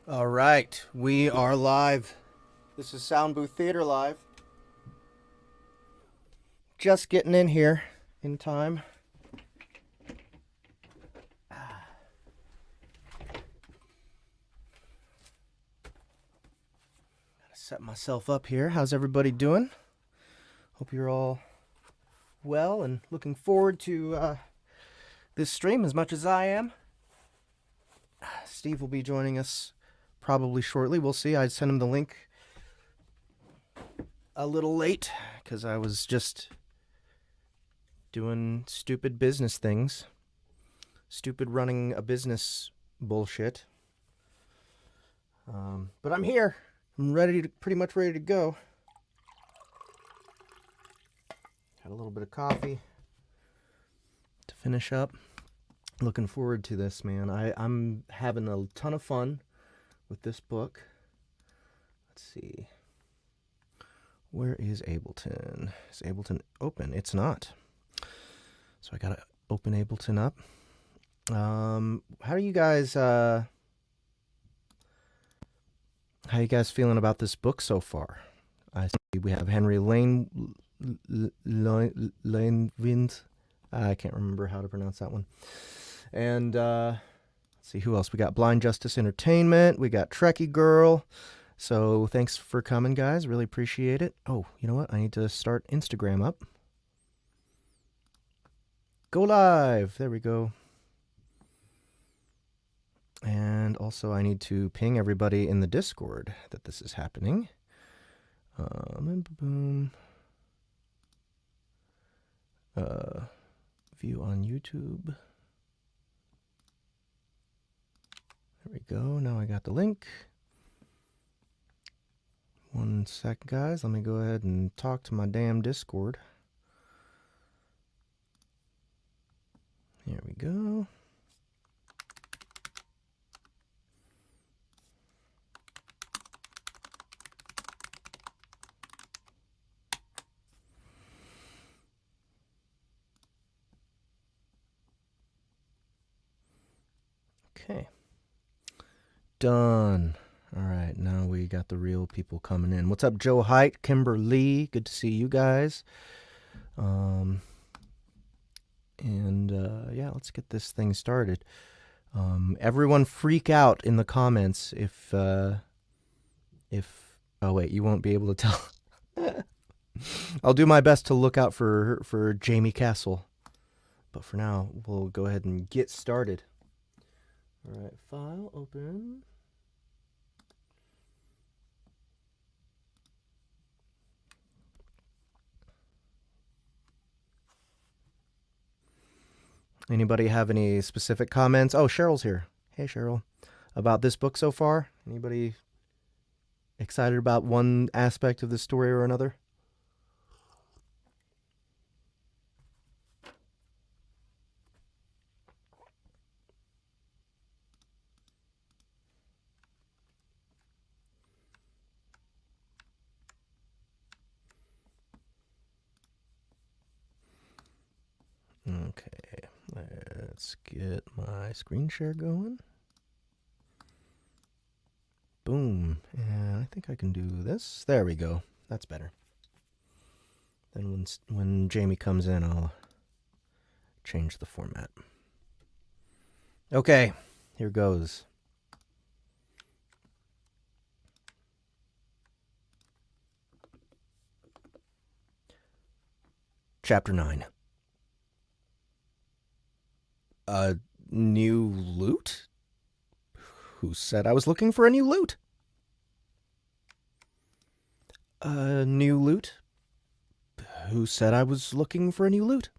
All right, we are live. This is Sound Booth Theater Live. Just getting in here in time. Gotta set myself up here. How's everybody doing? Hope you're all well and looking forward to this stream as much as I am. Steve will be joining us probably shortly. We'll see. I sent him the link a little late because I was just doing stupid business things. Stupid running a business bullshit. But I'm here. I'm pretty much ready to go. Had a little bit of coffee to finish up. Looking forward to this, man. I'm having a ton of fun with this book. Let's see. Where is Ableton? Is Ableton open? It's not. So I gotta open Ableton up. How are you guys feeling about this book so far? I see we have Henry Lanewind. I can't remember how to pronounce that one. And let's see who else. We got Blind Justice Entertainment. We got Trekkie Girl. So thanks for coming, guys. Really appreciate it. Oh, you know what? I need to start Instagram up. Go live. There we go. And also I need to ping everybody in the Discord that this is happening. Boom. View on YouTube. There we go. Now I got the link. 1 sec, guys. Let me go ahead and talk to my damn Discord. Here we go. Okay. Done. All right, now we got the real people coming in. What's up, Joe Height, Kimber Lee? Good to see you guys. Yeah, let's get this thing started. Everyone freak out in the comments if oh wait, you won't be able to tell. I'll do my best to look out for Jaime Castle. But for now, we'll go ahead and get started. All right, file open. Anybody have any specific comments? Oh, Cheryl's here. Hey, Cheryl. About this book so far? Anybody excited about one aspect of the story or another? Okay, let's get my screen share going. Boom, and I think I can do this. There we go. That's better. Then when Jaime comes in, I'll change the format. Okay, here goes. Chapter 9. A new lute? Who said I was looking for a new lute? A new lute? Who said I was looking for a new lute?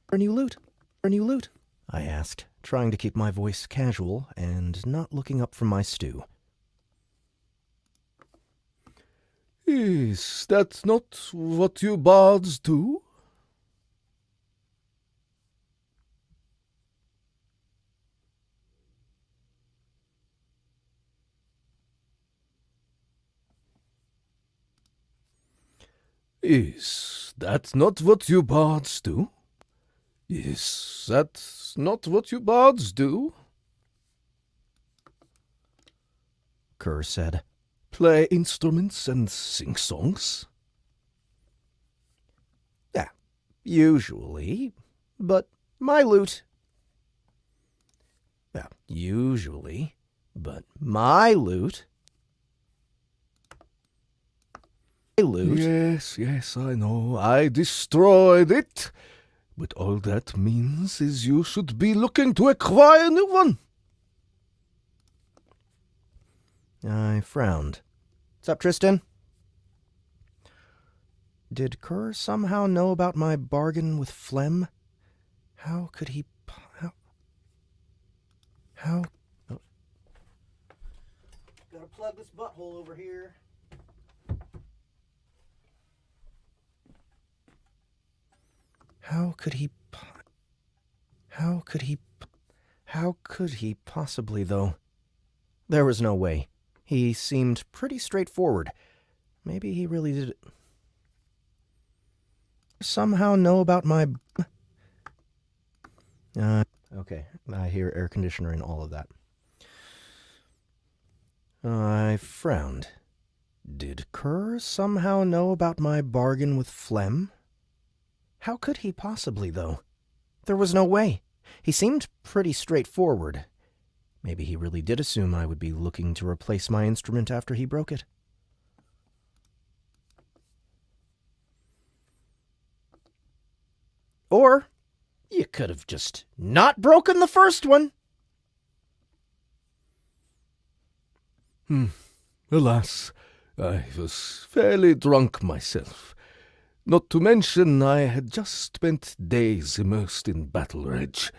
For a new lute? For a new lute? I asked, trying to keep my voice casual and not looking up from my stew. Is that not what you bards do? Is that not what you bards do? Is that not what you bards do? Kerr said. Play instruments and sing songs? Yeah, usually, but my lute. Yeah, usually, but my lute. Yes, I know. I destroyed it. But all that means is you should be looking to acquire a new one. I frowned. What's up, Tristan? Did Kerr somehow know about my bargain with Flem? How could he... How... Oh. Gotta plug this butthole over here. How could he possibly, though? There was no way. He seemed pretty straightforward. Maybe he really did... Somehow know about my... Okay, I hear air conditioner and all of that. I frowned. Did Kerr somehow know about my bargain with Flem? How could he possibly, though? There was no way. He seemed pretty straightforward. Maybe he really did assume I would be looking to replace my instrument after he broke it. Or you could have just not broken the first one. Alas, I was fairly drunk myself. Not to mention I had just spent days immersed in battle rage.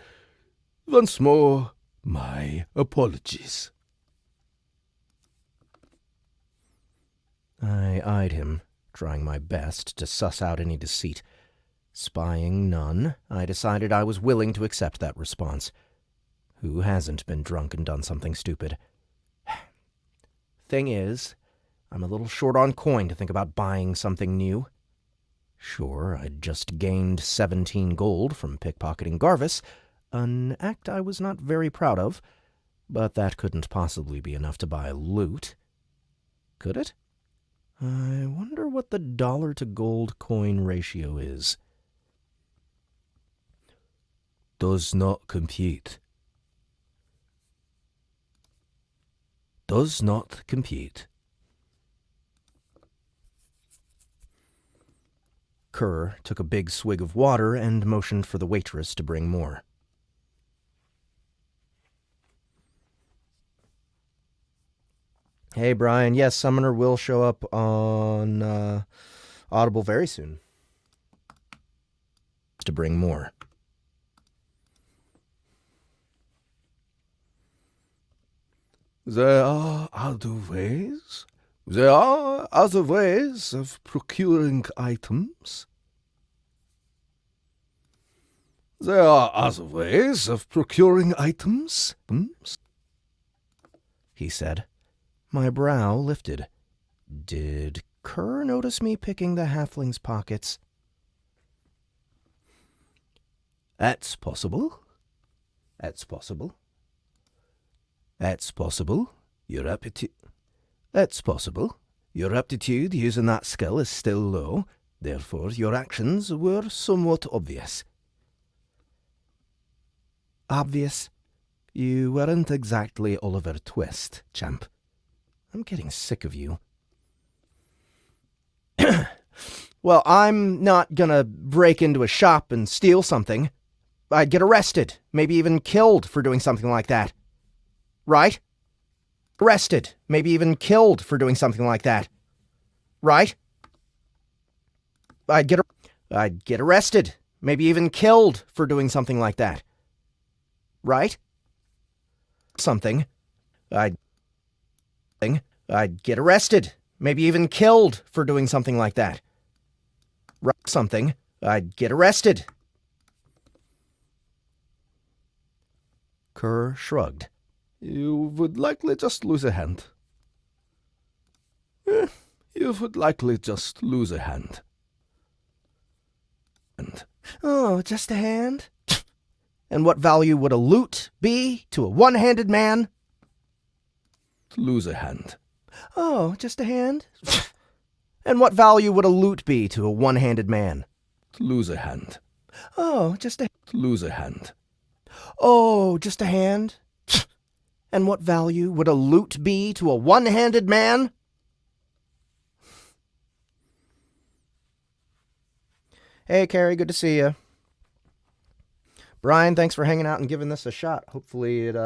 Once more, my apologies. I eyed him, trying my best to suss out any deceit. Spying none, I decided I was willing to accept that response. Who hasn't been drunk and done something stupid? Thing is, I'm a little short on coin to think about buying something new. Sure, I'd just gained 17 gold from pickpocketing Garvis, an act I was not very proud of, but that couldn't possibly be enough to buy a lute. Could it? I wonder what the dollar-to-gold coin ratio is. Does not compute. Does not compute. Kerr took a big swig of water and motioned for the waitress to bring more. Hey, Brian. Yes, Summoner will show up on Audible very soon. To bring more. There are other ways. There are other ways of procuring items. There are other ways of procuring items, he said. My brow lifted. Did Kerr notice me picking the halfling's pockets? That's possible. That's possible. That's possible. Your aptitude... That's possible. Your aptitude using that skill is still low, therefore your actions were somewhat obvious. Obvious? You weren't exactly Oliver Twist, champ. I'm getting sick of you. Well, I'm not gonna break into a shop and steal something. I'd get arrested, maybe even killed for doing something like that. Right? Arrested, maybe even killed for doing something like that. Right? I'd get arrested, maybe even killed for doing something like that. Right? I'd get arrested, maybe even killed for doing something like that. Right? I'd get arrested. Kerr shrugged. You would likely just lose a hand. You would likely just lose a hand. Oh, just a hand? And what value would a lute be to a one-handed man? Lose a hand. Oh, just a hand? And what value would a lute be to a one-handed man? Lose a hand. Oh, just a... Lose a hand. Oh, just a hand? And what value would a lute be to a one-handed man? Hey, Carrie, good to see you. Brian, thanks for hanging out and giving this a shot. Hopefully it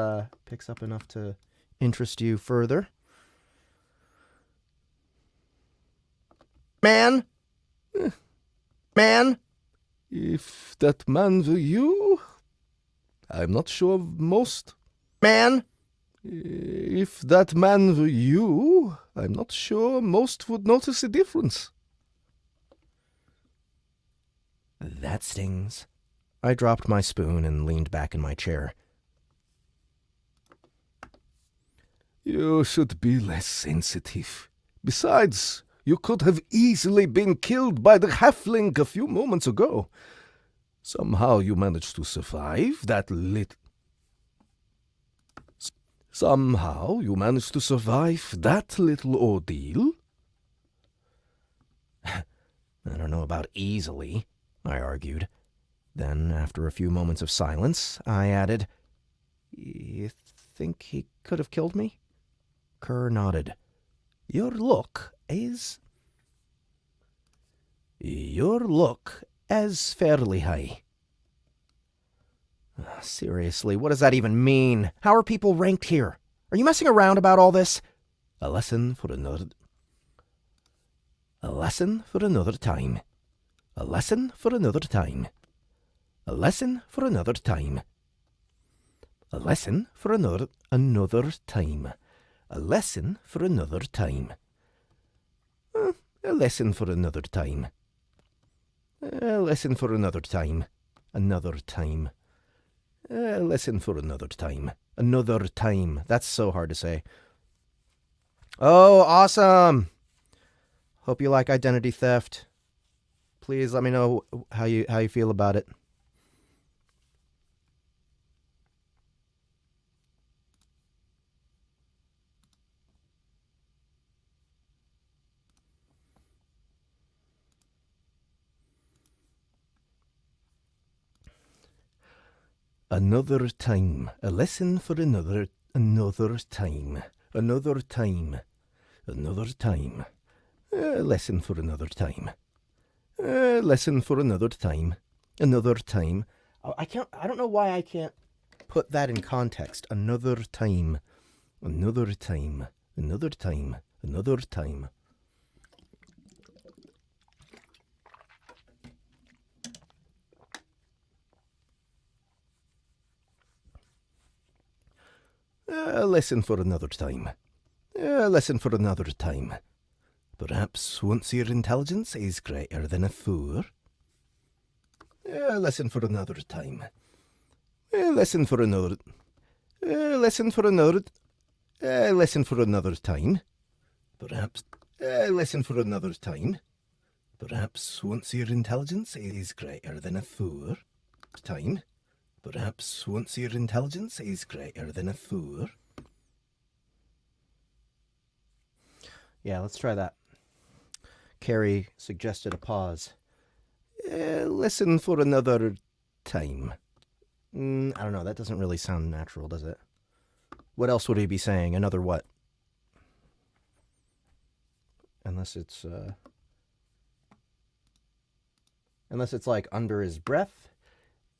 picks up enough to interest you further. Man? Man? If that man were you, I'm not sure most. Man? If that man were you, I'm not sure most would notice a difference. That stings. I dropped my spoon and leaned back in my chair. You should be less sensitive. Besides, you could have easily been killed by the halfling a few moments ago. Somehow you managed to survive that Somehow you managed to survive that little ordeal. I don't know about easily, I argued. Then, after a few moments of silence, I added, You think he could have killed me? Kerr nodded. Your luck is fairly high. Seriously, what does that even mean? How are people ranked here? Are you messing around about all this? A lesson for another time. A lesson for another time. A lesson for another time. A lesson for another time. A lesson for another time. A lesson for another time. A lesson for another time. A lesson for another time. Another time. A lesson for another time. Another time. That's so hard to say. Oh, awesome! Hope you like identity theft. Please let me know how you feel about it. Another time. A lesson for another time. Another time. Another time. A lesson for another time. A lesson for another time. Another time. I don't know why I can't put that in context. Another time. Another time. Another time. Another time. A lesson for another time. A lesson for another time. Perhaps once your intelligence is greater than a four. A lesson for another time. A lesson for another. A lesson for another. A lesson for another time. Perhaps. A lesson for another time. Perhaps once your intelligence is greater than a four. Time. Perhaps once your intelligence is greater than a four. Yeah, let's try that. Carrie suggested a pause. Listen for another time. I don't know, that doesn't really sound natural, does it? What else would he be saying? Another what? Unless it's like under his breath.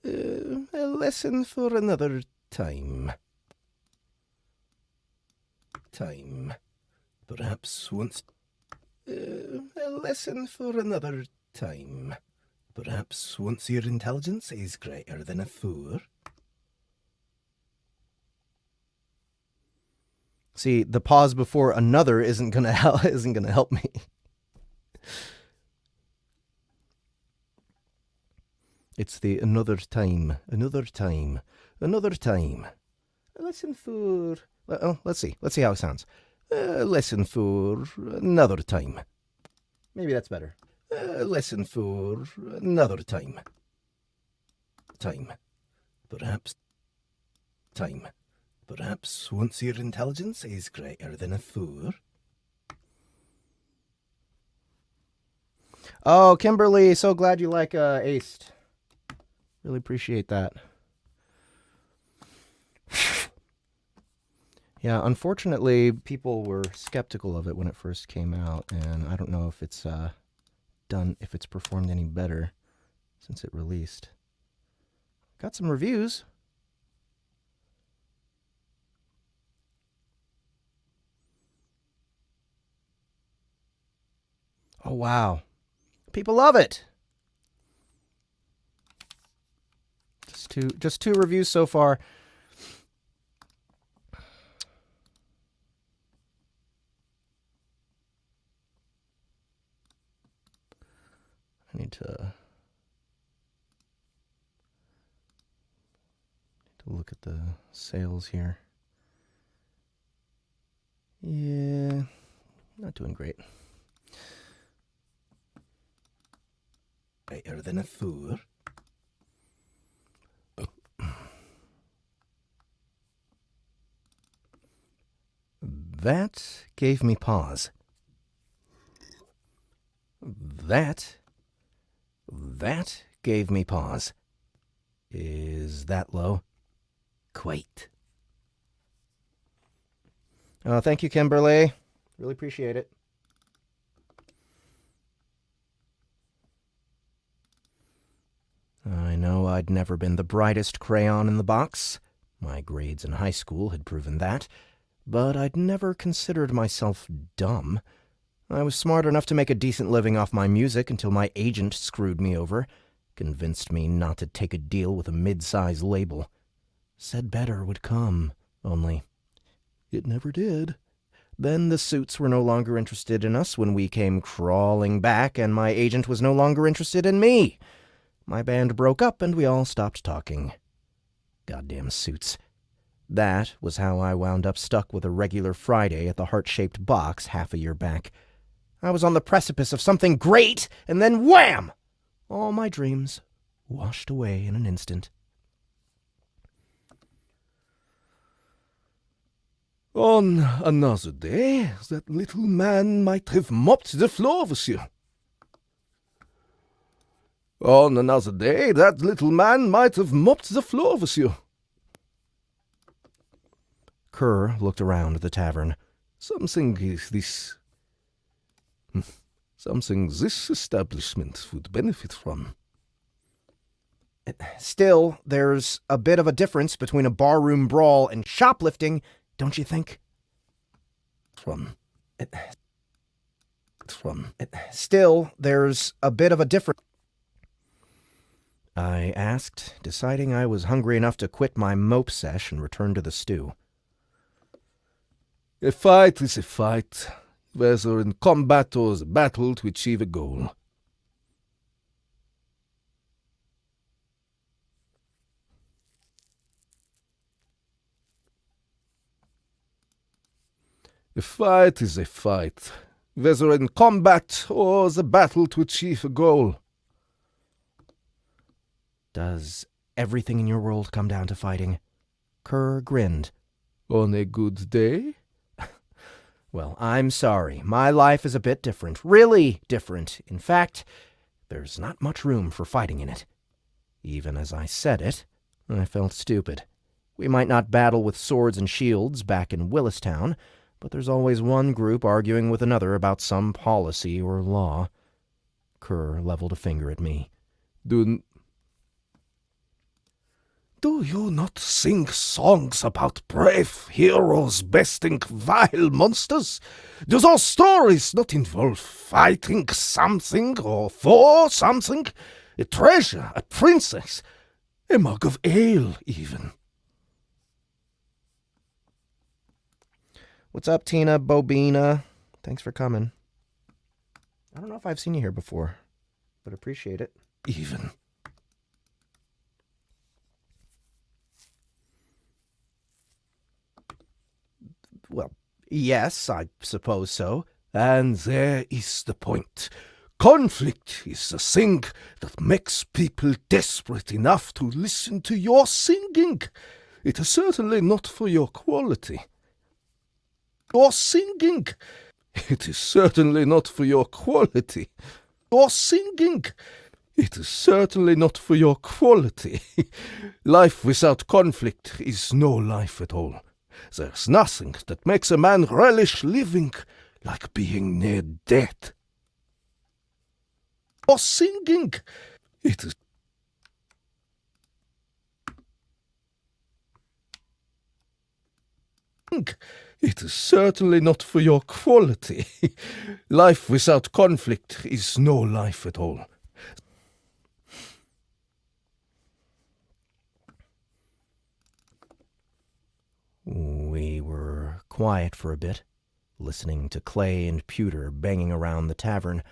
A lesson for another time. Time. Perhaps once. A lesson for another time. Perhaps once your intelligence is greater than a four. See, the pause before another isn't gonna help me. It's the another time, another time, another time. A lesson for. Oh, let's see how it sounds. A lesson for another time. Maybe that's better. A lesson for another time. Time. Perhaps. Time. Perhaps once your intelligence is greater than a four. Oh, Kimberly, so glad you like Aced. Really appreciate that. Yeah, unfortunately, people were skeptical of it when it first came out, and I don't know if it's if it's performed any better since it released. Got some reviews. Oh, wow. People love it. Just two reviews so far. I need to look at the sales here. Yeah, not doing great. Greater than a four. That gave me pause. That gave me pause. Is that low? Quite. Oh, thank you, Kimberly. Really appreciate it. I know I'd never been the brightest crayon in the box. My grades in high school had proven that. But I'd never considered myself dumb. I was smart enough to make a decent living off my music until my agent screwed me over, convinced me not to take a deal with a mid-size label. Said better would come, only it never did. Then the suits were no longer interested in us when we came crawling back, and my agent was no longer interested in me. My band broke up, and we all stopped talking. Goddamn suits. That was how I wound up stuck with a regular Friday at the heart-shaped box half a year back. I was on the precipice of something great, and then wham! All my dreams washed away in an instant. On another day, that little man might have mopped the floor with you. On another day, that little man might have mopped the floor with you. Kerr looked around the tavern. Something this establishment would benefit from. Still, there's a bit of a difference between a barroom brawl and shoplifting, don't you think? Still, there's a bit of a difference. I asked, deciding I was hungry enough to quit my mope sesh and return to the stew. A fight is a fight, whether in combat or as a battle to achieve a goal. A fight is a fight, whether in combat or as a battle to achieve a goal. Does everything in your world come down to fighting? Kerr grinned. On a good day? Well, I'm sorry. My life is a bit different. Really different. In fact, there's not much room for fighting in it. Even as I said it, I felt stupid. We might not battle with swords and shields back in Willistown, but there's always one group arguing with another about some policy or law. Kerr leveled a finger at me. Do you not sing songs about brave heroes besting vile monsters? Do those stories not involve fighting something or for something? A treasure, a princess, a mug of ale, even. What's up, Tina Bobina? Thanks for coming. I don't know if I've seen you here before, but appreciate it. Even. Well, yes, I suppose so. And there is the point. Conflict is the thing that makes people desperate enough to listen to your singing. It is certainly not for your quality. You're singing! It is certainly not for your quality. You're singing! It is certainly not for your quality. Life without conflict is no life at all. There's nothing that makes a man relish living like being near death. You're singing! It is... It is certainly not for your quality. Life without conflict is no life at all. We were quiet for a bit, listening to Clay and Pewter banging around the tavern,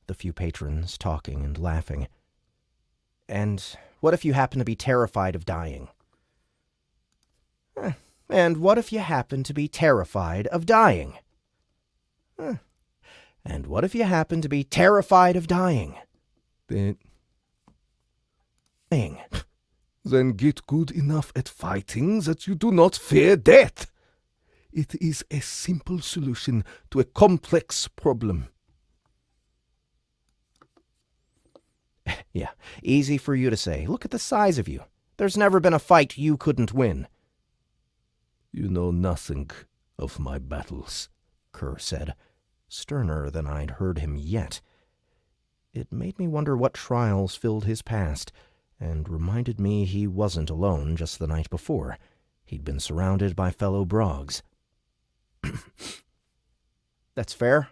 the few patrons talking and laughing. And what if you happen to be terrified of dying? And what if you happen to be terrified of dying? And what if you happen to be terrified of dying? Then get good enough at fighting that you do not fear death. It is a simple solution to a complex problem. Yeah, easy for you to say. Look at the size of you. There's never been a fight you couldn't win. You know nothing of my battles, Kerr said, sterner than I'd heard him yet. It made me wonder what trials filled his past, and reminded me he wasn't alone just the night before. He'd been surrounded by fellow Brogs. That's fair.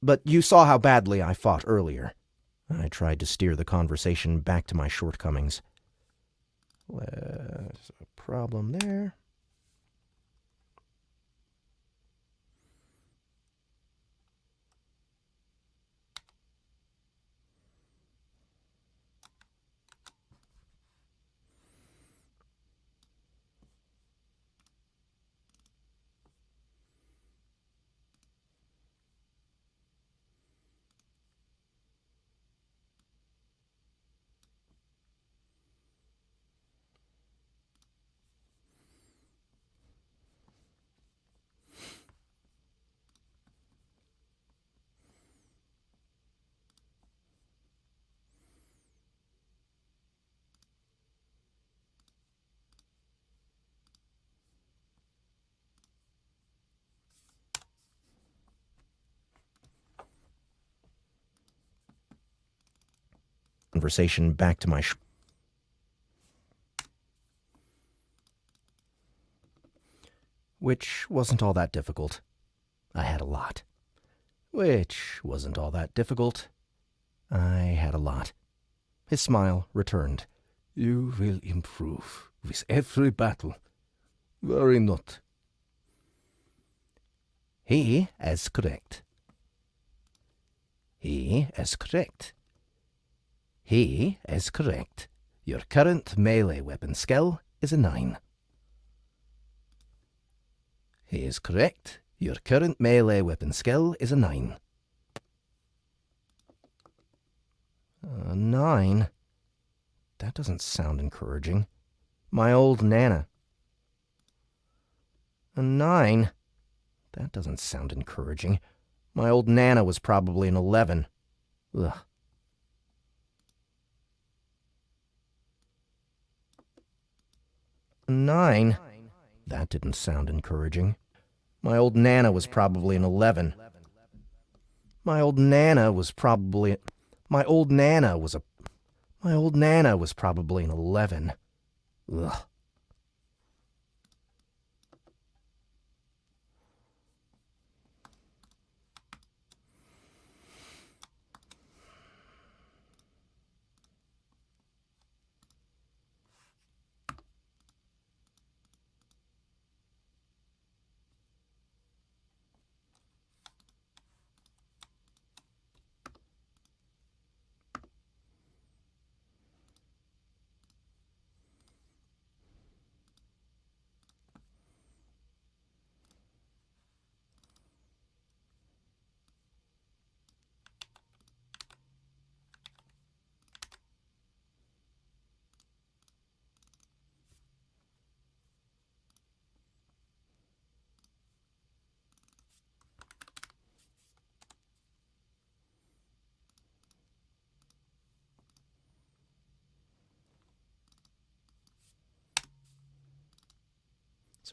But you saw how badly I fought earlier. I tried to steer the conversation back to my shortcomings. There's a problem there. Conversation back to my which wasn't all that difficult. I had a lot. Which wasn't all that difficult. I had a lot. His smile returned. You will improve with every battle. Worry not. He is correct. He is correct. He is correct. Your current melee weapon skill is a 9. He is correct. Your current melee weapon skill is a 9. A 9? That doesn't sound encouraging. My old Nana. A 9? That doesn't sound encouraging. My old Nana was probably an 11. Ugh. A 9? That didn't sound encouraging. My old Nana was probably an 11. My old Nana was probably... My old Nana was probably an 11. Ugh.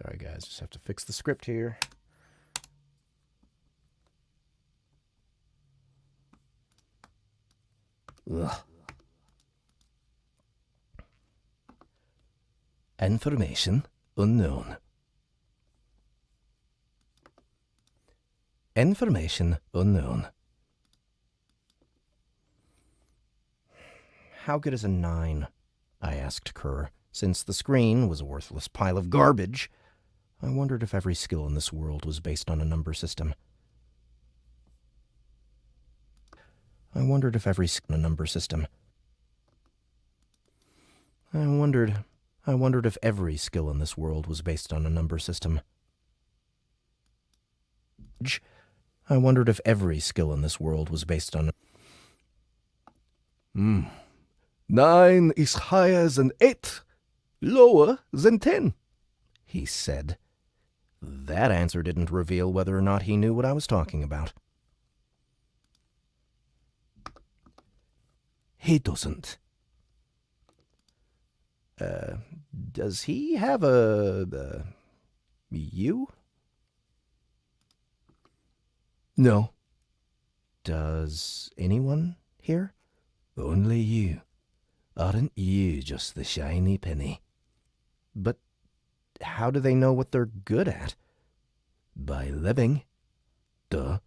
Sorry, guys. Just have to fix the script here. Ugh. Information unknown. Information unknown. How good is a 9? I asked Kerr. Since the screen was a worthless pile of garbage, I wondered if every skill in this world was based on a number system. I wondered if every skill in a number system. I wondered if every skill in this world was based on a number system. I wondered if every skill in this world was based on... 9 is higher than 8, lower than 10, he said. That answer didn't reveal whether or not he knew what I was talking about. He doesn't. Does he have a you? No. Does anyone here? Only you. Aren't you just the shiny penny? But how do they know what they're good at? By living. Duh.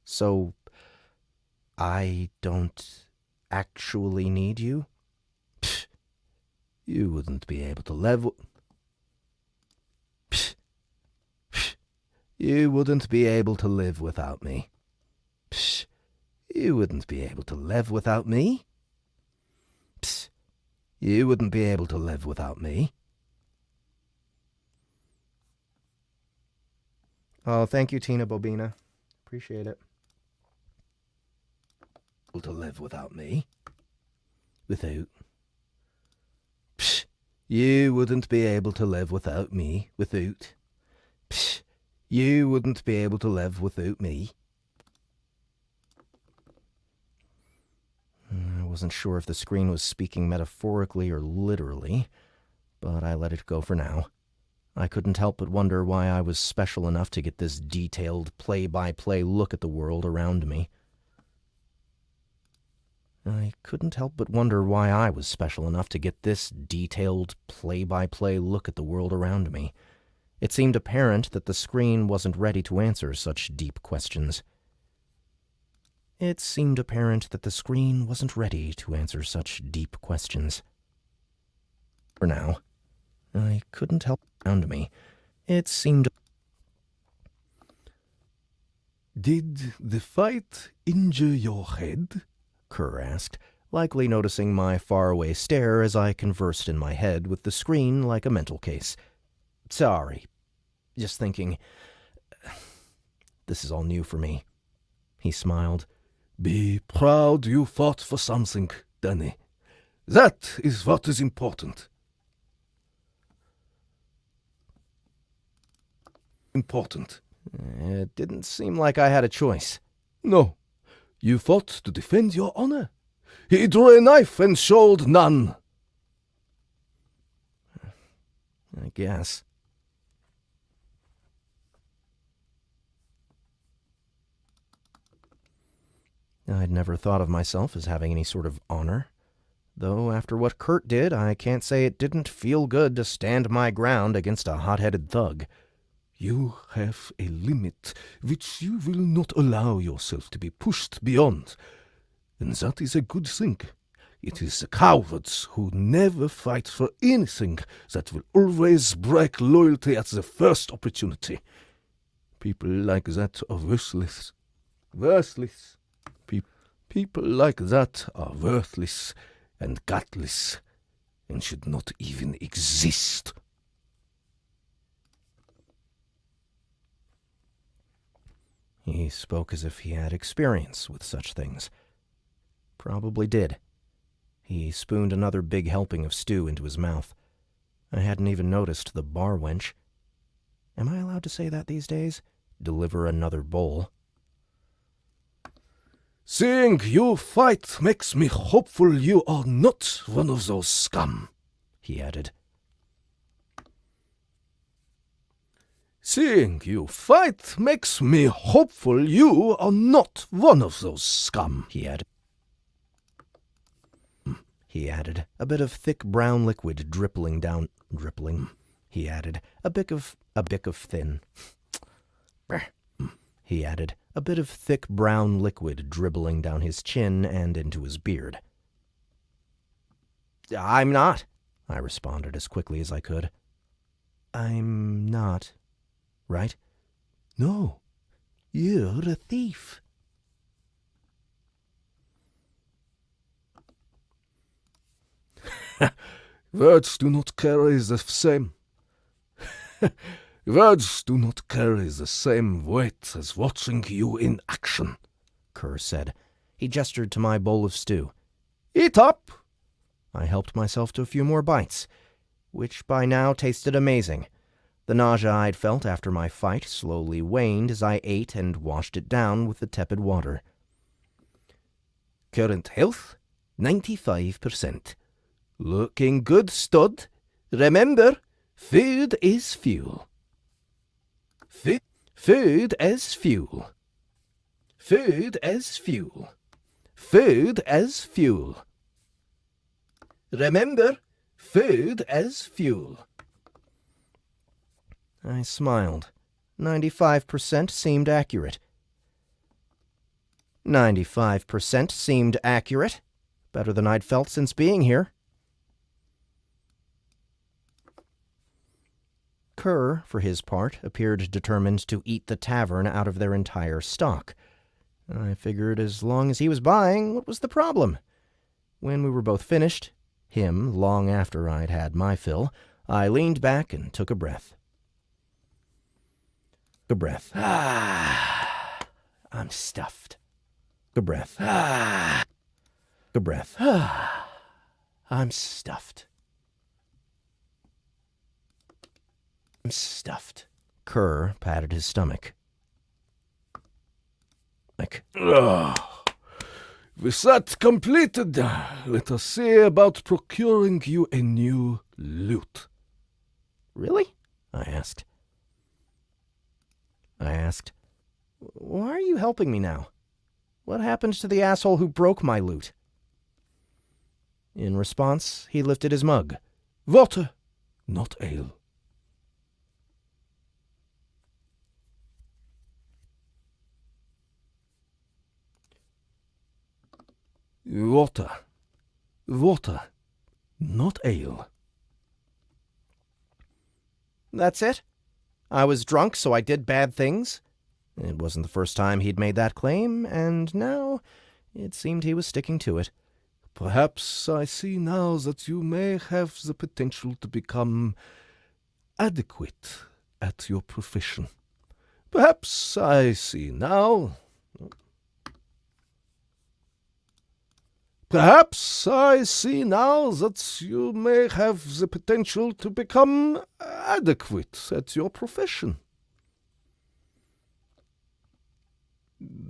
So, I don't actually need you? Psh. You wouldn't be able to live... Psh. Psh. You wouldn't be able to live without me. Psh. You wouldn't be able to live without me. Psst. You wouldn't be able to live without me. Oh, thank you, Tina Bobina. Appreciate it. To live without me. Without. Psst. You wouldn't be able to live without me. Without. Psst. You wouldn't be able to live without me. I wasn't sure if the screen was speaking metaphorically or literally, but I let it go for now. I couldn't help but wonder why I was special enough to get this detailed, play-by-play look at the world around me. I couldn't help but wonder why I was special enough to get this detailed, play-by-play look at the world around me. It seemed apparent that the screen wasn't ready to answer such deep questions. It seemed apparent that the screen wasn't ready to answer such deep questions. For now, I couldn't help around me. It seemed... Did the fight injure your head? Kerr asked, likely noticing my faraway stare as I conversed in my head with the screen like a mental case. Sorry. Just thinking... This is all new for me. He smiled. Be proud you fought for something, Danny. That is what is important. Important. It didn't seem like I had a choice. No. You fought to defend your honor. He drew a knife and showed none. I guess. I'd never thought of myself as having any sort of honor. Though after what Kurt did, I can't say it didn't feel good to stand my ground against a hot-headed thug. You have a limit which you will not allow yourself to be pushed beyond. And that is a good thing. It is the cowards who never fight for anything that will always break loyalty at the first opportunity. People like that are worthless. Worthless. People like that are worthless and gutless and should not even exist. He spoke as if he had experience with such things. Probably did. He spooned another big helping of stew into his mouth. I hadn't even noticed the bar wench. Am I allowed to say that these days? Deliver another bowl. Seeing you fight makes me hopeful you are not one of those scum, he added. Seeing you fight makes me hopeful you are not one of those scum, he added. He added, a bit of thick brown liquid dribbling. He added, a bit of thin. He added, a bit of thick brown liquid dribbling down his chin and into his beard. I'm not, I responded as quickly as I could. I'm not, right? No, you're a thief. Words do not carry the same. Words do not carry the same weight as watching you in action, Kerr said. He gestured to my bowl of stew. Eat up! I helped myself to a few more bites, which by now tasted amazing. The nausea I'd felt after my fight slowly waned as I ate and washed it down with the tepid water. Current health, 95%. Looking good, stud. Remember, food is fuel. Food as fuel. Food as fuel. Food as fuel. Remember, food as fuel. I smiled. 95% seemed accurate. 95% seemed accurate. Better than I'd felt since being here. Curr, for his part, appeared determined to eat the tavern out of their entire stock. I figured as long as he was buying, what was the problem? When we were both finished, him long after I'd had my fill, I leaned back and took a breath. A breath. I'm stuffed. A breath. A breath. I'm stuffed. I'm stuffed. Kerr patted his stomach. With that completed, let us see about procuring you a new lute. Really? I asked. Why are you helping me now? What happened to the asshole who broke my lute? In response, he lifted his mug. Water, not ale. Water. Water, not ale. That's it? I was drunk, so I did bad things? It wasn't the first time he'd made that claim, and now it seemed he was sticking to it. Perhaps I see now that you may have the potential to become adequate at your profession. Perhaps I see now... Perhaps I see now that you may have the potential to become adequate at your profession.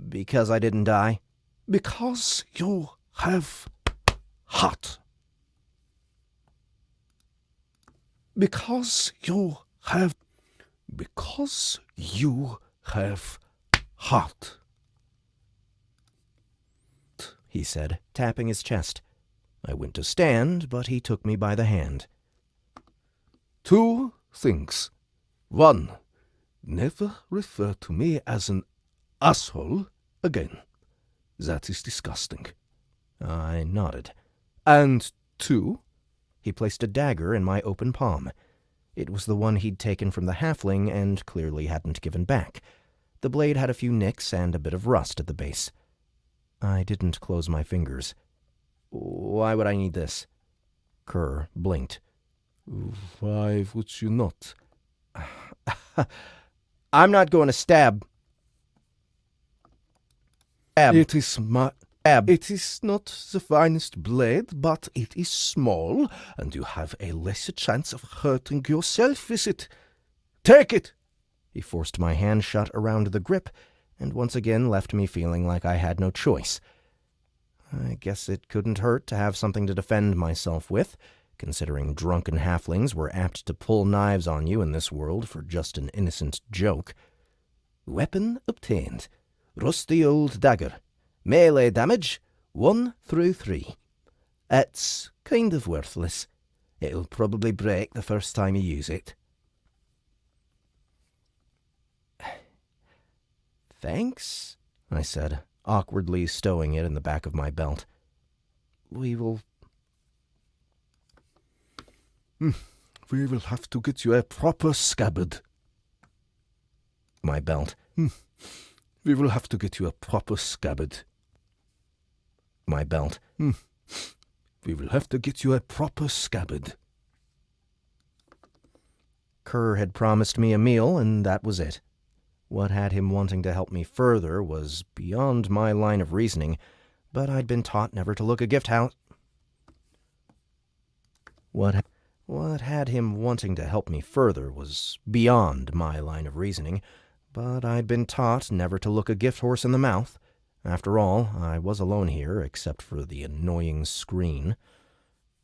Because I didn't die? Because you have heart. Because you have heart. He said, tapping his chest. I went to stand, but he took me by the hand. 2 things. 1, never refer to me as an asshole again. That is disgusting. I nodded. And 2, he placed a dagger in my open palm. It was the one he'd taken from the halfling and clearly hadn't given back. The blade had a few nicks and a bit of rust at the base. I didn't close my fingers. Why would I need this? Kerr blinked. Why would you not? I'm not going to stab. It is not the finest blade, but it is small, and you have a lesser chance of hurting yourself with it. Take it! He forced my hand shut around the grip, and once again left me feeling like I had no choice. I guess it couldn't hurt to have something to defend myself with. considering drunken halflings were apt to pull knives on you in this world for just an innocent joke. Weapon obtained. Rusty old dagger. Melee damage, 1 through 3. It's kind of worthless. It'll probably break the first time you use it. Thanks, I said, awkwardly stowing it in the back of my belt. We will have to get you a proper scabbard. My belt. We will have to get you a proper scabbard. My belt. We will have to get you a proper scabbard. Kerr had promised me a meal, and that was it. What had him wanting to help me further was beyond my line of reasoning, but I'd been taught never to look a gift house. What had him wanting to help me further was beyond my line of reasoning, but I'd been taught never to look a gift horse in the mouth. After all, I was alone here, except for the annoying screen.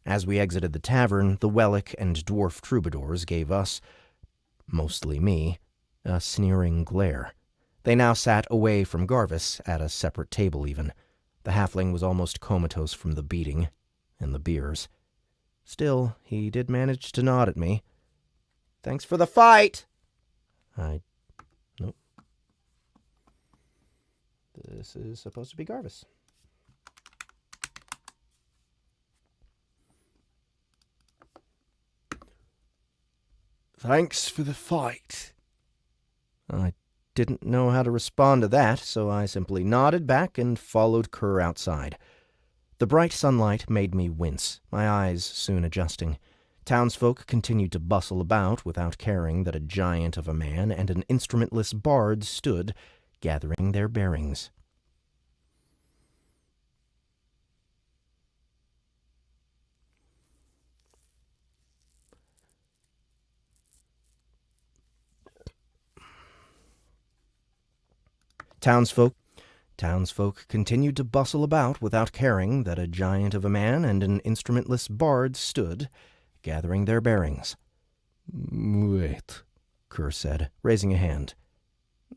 As we exited the tavern, the Wellick and dwarf troubadours gave us, mostly me, a sneering glare. They now sat away from Garvis, at a separate table even. The halfling was almost comatose from the beating and the beers. Still, he did manage to nod at me. "Thanks for the fight!" Nope. This is supposed to be Garvis. Thanks for the fight. I didn't know how to respond to that, so I simply nodded back and followed Curr outside. The bright sunlight made me wince, my eyes soon adjusting. Townsfolk continued to bustle about without caring that a giant of a man and an instrumentless bard stood, gathering their bearings. Townsfolk continued to bustle about without caring that a giant of a man and an instrumentless bard stood, gathering their bearings. Wait, Kerr said, raising a hand.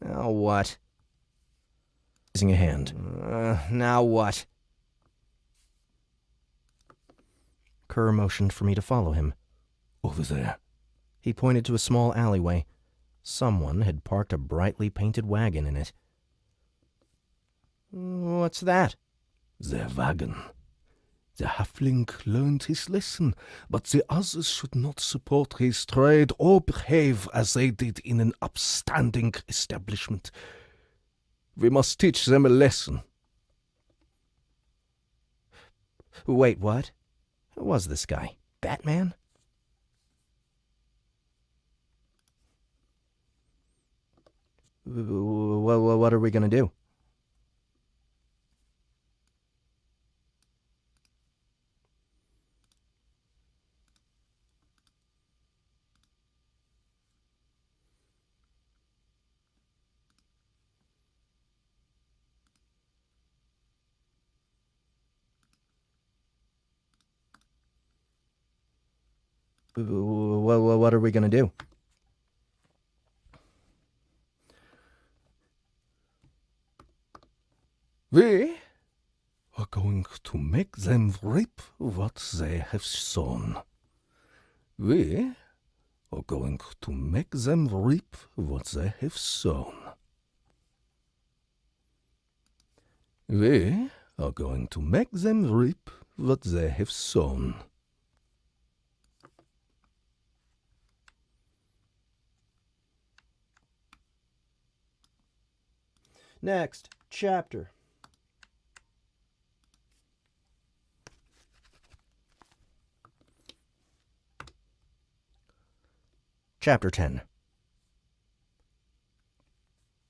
Now what? Raising a hand. Now what? Kerr motioned for me to follow him. Over there. He pointed to a small alleyway. Someone had parked a brightly painted wagon in it. What's that? The wagon. The halfling learned his lesson, but the others should not support his trade or behave as they did in an upstanding establishment. We must teach them a lesson. Wait, what? Who was this guy? Batman? What are we going to do? What are we going to do? We are going to make them reap what they have sown. We are going to make them reap what they have sown. We are going to make them reap what they have sown. Next chapter. Chapter 10.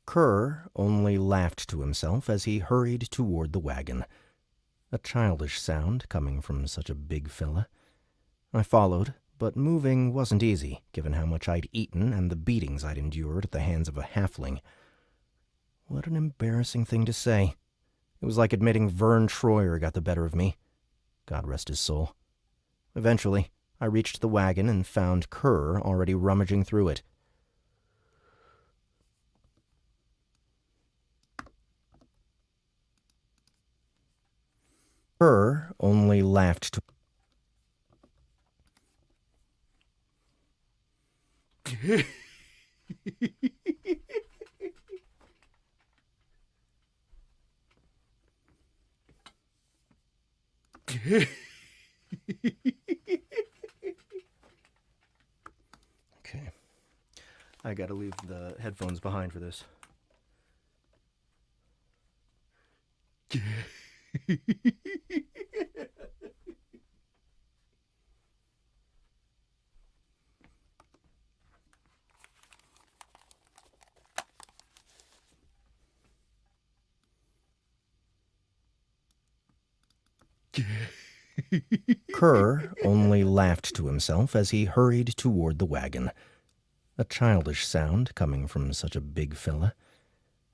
Kerr only laughed to himself as he hurried toward the wagon. A childish sound coming from such a big fella. I followed, but moving wasn't easy, given how much I'd eaten and the beatings I'd endured at the hands of a halfling. What an embarrassing thing to say. It was like admitting Vern Troyer got the better of me. God rest his soul. Eventually, I reached the wagon and found Kerr already rummaging through it. Kerr only laughed to... Okay. I gotta leave the headphones behind for this. Kerr only laughed to himself as he hurried toward the wagon. A childish sound coming from such a big fella.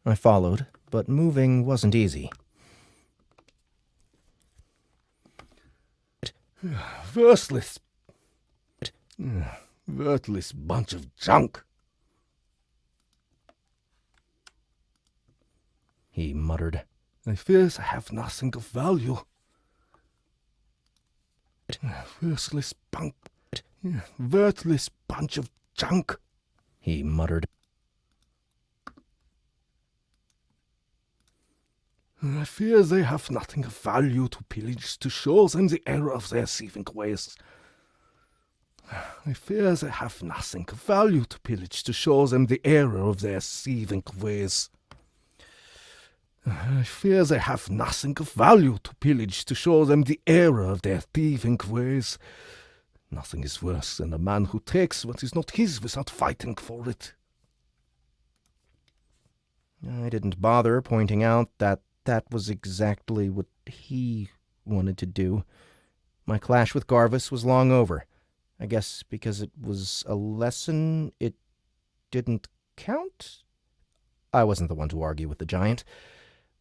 I followed, but moving wasn't easy. Worthless bunch of junk, he muttered. I fear I have nothing of value. Worthless bunch of junk, he muttered. I fear they have nothing of value to pillage to show them the error of their thieving ways. I fear they have nothing of value to pillage to show them the error of their thieving ways. I fear they have nothing of value to pillage to show them the error of their thieving ways. Nothing is worse than a man who takes what is not his without fighting for it. I didn't bother pointing out that was exactly what he wanted to do. My clash with Garvis was long over. I guess because it was a lesson, it didn't count? I wasn't the one to argue with the giant.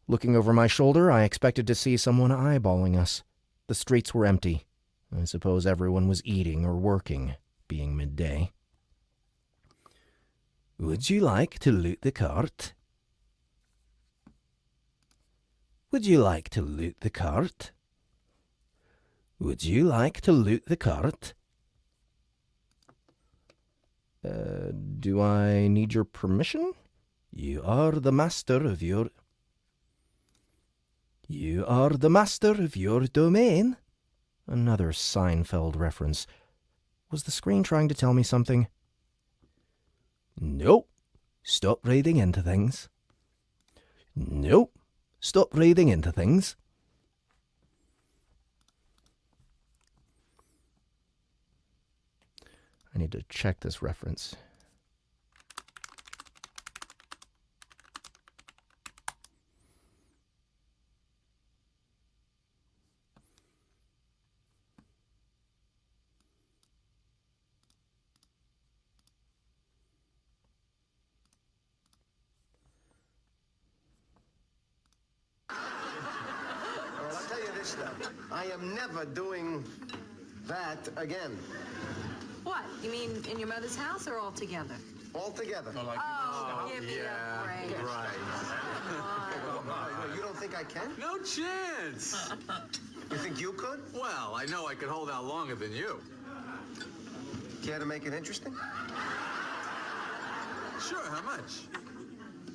Looking over my shoulder, I expected to see someone eyeballing us. The streets were empty. I suppose everyone was eating or working, being midday. Would you like to loot the cart? Would you like to loot the cart? Would you like to loot the cart? Do I need your permission? You are the master of your... You are the master of your domain. Another Seinfeld reference. Was the screen trying to tell me something? Nope. Stop reading into things. Nope. Stop reading into things. I need to check this reference. I am never doing that again. What? You mean in your mother's house or all together? All together. Oh, give me a break. Right. You don't think I can? No chance. You think you could? Well, I know I could hold out longer than you. Care to make it interesting? Sure, how much?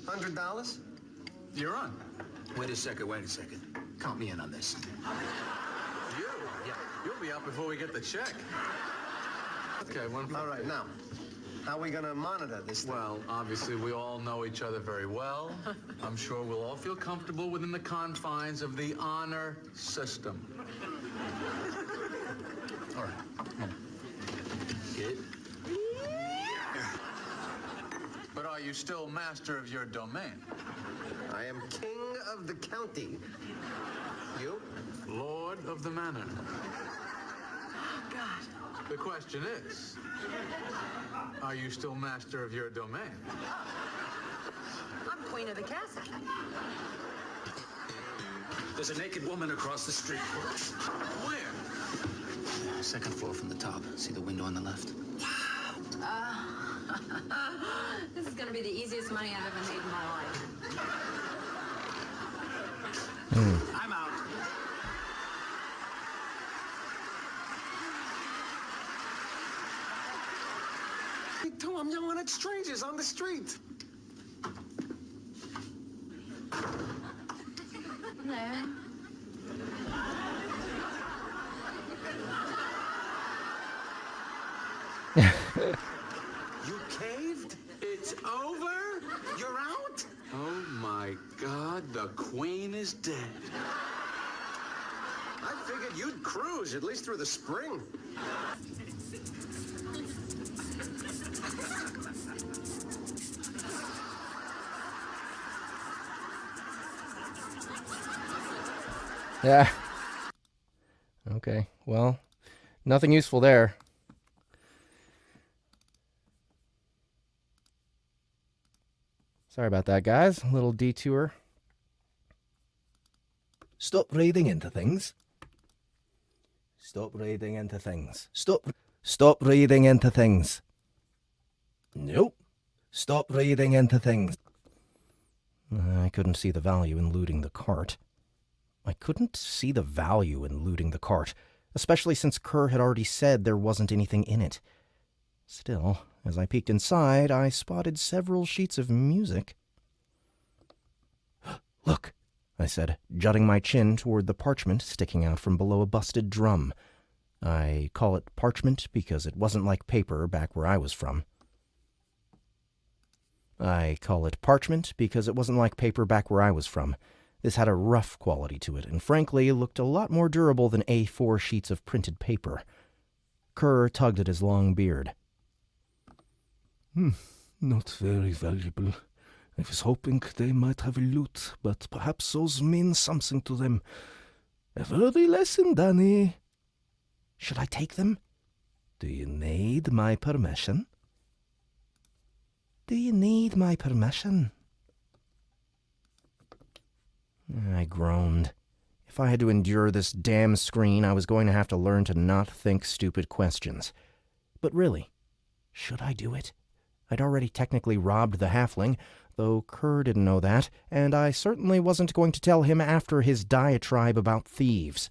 $100? You're on. Wait a second. Count me in on this. You? Yeah. You'll be out before we get the check. Okay, one. All right, now, how are we gonna monitor this thing? Well, obviously, we all know each other very well. I'm sure we'll all feel comfortable within the confines of the honor system. All right. Kid. But are you still master of your domain? I am king of the county. You? Lord of the manor. Oh, God. The question is, are you still master of your domain? I'm queen of the castle. There's a naked woman across the street. Where? Second floor from the top. See the window on the left? This is gonna be the easiest money I've ever made in my life. I'm out. Hey, Tom, I'm yelling at strangers on the street. Hello. You caved? It's over? You're out? Oh my God, the queen is dead. I figured you'd cruise, at least through the spring. Yeah. Okay, well, nothing useful there. Sorry about that, guys. A little detour. Stop reading into things. Stop reading into things. Stop reading into things. Nope. Stop reading into things. I couldn't see the value in looting the cart. Especially since Kerr had already said there wasn't anything in it. Still, as I peeked inside, I spotted several sheets of music. Look, I said, jutting my chin toward the parchment sticking out from below a busted drum. I call it parchment because it wasn't like paper back where I was from. This had a rough quality to it, and frankly looked a lot more durable than A4 sheets of printed paper. Kerr tugged at his long beard. Not very valuable. I was hoping they might have a lute, but perhaps those mean something to them. A worthy lesson, Danny. Should I take them? Do you need my permission? I groaned. If I had to endure this damn screen, I was going to have to learn to not think stupid questions. But really, should I do it? I'd already technically robbed the halfling, though Kerr didn't know that, and I certainly wasn't going to tell him after his diatribe about thieves.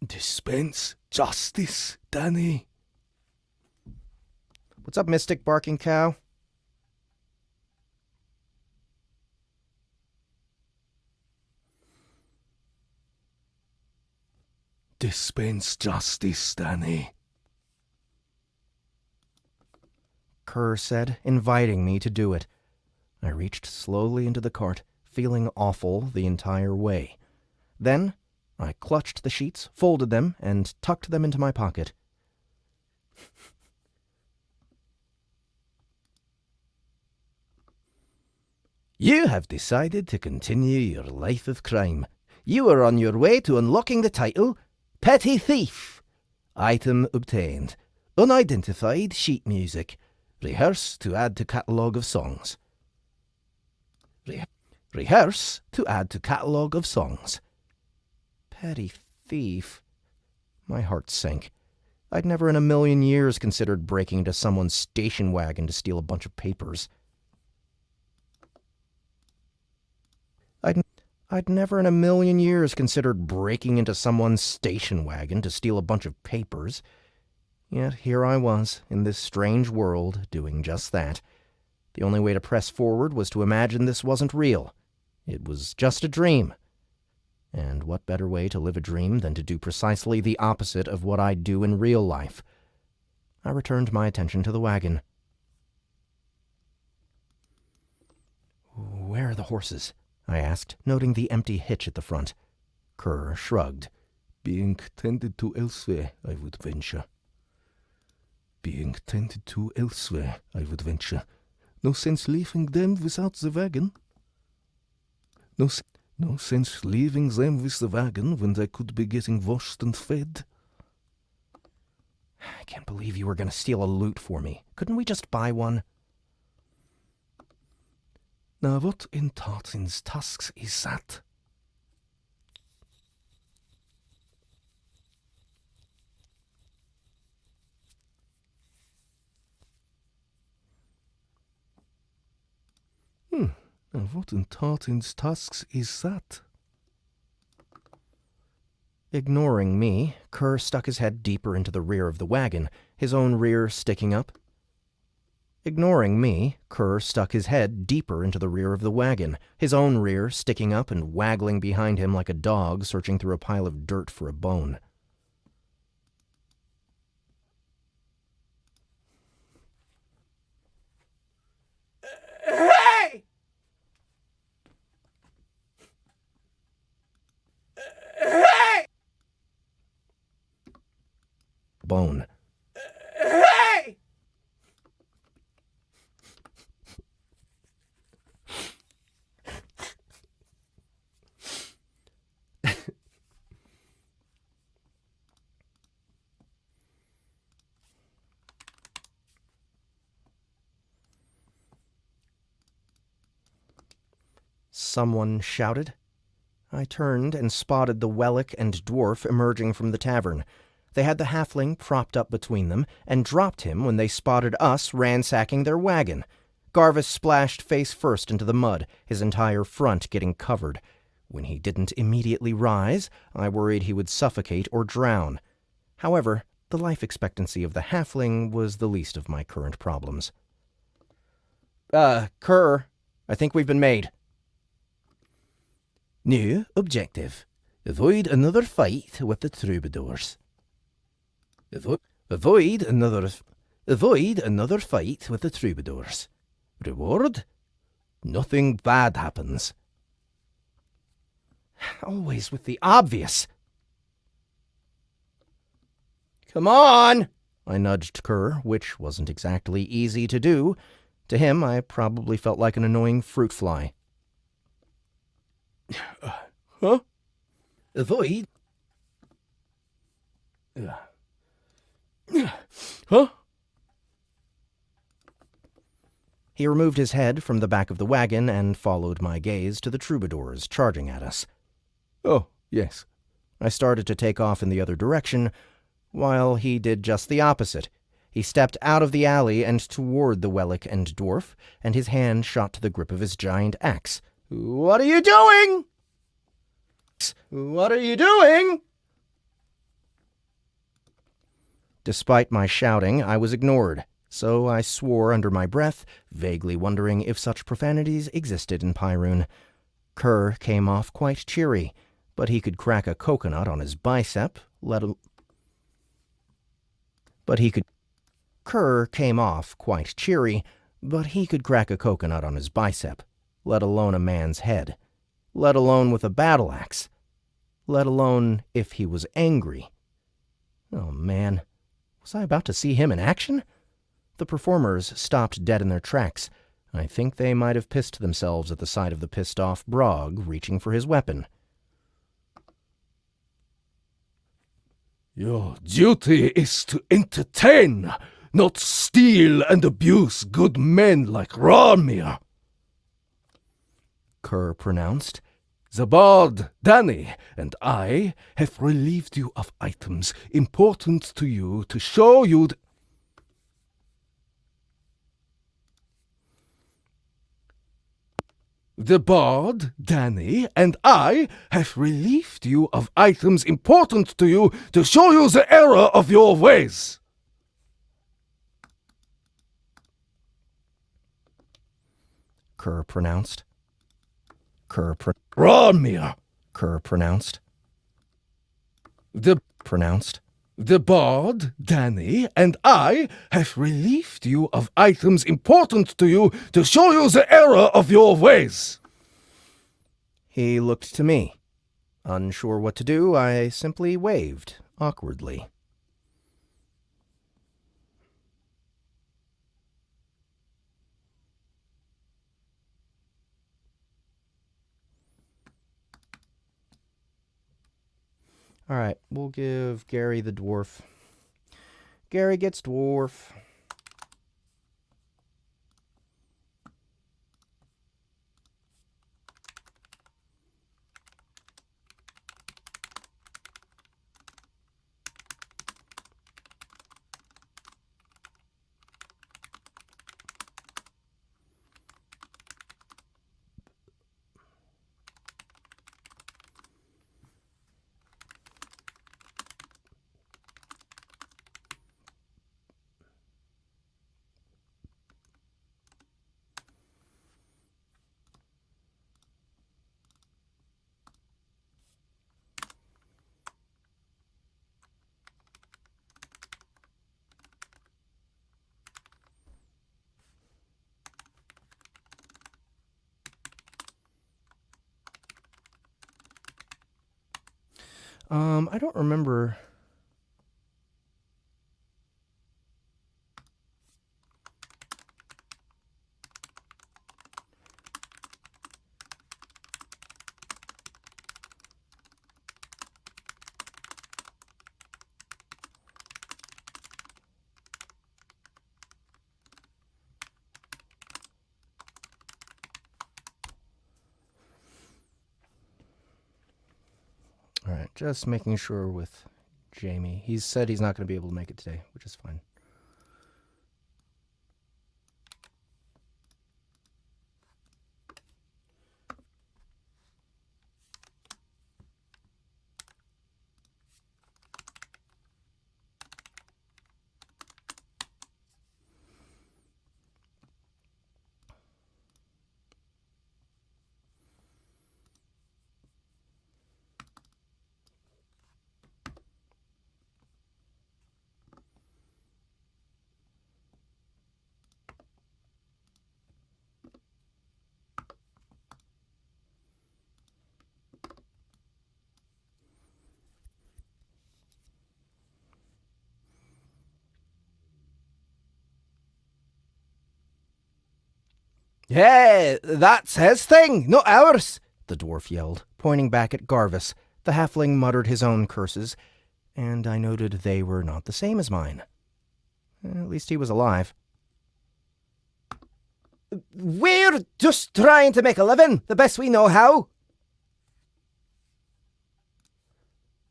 Dispense justice, Danny. What's up, Mystic Barking Cow? Dispense justice, Danny. Kerr said, inviting me to do it. I reached slowly into the cart, feeling awful the entire way. Then I clutched the sheets, folded them, and tucked them into my pocket. You have decided to continue your life of crime. You are on your way to unlocking the title, Petty Thief. Item obtained. Unidentified sheet music. Rehearse to add to catalogue of songs. Rehearse to add to catalogue of songs. Petty thief. My heart sank. I'd never in a million years considered breaking into someone's station wagon to steal a bunch of papers. I'd never in a million years considered breaking into someone's station wagon to steal a bunch of papers. Yet here I was, in this strange world, doing just that. The only way to press forward was to imagine this wasn't real. It was just a dream. And what better way to live a dream than to do precisely the opposite of what I'd do in real life? I returned my attention to the wagon. Where are the horses? I asked, noting the empty hitch at the front. Kerr shrugged. Being tended to elsewhere, I would venture. Being tended to elsewhere, I would venture. No sense leaving them without the wagon. No sense leaving them with the wagon when they could be getting washed and fed. I can't believe you were going to steal a lute for me. Couldn't we just buy one? Now what in Tartan's tusks is that? Now what in Tartan's tusks is that? Ignoring me, Kerr stuck his head deeper into the rear of the wagon, his own rear sticking up. Ignoring me, Kerr stuck his head deeper into the rear of the wagon, his own rear sticking up and waggling behind him like a dog searching through a pile of dirt for a bone. Hey! Hey! Bone. Hey! Someone shouted. I turned and spotted the Wellick and dwarf emerging from the tavern. They had the halfling propped up between them and dropped him when they spotted us ransacking their wagon. Garvis splashed face first into the mud, his entire front getting covered. When he didn't immediately rise, I worried he would suffocate or drown. However, the life expectancy of the halfling was the least of my current problems. Curr, I think we've been made. New objective. Avoid another fight with the troubadours. Avoid another fight with the troubadours. Reward? Nothing bad happens. Always with the obvious. Come on! I nudged Kerr, which wasn't exactly easy to do. To him, I probably felt like an annoying fruit fly. Huh? Avoid? Huh? He removed his head from the back of the wagon and followed my gaze to the troubadours charging at us. Oh, yes. I started to take off in the other direction, while he did just the opposite. He stepped out of the alley and toward the Wellick and dwarf, and his hand shot to the grip of his giant axe. What are you doing? What are you doing? Despite my shouting, I was ignored, so I swore under my breath, vaguely wondering if such profanities existed in Pyroon. Kerr came off quite cheery, but he could crack a coconut on his bicep, Kerr came off quite cheery, but he could crack a coconut on his bicep, let alone a man's head, let alone with a battle axe, let alone if he was angry. Oh, man. Was I about to see him in action? The performers stopped dead in their tracks. I think they might have pissed themselves at the sight of the pissed-off Brog reaching for his weapon. Your duty is to entertain, not steal and abuse good men like Rarmir, Kerr pronounced. The bard, Danny, and I have relieved you of items important to you to show you The bard, Danny, and I have relieved you of items important to you to show you the error of your ways. Kerr pronounced. Rarmir, Kerr pronounced. the Pronounced. bard, Danny, and I have relieved you of items important to you to show you the error of your ways. He looked to me. Unsure what to do, I simply waved, awkwardly. All right, we'll give Gary the dwarf. Gary gets dwarf. I don't remember. All right, just making sure with Jaime. He said he's not going to be able to make it today, which is fine. Hey, that's his thing, not ours, the dwarf yelled, pointing back at Garvis. The halfling muttered his own curses, and I noted they were not the same as mine. At least he was alive. We're just trying to make a living, the best we know how.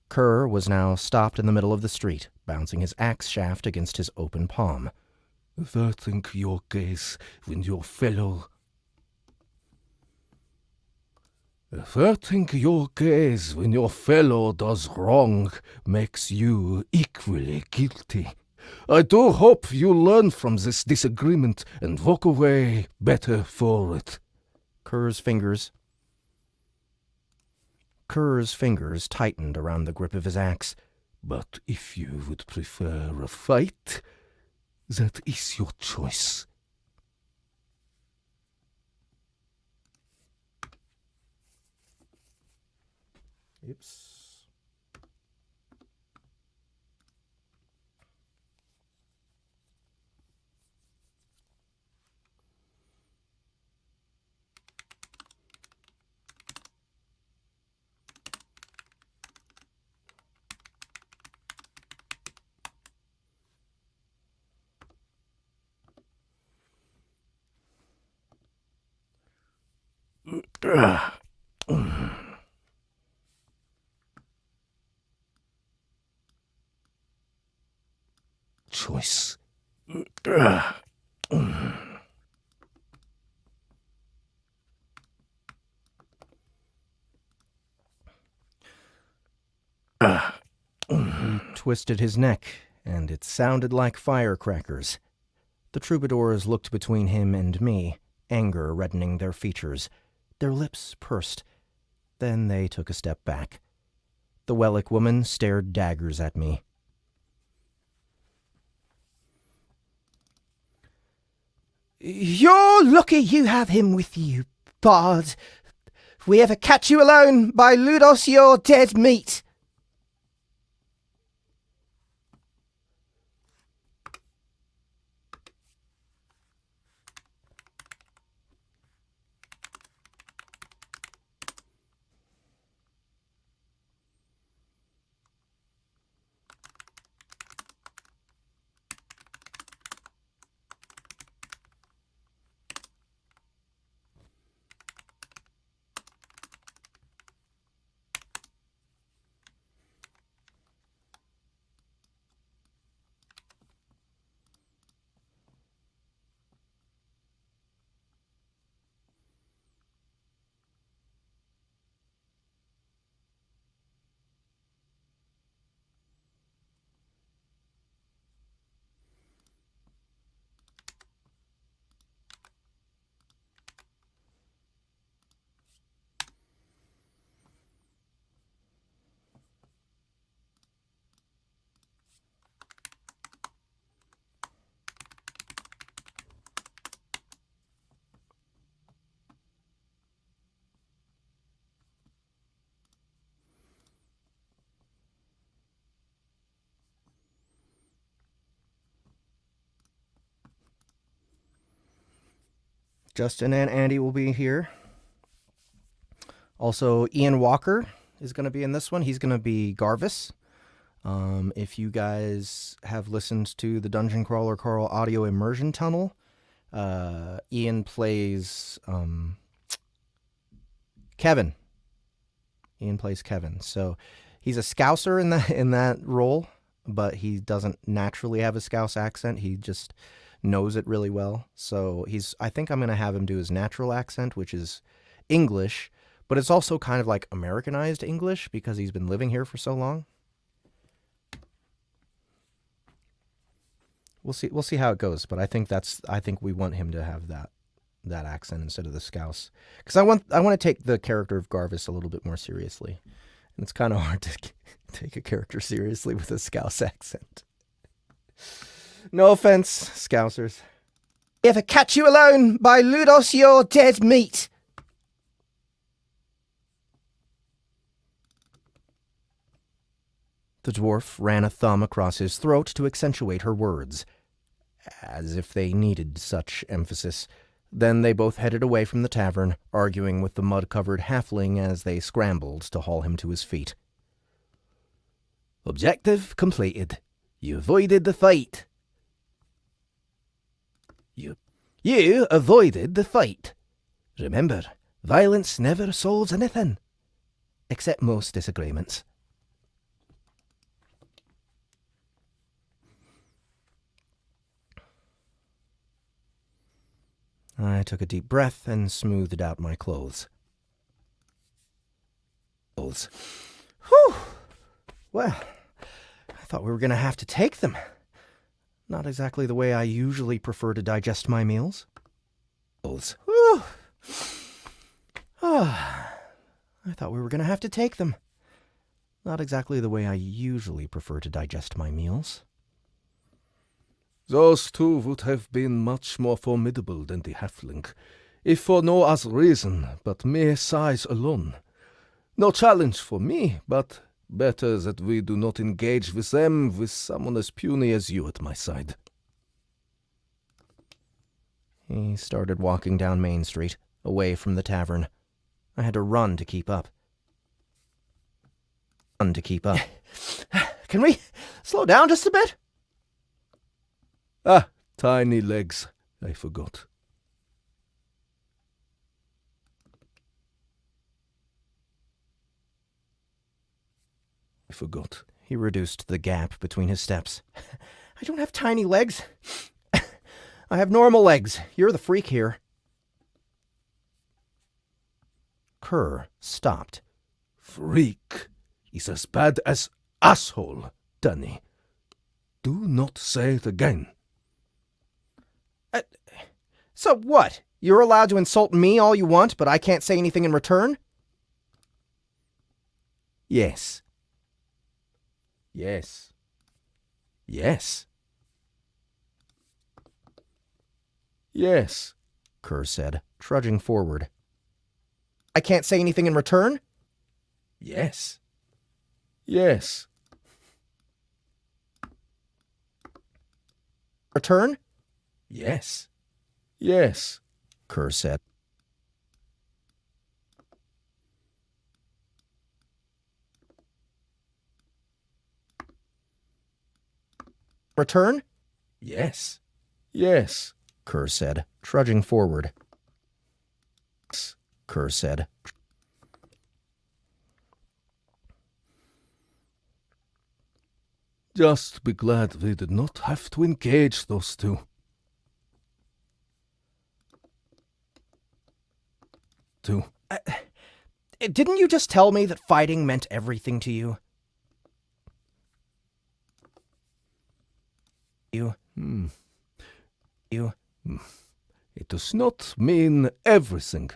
Kerr was now stopped in the middle of the street, bouncing his axe shaft against his open palm. Averting your gaze when your fellow... Averting your gaze when your fellow does wrong makes you equally guilty. I do hope you learn from this disagreement and walk away better for it. Kerr's fingers tightened around the grip of his axe. But if you would prefer a fight, that is your choice. Oops. Choice. He twisted his neck, and it sounded like firecrackers. The troubadours looked between him and me, anger reddening their features. Their lips pursed. Then they took a step back. The Wellick woman stared daggers at me. You're lucky you have him with you, bard. If we ever catch you alone, by Ludos, you're dead meat. Justin and Andy will be here. Also, Ian Walker is going to be in this one. He's going to be Garvis. If you guys have listened to the Dungeon Crawler Carl audio immersion tunnel, Ian plays Kevin. Ian plays Kevin. So he's a Scouser in that role, but he doesn't naturally have a Scouse accent. He just knows it really well. So I think I'm going to have him do his natural accent, which is English, but it's also kind of like Americanized English because he's been living here for so long. We'll see how it goes, but I think we want him to have that accent instead of the Scouse, because I want to take the character of Garvis a little bit more seriously, and it's kind of hard to take a character seriously with a Scouse accent. No offense, Scousers. If I catch you alone, by Ludos, you're dead meat. The dwarf ran a thumb across his throat to accentuate her words, as if they needed such emphasis. Then they both headed away from the tavern, arguing with the mud-covered halfling as they scrambled to haul him to his feet. Objective completed. You avoided the fight. You avoided the fight. Remember, violence never solves anything, except most disagreements. I took a deep breath and smoothed out my clothes. Whew! Well, I thought we were going to have to take them. Not exactly the way I usually prefer to digest my meals. Whew! I thought we were going to have to take them. Not exactly the way I usually prefer to digest my meals. Those two would have been much more formidable than the halfling, if for no other reason but mere size alone. No challenge for me, but better that we do not engage with them with someone as puny as you at my side. He started walking down Main Street, away from the tavern. I had to run to keep up. Can we slow down just a bit? Ah, tiny legs. I forgot. He reduced the gap between his steps. I don't have tiny legs. I have normal legs. You're the freak here. Kerr stopped. Freak is as bad as asshole, Danny. Do not say it again. So what? You're allowed to insult me all you want, but I can't say anything in return? Yes. Yes. Yes. Yes, Kerr said, trudging forward. I can't say anything in return? Yes. Yes. Return? Yes. Yes, Kerr said. Return? Yes. Yes, Kerr said, trudging forward. Kerr said. Just be glad we did not have to engage those two. Didn't you just tell me that fighting meant everything to you? It does not mean everything.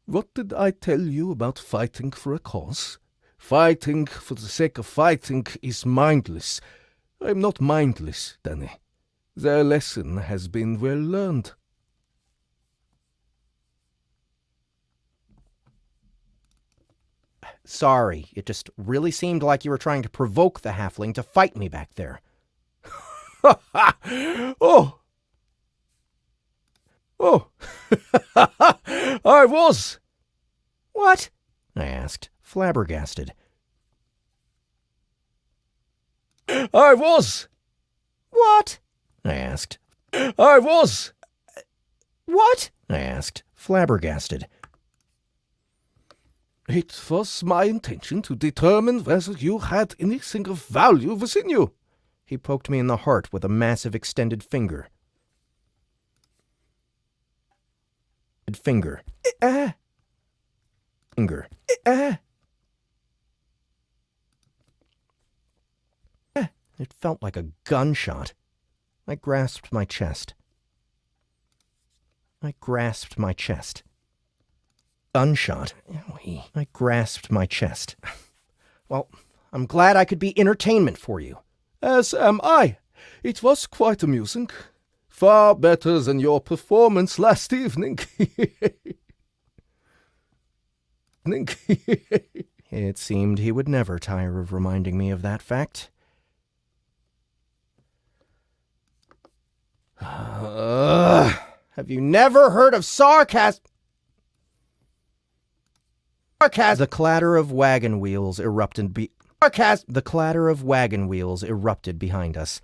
What did I tell you about fighting for a cause? Fighting for the sake of fighting is mindless. I am not mindless, Danny. Their lesson has been well learned. Sorry, it just really seemed like you were trying to provoke the halfling to fight me back there. Oh! Oh, I was. What? I asked, flabbergasted. I was. What? I asked. I was. What? I asked, flabbergasted. It was my intention to determine whether you had anything of value within you. He poked me in the heart with a massive extended finger. Finger. Finger. It felt like a gunshot. I grasped my chest. Gunshot. I grasped my chest. Well, I'm glad I could be entertainment for you. As am I. It was quite amusing. Far better than your performance last evening. It seemed he would never tire of reminding me of that fact. Have you never heard of sarcasm? The clatter of wagon wheels erupted behind us.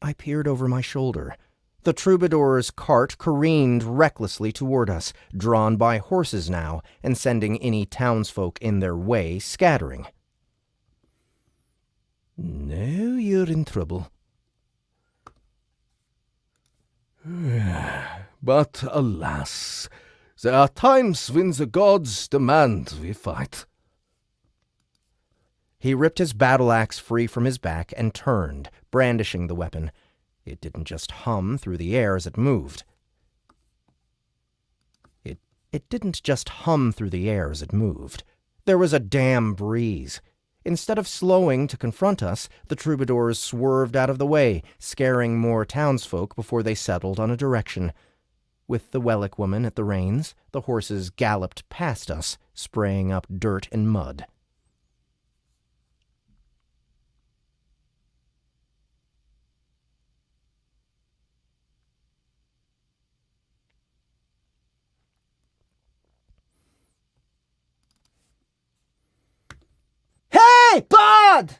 I peered over my shoulder. The troubadour's cart careened recklessly toward us, drawn by horses now, and sending any townsfolk in their way scattering. Now you're in trouble. But alas, there are times when the gods demand we fight. He ripped his battle axe free from his back and turned, brandishing the weapon. It didn't just hum through the air as it moved. It didn't just hum through the air as it moved. There was a damn breeze. Instead of slowing to confront us, the troubadours swerved out of the way, scaring more townsfolk before they settled on a direction. With the Wellick woman at the reins, the horses galloped past us, spraying up dirt and mud. Hey, bud!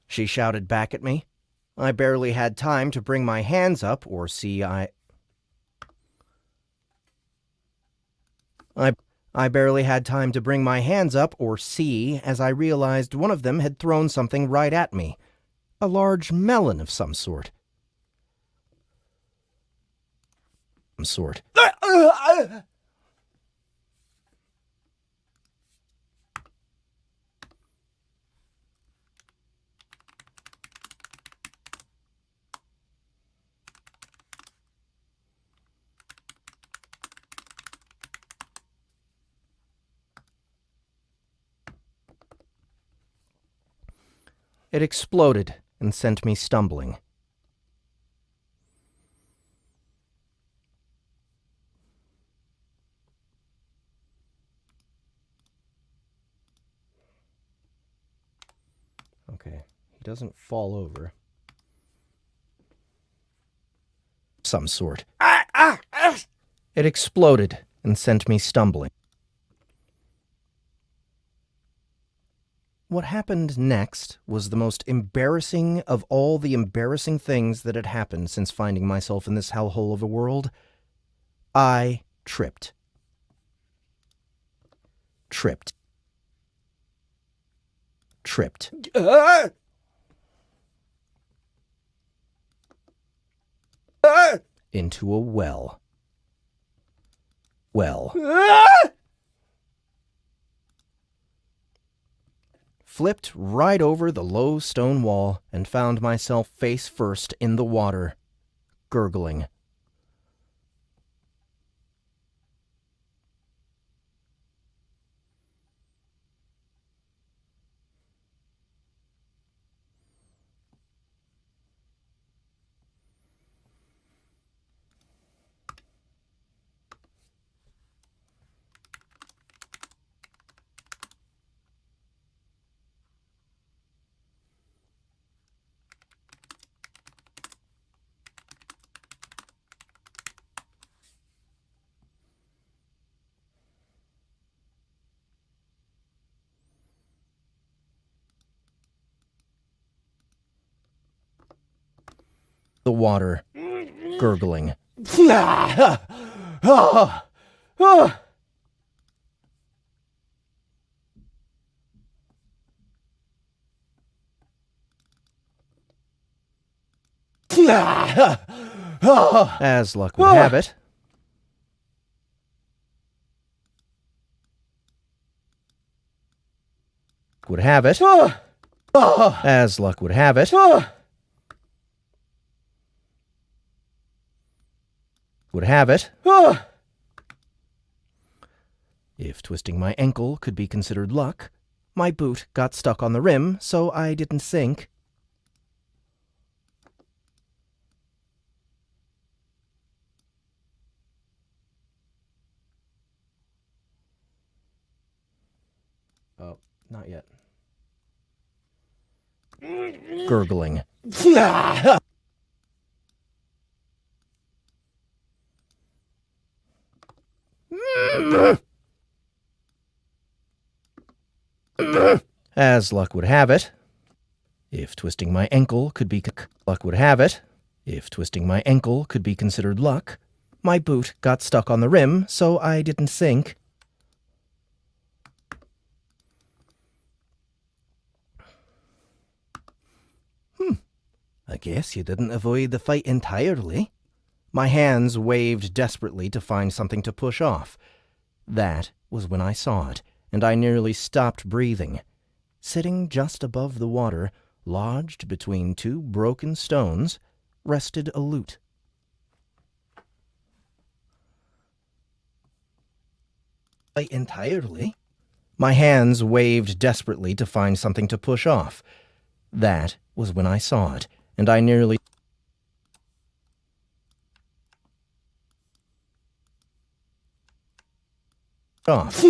She shouted back at me. I barely had time to bring my hands up or see I barely had time to bring my hands up or see as I realized one of them had thrown something right at me. A large melon of some sort. It exploded and sent me stumbling. Okay, he doesn't fall over. Some sort. It exploded and sent me stumbling. What happened next was the most embarrassing of all the embarrassing things that had happened since finding myself in this hellhole of a world. I tripped. Into a well. Flipped right over the low stone wall and found myself face first in the water. gurgling. The water, gurgling. As luck would have it, as luck would have it, if twisting my ankle could be considered luck, my boot got stuck on the rim, so I didn't sink. Oh, not yet. Gurgling. As luck would have it, if twisting my ankle could be considered luck, my boot got stuck on the rim, so I didn't sink. I guess you didn't avoid the fight entirely. My hands waved desperately to find something to push off. That was when I saw it, and I nearly stopped breathing. Sitting just above the water, lodged between two broken stones, rested a lute. Fight entirely? My hands waved desperately to find something to push off. That was when I saw it, and I nearly off.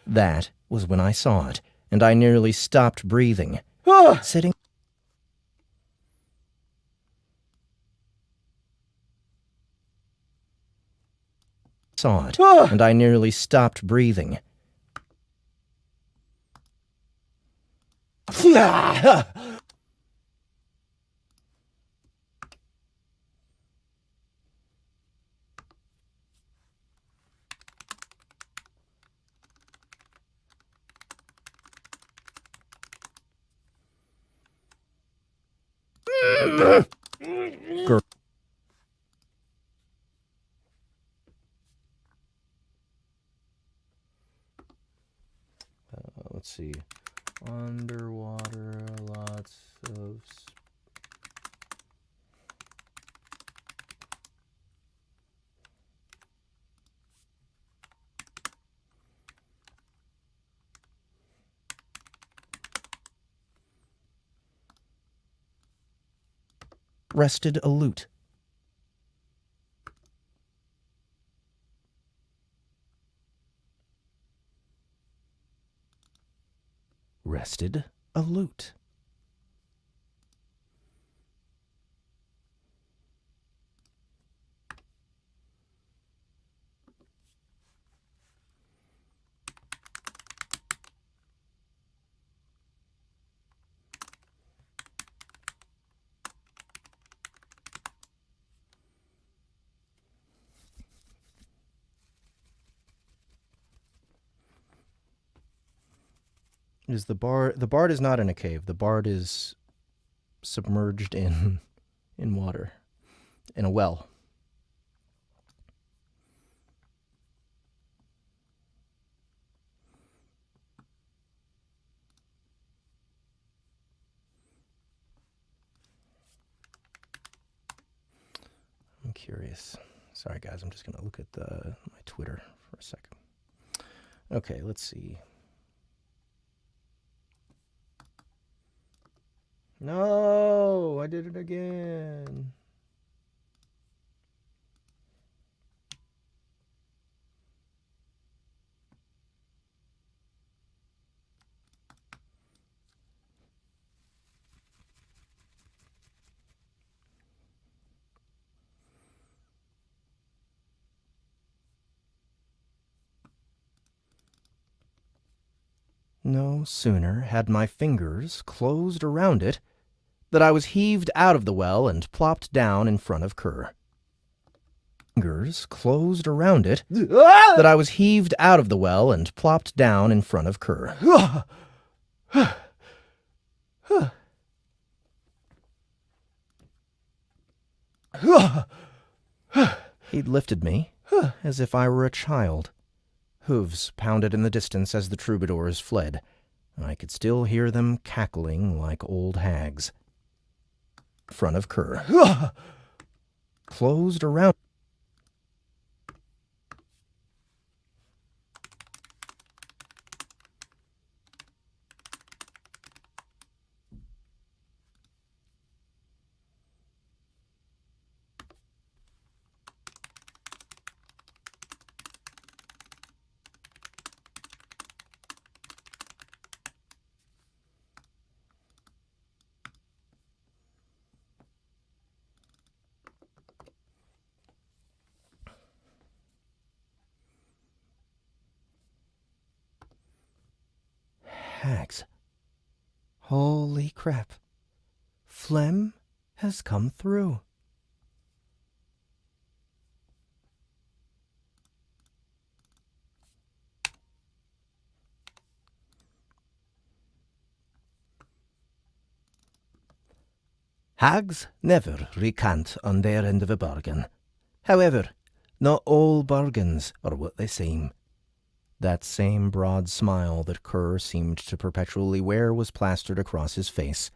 That was when I saw it, and I nearly stopped breathing. Sitting saw it, and I nearly stopped breathing. Let's see. Underwater, lots of... rested a lute. Rested a lute. Is the bard is not in a cave. The bard is submerged in water, in a well. I'm curious. Sorry, guys. I'm just going to look at my Twitter for a second. Okay, let's see. No, I did it again. No sooner had my fingers closed around it that I was heaved out of the well and plopped down in front of Kerr. Fingers closed around it that I was heaved out of the well and plopped down in front of Kerr. He'd lifted me as if I were a child. Hooves pounded in the distance as the troubadours fled. I could still hear them cackling like old hags. In front of Kerr. Closed around. Hags. Holy crap. Phlegm has come through. Hags never recant on their end of a bargain. However, not all bargains are what they seem. That same broad smile that Kerr seemed to perpetually wear was plastered across his face.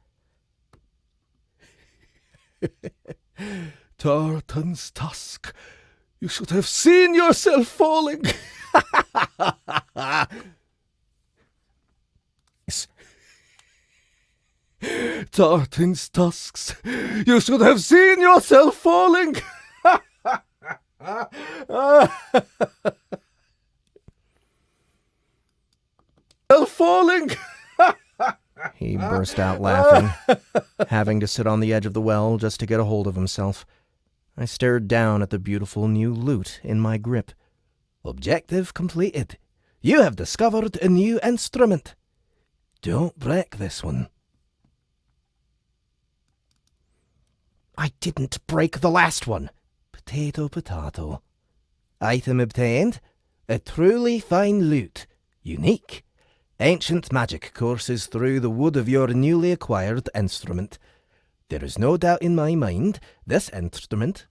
Tartan's tusk. You should have seen yourself falling. Tartan's tusks. You should have seen yourself falling. Falling. He burst out laughing, having to sit on the edge of the well just to get a hold of himself. I stared down at the beautiful new lute in my grip. Objective completed. You have discovered a new instrument. Don't break this one. I didn't break the last one. Potato, potato. Item obtained. A truly fine lute. Unique. Ancient magic courses through the wood of your newly acquired instrument. There is no doubt in my mind this instrument.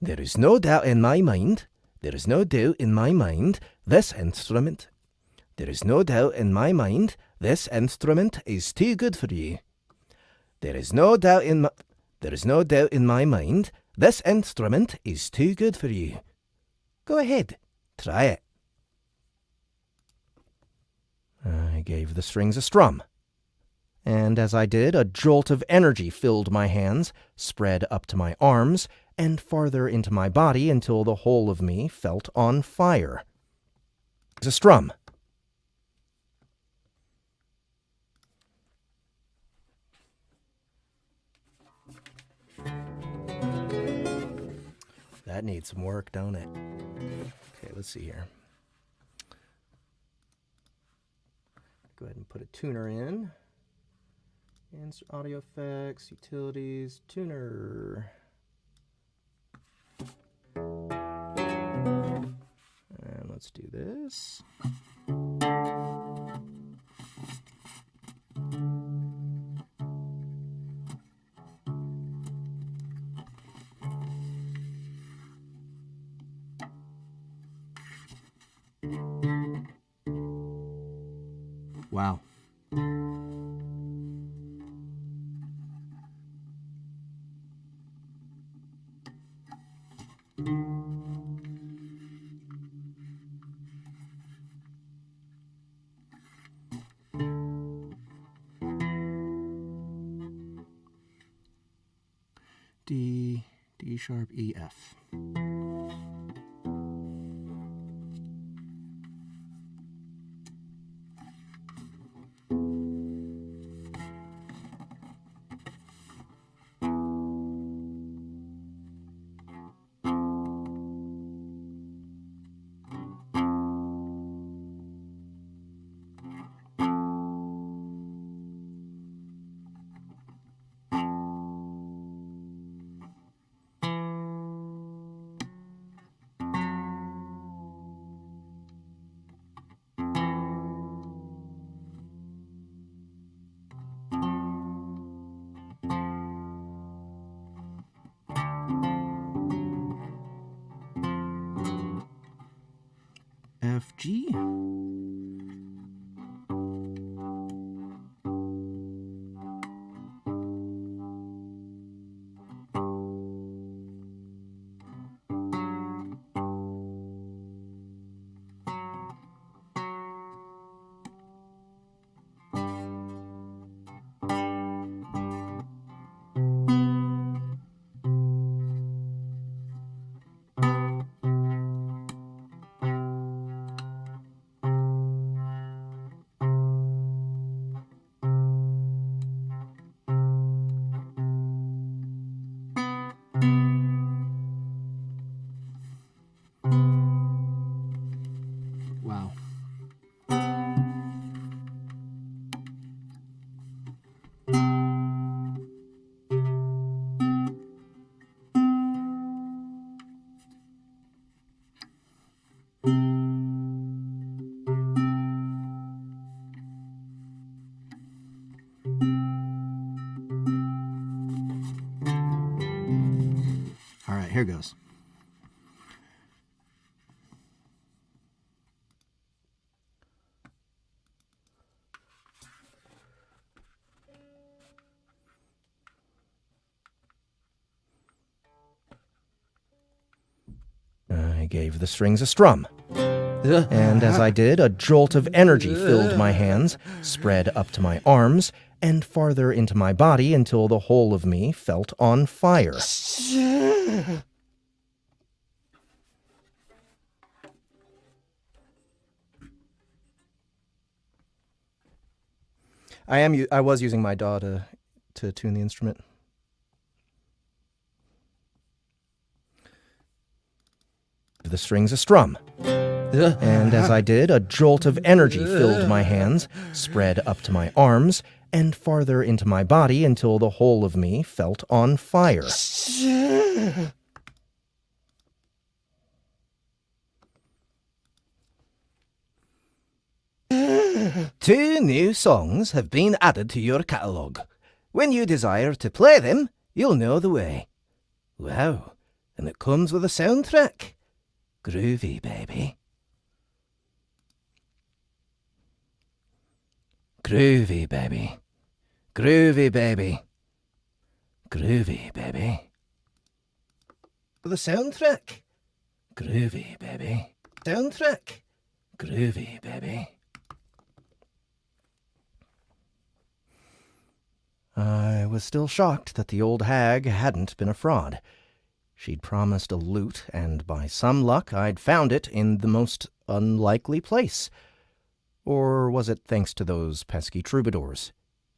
There is no doubt in my mind. There is no doubt in my mind this instrument. There is no doubt in my mind this instrument is too good for you. There is no doubt in my mind this instrument is too good for you. Go ahead, try it. I gave the strings a strum, and as I did, a jolt of energy filled my hands, spread up to my arms, and farther into my body until the whole of me felt on fire. It's a strum. That needs some work, don't it? Okay, let's see here. Go ahead and put a tuner in. And audio effects, utilities, tuner. And let's do this. Wow. G sharp, E, F. F, G. Wow. All right, here goes. I gave the strings a strum. And as I did, a jolt of energy filled my hands, spread up to my arms, and farther into my body until the whole of me felt on fire. I was using my DAW to tune the instrument. The strings a strum. And as I did, a jolt of energy filled my hands, spread up to my arms, and farther into my body until the whole of me felt on fire. Two new songs have been added to your catalogue. When you desire to play them, you'll know the way. Wow, and it comes with a soundtrack. Groovy, baby. Groovy, baby. Groovy, baby. Groovy, baby. The soundtrack. Groovy, baby. Soundtrack. Groovy, baby. I was still shocked that the old hag hadn't been a fraud. She'd promised a lute, and by some luck I'd found it in the most unlikely place. Or was it thanks to those pesky troubadours?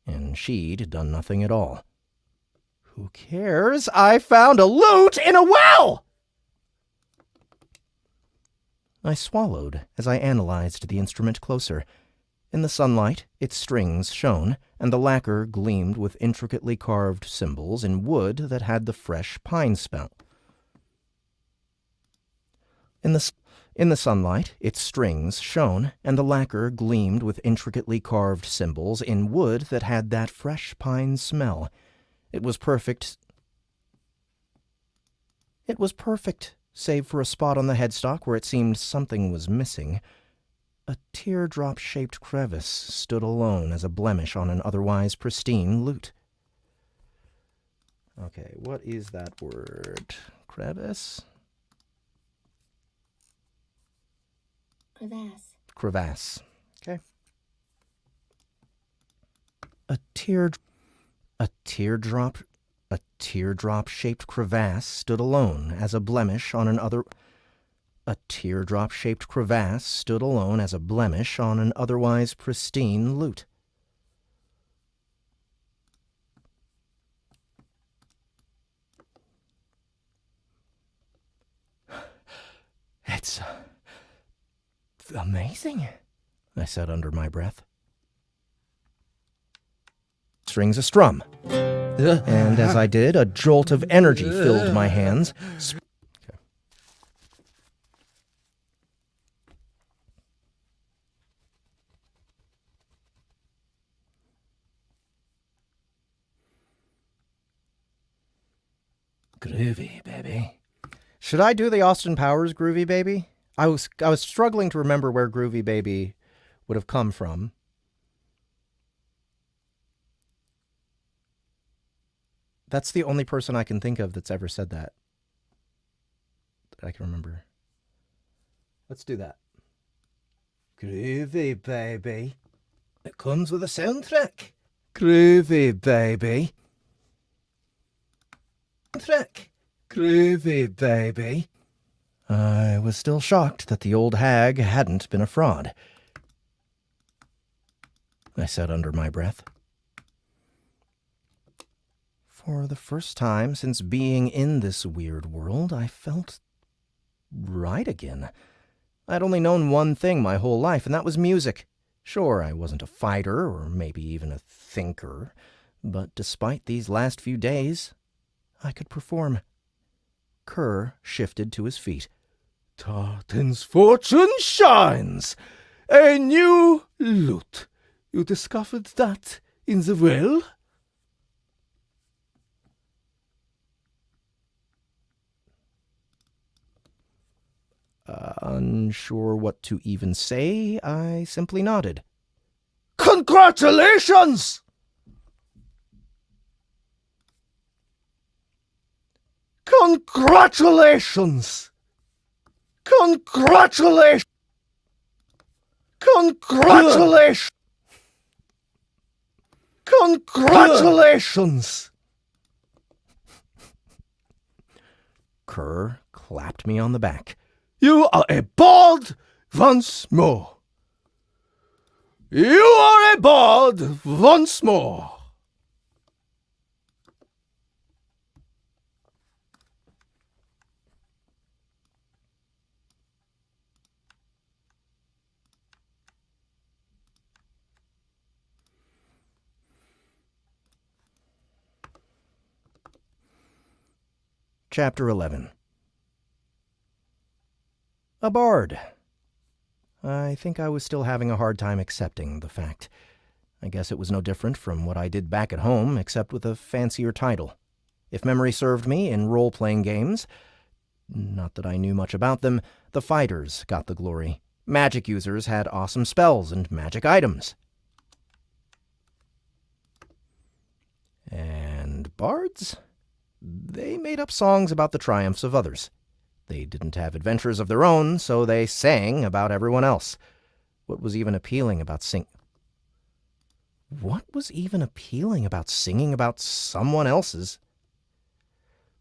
And she'd done nothing at all. Who cares? I found a lute in a well! I swallowed as I analyzed the instrument closer. In the sunlight, its strings shone, and the lacquer gleamed with intricately carved symbols in wood that had the fresh pine smell. In the sunlight, its strings shone, and the lacquer gleamed with intricately carved symbols in wood that had that fresh pine smell. It was perfect. It was perfect, save for a spot on the headstock where it seemed something was missing. A teardrop-shaped crevice stood alone as a blemish on an otherwise pristine lute. Okay, what is that word? Crevice? Crevasse. Crevasse. Okay. A teardrop A teardrop-shaped crevasse stood alone as a blemish on an other... A teardrop-shaped crevasse stood alone as a blemish on an otherwise pristine lute. It's amazing, I said under my breath. Strings a strum, and as I did, a jolt of energy filled my hands. Groovy, baby. Should I do the Austin Powers Groovy Baby? I was struggling to remember where Groovy Baby would have come from. That's the only person I can think of that's ever said that I can remember. Let's do that. Groovy, baby. It comes with a soundtrack. Groovy, baby. Soundtrack. Groovy, baby. I was still shocked that the old hag hadn't been a fraud, I said under my breath. For the first time since being in this weird world, I felt right again. I'd only known one thing my whole life, and that was music. Sure, I wasn't a fighter, or maybe even a thinker, but despite these last few days, I could perform. Kerr shifted to his feet. Tartan's fortune shines! A new lute. You discovered that in the well? Unsure what to even say, I simply nodded. Congratulations! Congratulations! Congratulations! Congratulations! Congratulations! Kerr clapped me on the back. You are a bard once more. You are a bard once more. Chapter 11. A bard. I think I was still having a hard time accepting the fact. I guess it was no different from what I did back at home, except with a fancier title. If memory served me, in role-playing games, not that I knew much about them, the fighters got the glory. Magic users had awesome spells and magic items. And bards? They made up songs about the triumphs of others. They didn't have adventures of their own, so they sang about everyone else. What was even appealing about singing about someone else's?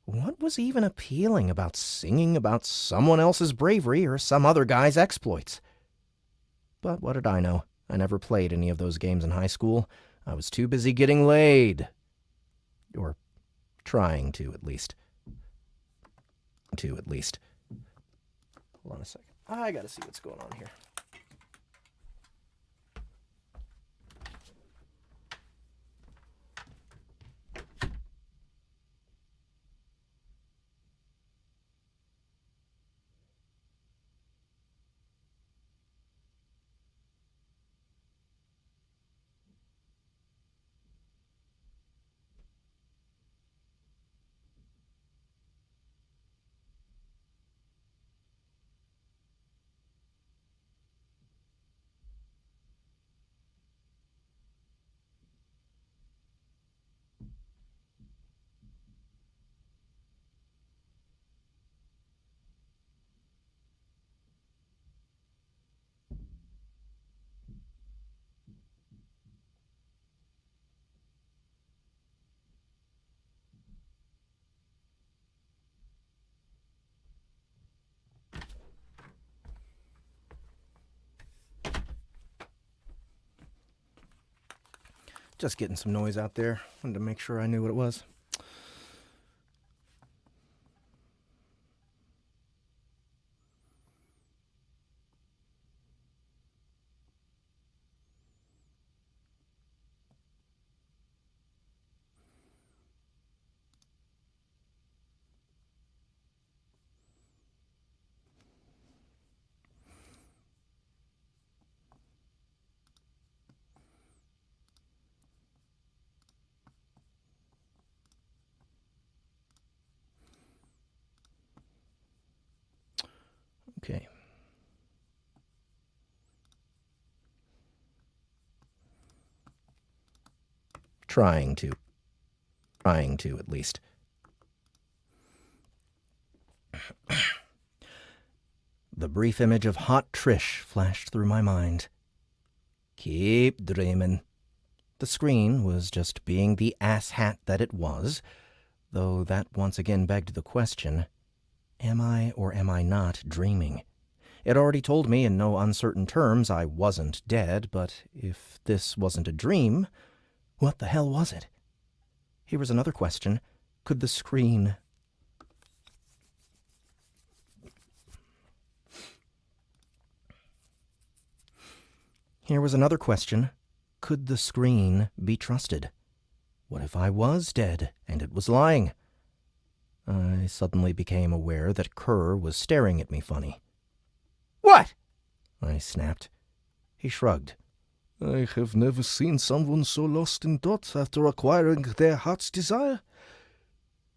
What was even appealing about singing about someone else's bravery or some other guy's exploits? But what did I know? I never played any of those games in high school. I was too busy getting laid. Or trying to, at least. Hold on a second. I gotta see what's going on here. Just getting some noise out there. Wanted to make sure I knew what it was. Okay. Trying to at least. The brief image of hot Trish flashed through my mind. Keep dreaming. The screen was just being the asshat that it was, though that once again begged the question, am I or am I not dreaming? It already told me in no uncertain terms I wasn't dead, but if this wasn't a dream, what the hell was it? Here was another question. Could the screen... Here was another question. Could the screen be trusted? What if I was dead and it was lying? I suddenly became aware that Kerr was staring at me funny. What? I snapped. He shrugged. I have never seen someone so lost in thought after acquiring their heart's desire.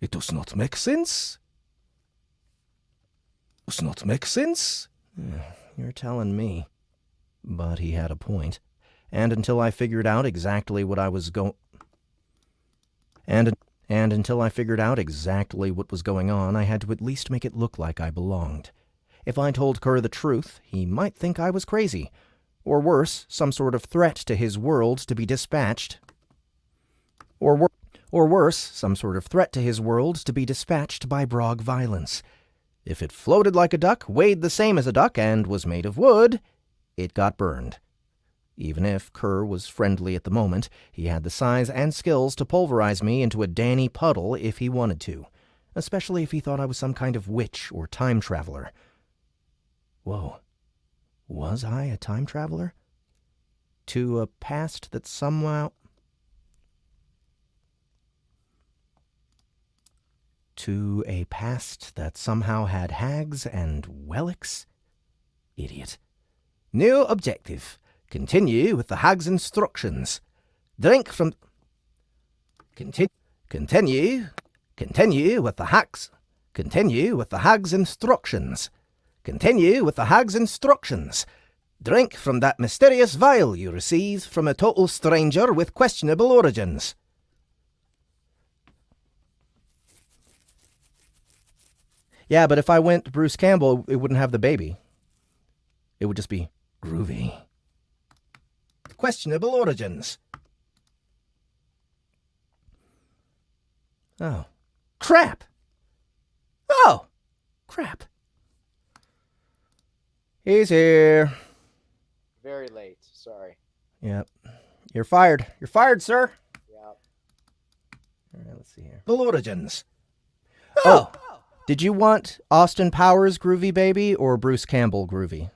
It does not make sense. Does not make sense. You're telling me. But he had a point. And until I figured out exactly what I was And until I figured out exactly what was going on, I had to at least make it look like I belonged. If I told Kerr the truth, he might think I was crazy. Or worse, some sort of threat to his world to be dispatched. Or worse, some sort of threat to his world to be dispatched by Brog violence. If it floated like a duck, weighed the same as a duck, and was made of wood, it got burned. Even if Kerr was friendly at the moment, he had the size and skills to pulverize me into a Danny puddle if he wanted to, especially if he thought I was some kind of witch or time traveler. Whoa. Was I a time traveler? To a past that somehow... To a past that somehow had hags and Wellicks? Idiot. New objective. Continue with the hag's instructions. Drink from... Continue with the hag's... Continue with the hag's instructions. Continue with the hag's instructions. Drink from that mysterious vial you received from a total stranger with questionable origins. Yeah, but if I went Bruce Campbell, it wouldn't have the baby. It would just be groovy. Questionable origins. Oh. Crap! Oh! Crap. He's here. Very late. Sorry. Yep. You're fired. You're fired, sir. Yep. All right, let's see here. Origins. Oh! Did you want Austin Powers groovy baby or Bruce Campbell groovy?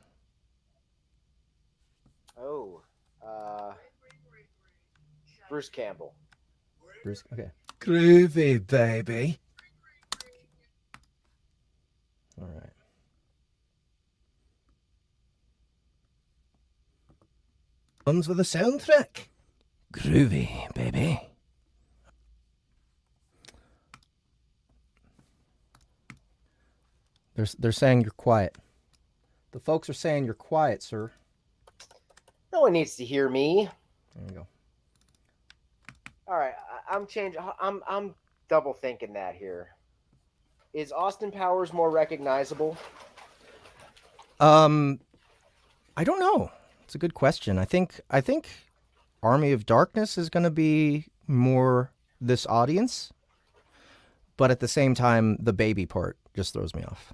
Oh. Bruce Campbell. Bruce, okay. Groovy, baby. All right. Comes with a soundtrack. Groovy, baby. They're saying you're quiet. The folks are saying you're quiet, sir. No one needs to hear me. There you go. All right, I'm changing. I'm double thinking that here. Is Austin Powers more recognizable? I don't know. It's a good question. I think Army of Darkness is going to be more this audience, but at the same time, the baby part just throws me off.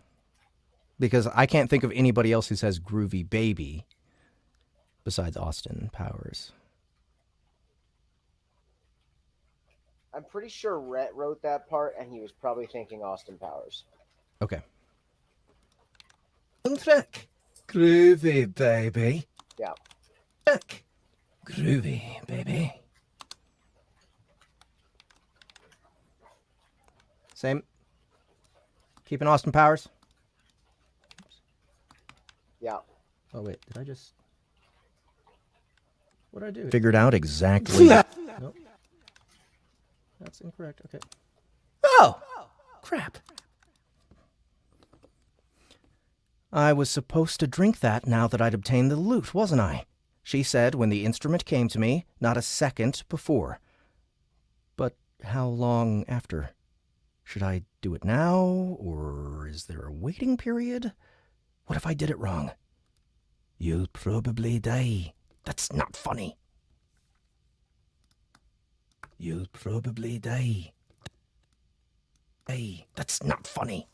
Because I can't think of anybody else who says groovy baby besides Austin Powers. I'm pretty sure Rhett wrote that part, and he was probably thinking Austin Powers. Okay. Trick. Groovy, baby. Yeah. Trick. Groovy, baby. Same. Keeping Austin Powers. Yeah. Oh, wait. Did I just... What did I do? Figured out exactly... Nope. That's incorrect. Okay. Oh! Crap. I was supposed to drink that now that I'd obtained the lute, wasn't I? She said when the instrument came to me, not a second before. But how long after? Should I do it now, or is there a waiting period? What if I did it wrong? You'll probably die. That's not funny. You'll probably die. Hey, that's not funny.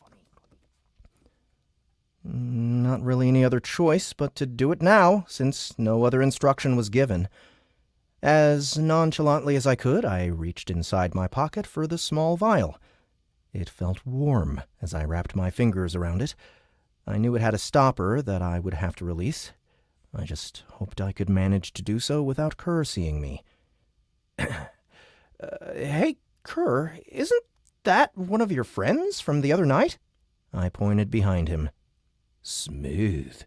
Not really any other choice but to do it now, since no other instruction was given. As nonchalantly as I could, I reached inside my pocket for the small vial. It felt warm as I wrapped my fingers around it. I knew it had a stopper that I would have to release. I just hoped I could manage to do so without Kerr seeing me. Hey, Kerr, isn't that one of your friends from the other night? I pointed behind him. Smooth.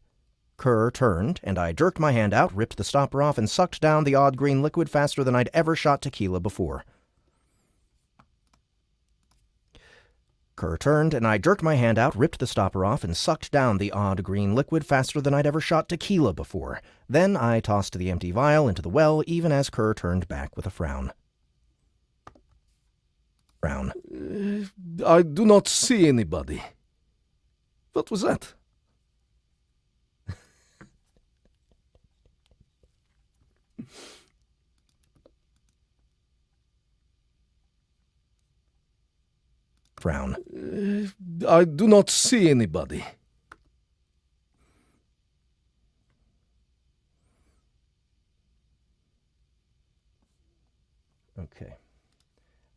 Kerr turned, and I jerked my hand out, ripped the stopper off, and sucked down the odd green liquid faster than I'd ever shot tequila before. Kerr turned, and I jerked my hand out, ripped the stopper off, and sucked down the odd green liquid faster than I'd ever shot tequila before. Then I tossed the empty vial into the well, even as Kerr turned back with a frown. I do not see anybody. What was that? Frown. I do not see anybody. Okay.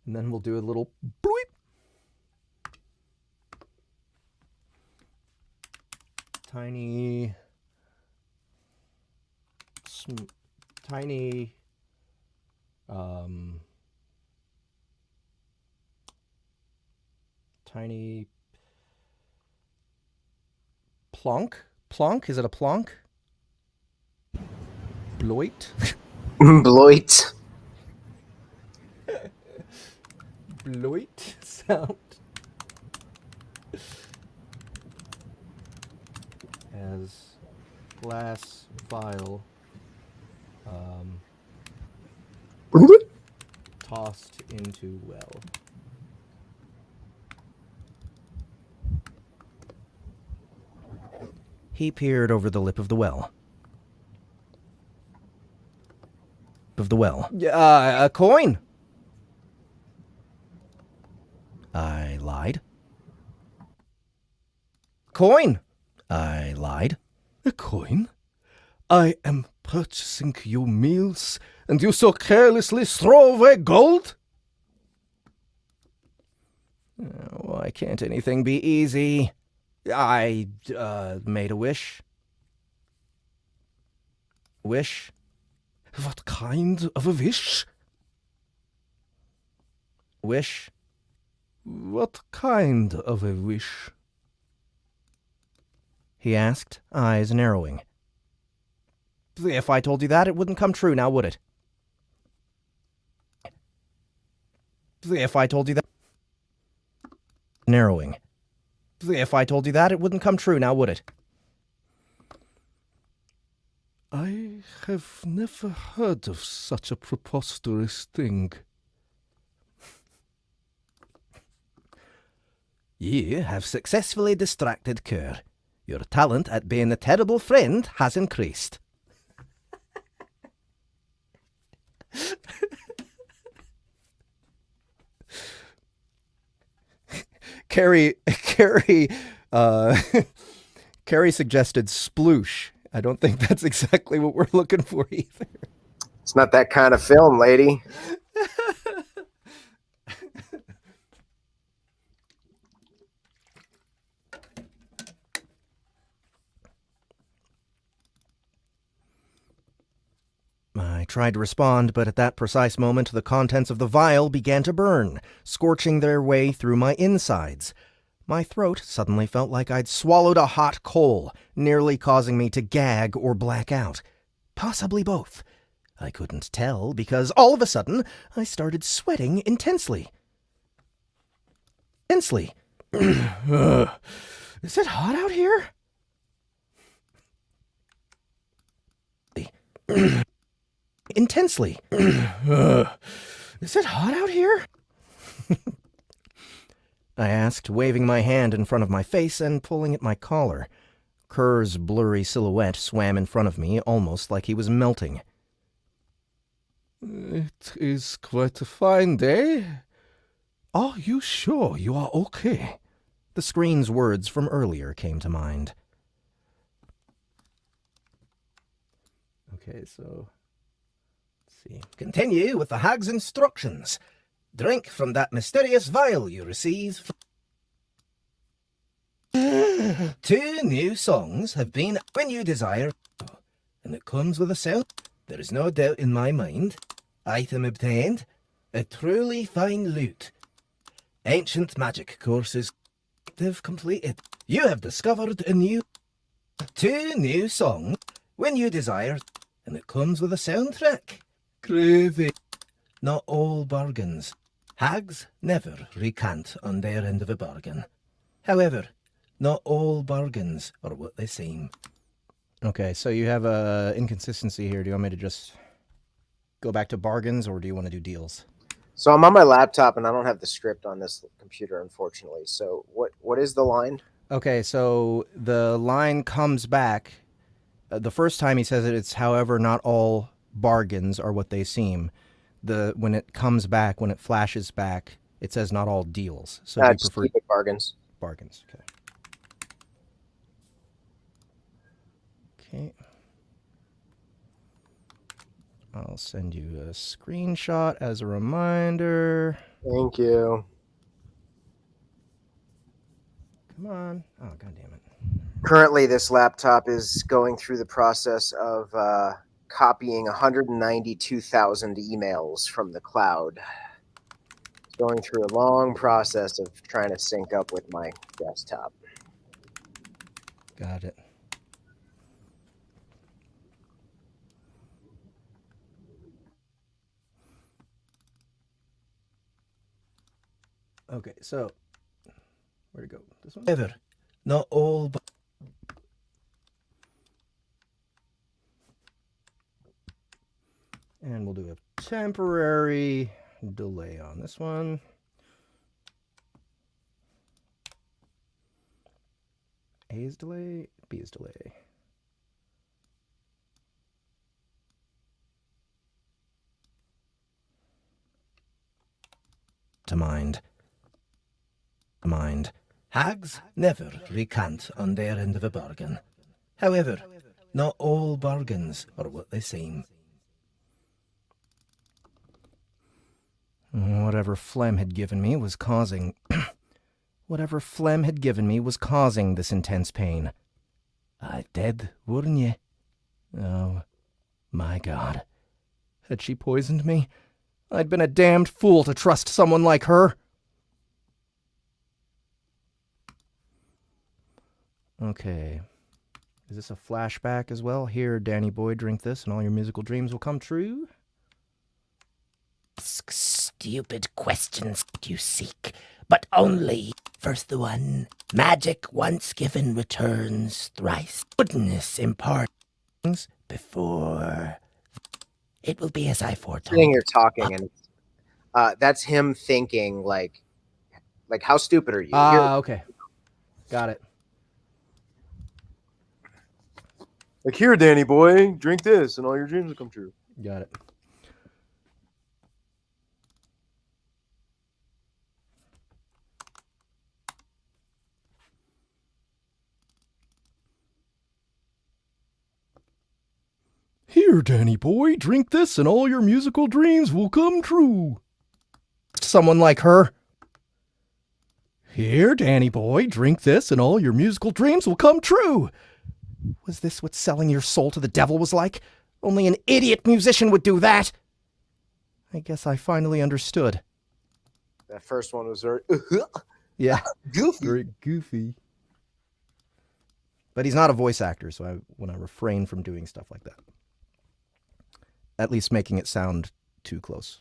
And then we'll do a little bleep. Tiny, tiny, tiny plonk? Plonk? Is it a plonk? Bloit? Bloit. Bloit sound. As glass vial tossed into well. He peered over the lip of the well. A coin! I lied. Coin! I lied. A coin? I am purchasing you meals, and you so carelessly throw away gold? Why can't anything be easy? I, made a wish. Wish? What kind of a wish? Wish? What kind of a wish? He asked, eyes narrowing. If I told you that, it wouldn't come true now, would it? If I told you that... Narrowing. If I told you that, it wouldn't come true now, would it? I have never heard of such a preposterous thing. You have successfully distracted Kerr. Your talent at being a terrible friend has increased. Carrie suggested sploosh. I don't think that's exactly what we're looking for either. It's not that kind of film, lady. tried to respond, but at that precise moment, the contents of the vial began to burn, scorching their way through my insides. My throat suddenly felt like I'd swallowed a hot coal, nearly causing me to gag or black out. Possibly both. I couldn't tell because all of a sudden I started sweating intensely. Is it hot out here? Intensely. Is it hot out here? I asked, waving my hand in front of my face and pulling at my collar. Curr's blurry silhouette swam in front of me, almost like he was melting. It is quite a fine day. Are you sure you are okay? The screen's words from earlier came to mind. Okay, so let's see. Continue with the hag's instructions. Drink from that mysterious vial you receive. 2 new songs have been when you desire, and it comes with a sound. There is no doubt in my mind. Item obtained, a truly fine lute. Ancient magic courses completed. You have discovered a new 2 new songs when you desire, and it comes with a soundtrack. Groovy. Not all bargains. Hags never recant on their end of a bargain. However, not all bargains are what they seem. Okay, so you have a inconsistency here. Do you want me to just go back to bargains, or do you want to do deals? So I'm on my laptop and I don't have the script on this computer, unfortunately. So what is the line? Okay, so the line comes back. The first time he says it, it's however not all bargains are what they seem. When it comes back, when it flashes back, it says not all deals. So do you Just prefer keep it bargains? bargains? Okay. Okay. I'll send you a screenshot as a reminder. Thank you. Come on. Oh, God damn it. Currently, this laptop is going through the process of copying 192,000 emails from the cloud. It's going through a long process of trying to sync up with my desktop. Got it. Okay, so where'd it go? This one? However, not all And we'll do a temporary delay on this one. A is delay, B is delay. to mind. Hags never recant on their end of a bargain. However, not all bargains are what they seem. Whatever phlegm had given me was causing... Whatever phlegm had given me was causing this intense pain. I did warn ye. Oh, my God. Had she poisoned me? I'd been a damned fool to trust someone like her. Okay. Is this a flashback as well? Here, Danny boy, drink this and all your musical dreams will come true? Ask stupid questions you seek, but only first the one. Magic once given returns thrice. Goodness imparts before. It will be as I foretold. Sitting here talking, and that's him thinking like, how stupid are you? Okay. Got it. Like, here, Danny boy, drink this, and all your dreams will come true. Got it. Here, Danny boy, drink this and all your musical dreams will come true. Someone like her. Here, Danny boy, drink this and all your musical dreams will come true. Was this what selling your soul to the devil was like? Only an idiot musician would do that. I guess I finally understood. That first one was very Yeah, goofy. very goofy. But he's not a voice actor, so I want to refrain from doing stuff like that. At least making it sound too close.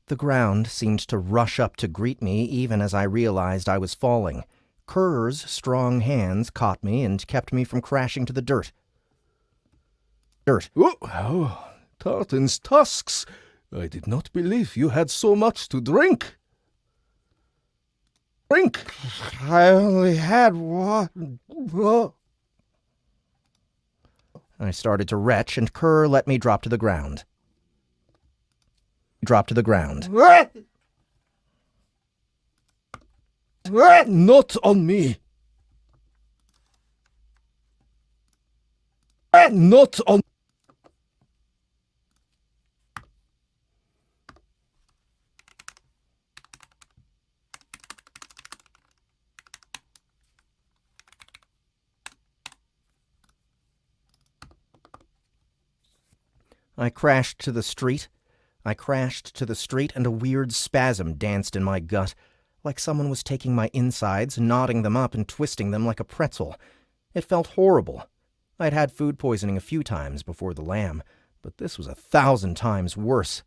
The ground seemed to rush up to greet me even as I realized I was falling. Curr's strong hands caught me and kept me from crashing to the dirt. Oh, tartan's tusks. I did not believe you had so much to drink. Drink. I only had one. I started to retch, and Kerr let me drop to the ground. Not on me. Not on... I crashed to the street, and a weird spasm danced in my gut, like someone was taking my insides, knotting them up and twisting them like a pretzel. It felt horrible. I'd had food poisoning a few times before the lamb, but this was 1,000 times worse.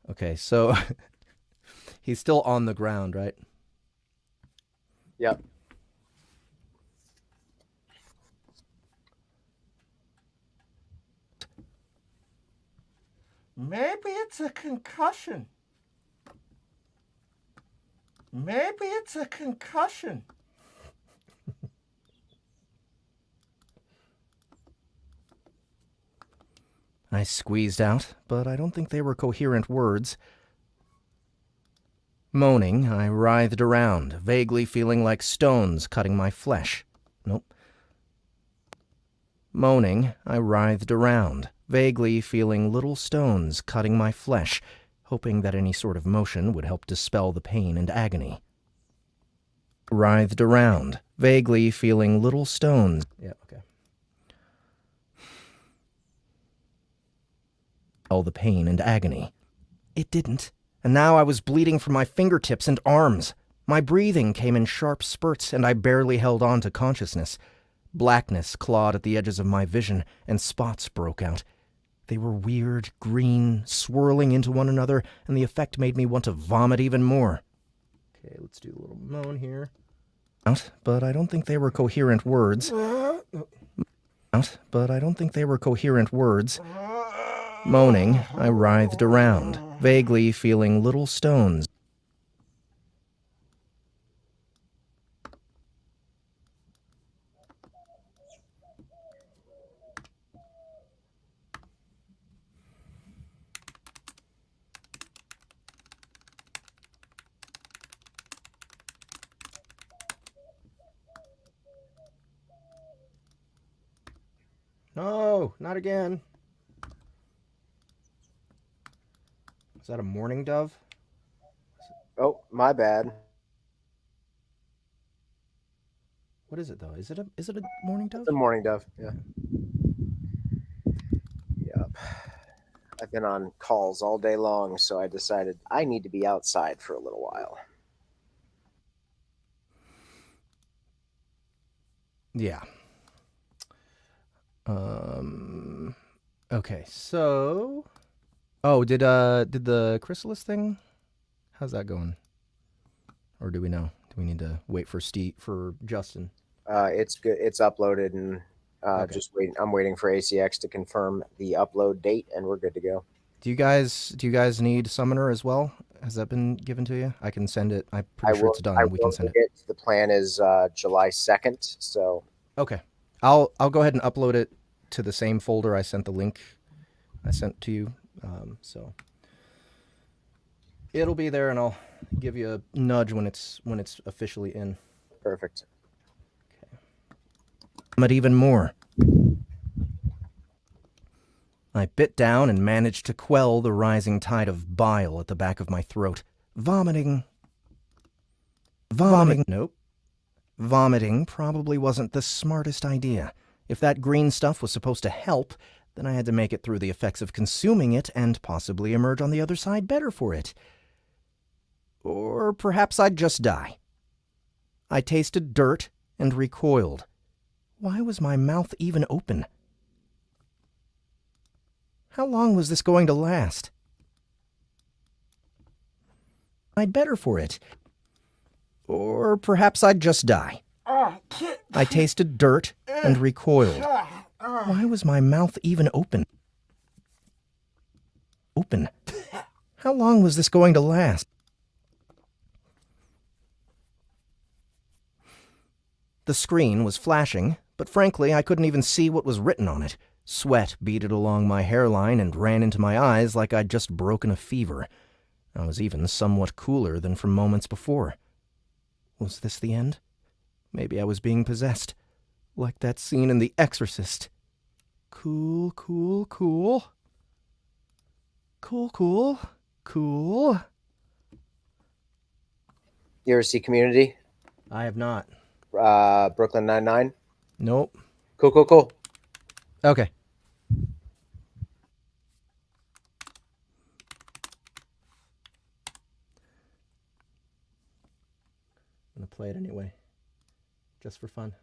Okay, so he's still on the ground, right? Yep. Maybe it's a concussion. I squeezed out, but I don't think they were coherent words. Moaning, I writhed around, vaguely feeling like stones cutting my flesh. Nope. Moaning, I writhed around, vaguely feeling little stones cutting my flesh, hoping that any sort of motion would help dispel the pain and agony. Writhed around, vaguely feeling little stones. Yeah, okay. All the pain and agony. It didn't, and now I was bleeding from my fingertips and arms. My breathing came in sharp spurts, and I barely held on to consciousness. Blackness clawed at the edges of my vision, and spots broke out. They were weird, green, swirling into one another, and the effect made me want to vomit even more. Okay, let's do a little moan here. But I don't think they were coherent words. Moaning, I writhed around, vaguely feeling little stones. No, not again. Is that a mourning dove? Oh, my bad. What is it though? Is it a mourning dove? It's a mourning dove. Yeah. Yep. I've been on calls all day long, so I decided I need to be outside for a little while. Yeah. Okay, so did the chrysalis thing? How's that going? Or do we know? Do we need to wait for Justin? It's good. It's uploaded, and Okay. just waiting. I'm waiting for ACX to confirm the upload date, and we're good to go. Do you guys need summoner as well? Has that been given to you? I can send it. I'm pretty sure it's done. We can send it. The plan is July 2nd. So Okay. I'll go ahead and upload it to the same folder I sent the link I sent to you. So it'll be there, and I'll give you a nudge when it's officially in. perfect. Okay. But even more. I bit down and managed to quell the rising tide of bile at the back of my throat. Vomiting. Nope. Vomiting probably wasn't the smartest idea. If that green stuff was supposed to help, then I had to make it through the effects of consuming it and possibly emerge on the other side better for it. Or perhaps I'd just die. I tasted dirt and recoiled. Why was my mouth even open? How long was this going to last? I'd better for it. Or perhaps I'd just die. I tasted dirt and recoiled. Why was my mouth even open? How long was this going to last? The screen was flashing, but frankly, I couldn't even see what was written on it. Sweat beaded along my hairline and ran into my eyes like I'd just broken a fever. I was even somewhat cooler than from moments before. Was this the end? Maybe I was being possessed, like that scene in The Exorcist. Cool, cool, cool. Cool, cool, cool. You ever see Community? I have not. Brooklyn Nine-Nine? Nope. Cool. Okay. I'm gonna play it anyway, just for fun.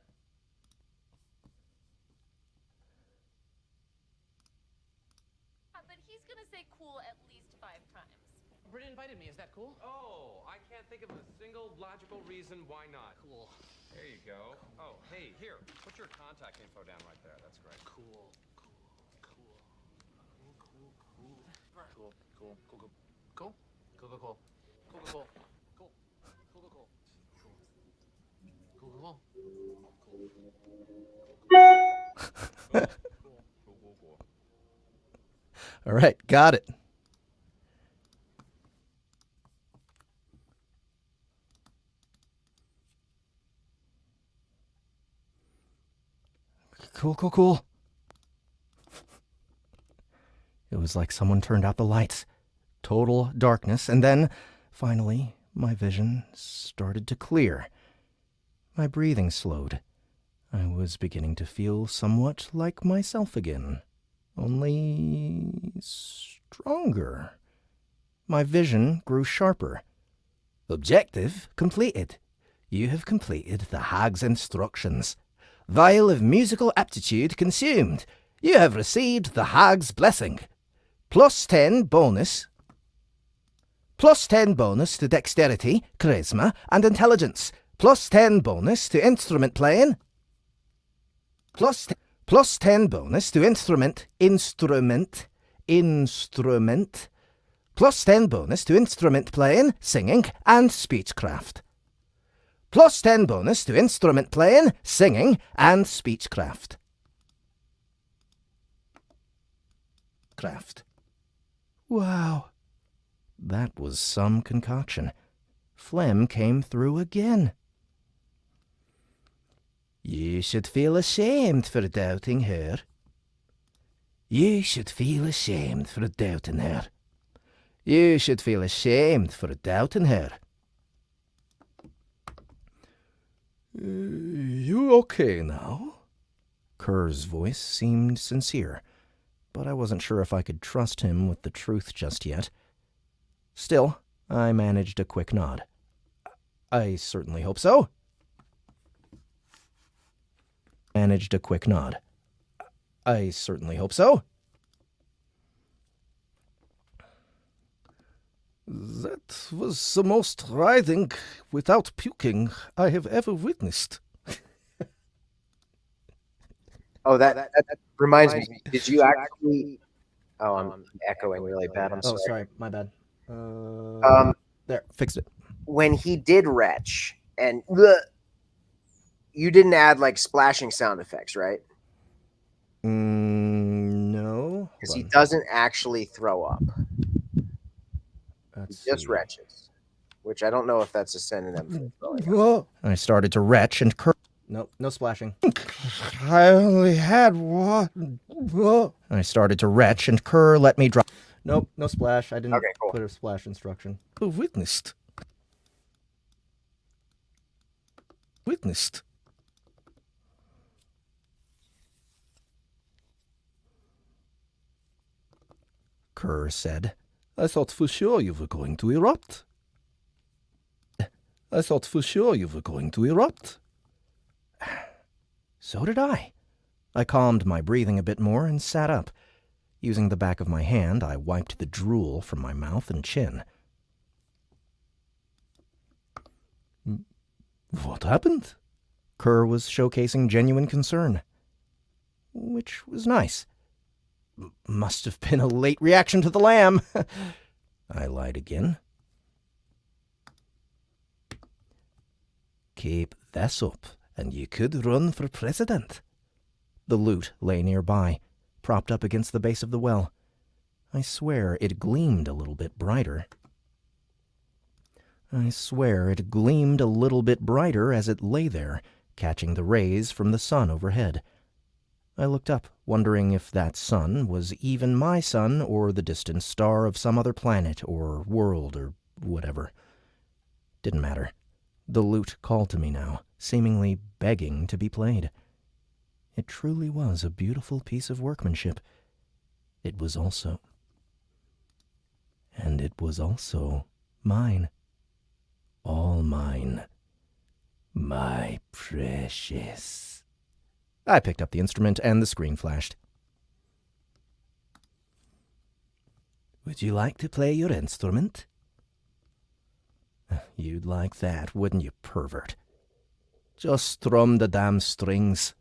But he's gonna say cool at least 5 times. Britt invited me, is that cool? Oh, I can't think of a single logical reason why not. Cool. There you go. Oh, hey, here, put your contact info down right there. That's great. Cool. All right, got it. Cool. It was like someone turned out the lights. Total darkness, and then, finally, my vision started to clear. My breathing slowed. I was beginning to feel somewhat like myself again, only stronger. My vision grew sharper. Objective completed. You have completed the hag's instructions. Vial of musical aptitude consumed. You have received the hag's blessing. +10 bonus. +10 bonus to dexterity, charisma, and intelligence. +10 bonus to instrument playing. +10 bonus to instrument. +10 bonus to instrument playing, singing, and speechcraft. +10 bonus to instrument playing, singing, and speechcraft. Wow. That was some concoction. Phlegm came through again. You should feel ashamed for doubting her. You should feel ashamed for doubting her. You should feel ashamed for doubting her. You okay now? Curr's voice seemed sincere, but I wasn't sure if I could trust him with the truth just yet. Still, I managed a quick nod. I certainly hope so. I certainly hope so. That was the most writhing without puking I have ever witnessed. Oh, that reminds me. Did you actually... Oh, I'm echoing really bad. I'm sorry. Oh, sorry. My bad. There, fixed it. When he did retch, and you didn't add like splashing sound effects, right? No. Because he doesn't actually throw up. He just retches, which I don't know if that's a synonym. I started to retch, and Curr Nope, no splashing. I only had one. I started to retch, and Kerr let me drop. Nope, no splash. I didn't Okay, cool. put a splash instruction. Witnessed. Kerr said. I thought for sure you were going to erupt. So did I. I calmed my breathing a bit more and sat up. Using the back of my hand, I wiped the drool from my mouth and chin. What happened? Kerr was showcasing genuine concern, which was nice. Must have been a late reaction to the lamb. I lied again. Keep this up, and you could run for president. The lute lay nearby, propped up against the base of the well. I swear it gleamed a little bit brighter. as it lay there, catching the rays from the sun overhead. I looked up, wondering if that sun was even my sun or the distant star of some other planet or world or whatever. Didn't matter. The lute called to me now, seemingly begging to be played. It truly was a beautiful piece of workmanship. It was also mine. All mine. My precious. I picked up the instrument and the screen flashed. Would you like to play your instrument? You'd like that, wouldn't you, pervert? Just strum the damn strings.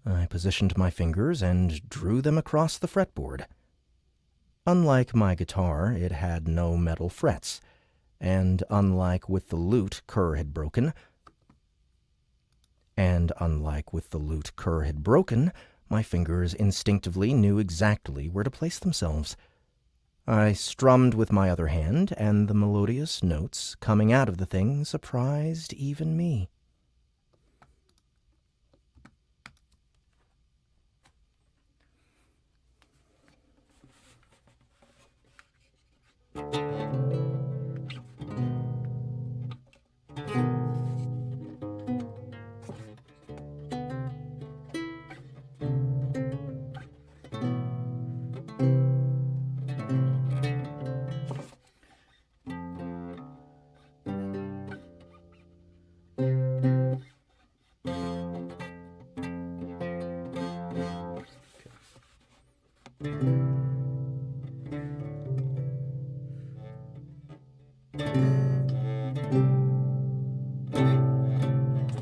I positioned my fingers and drew them across the fretboard. Unlike my guitar, it had no metal frets, and unlike with the lute Kerr had broken, my fingers instinctively knew exactly where to place themselves. I strummed with my other hand, and the melodious notes coming out of the thing surprised even me.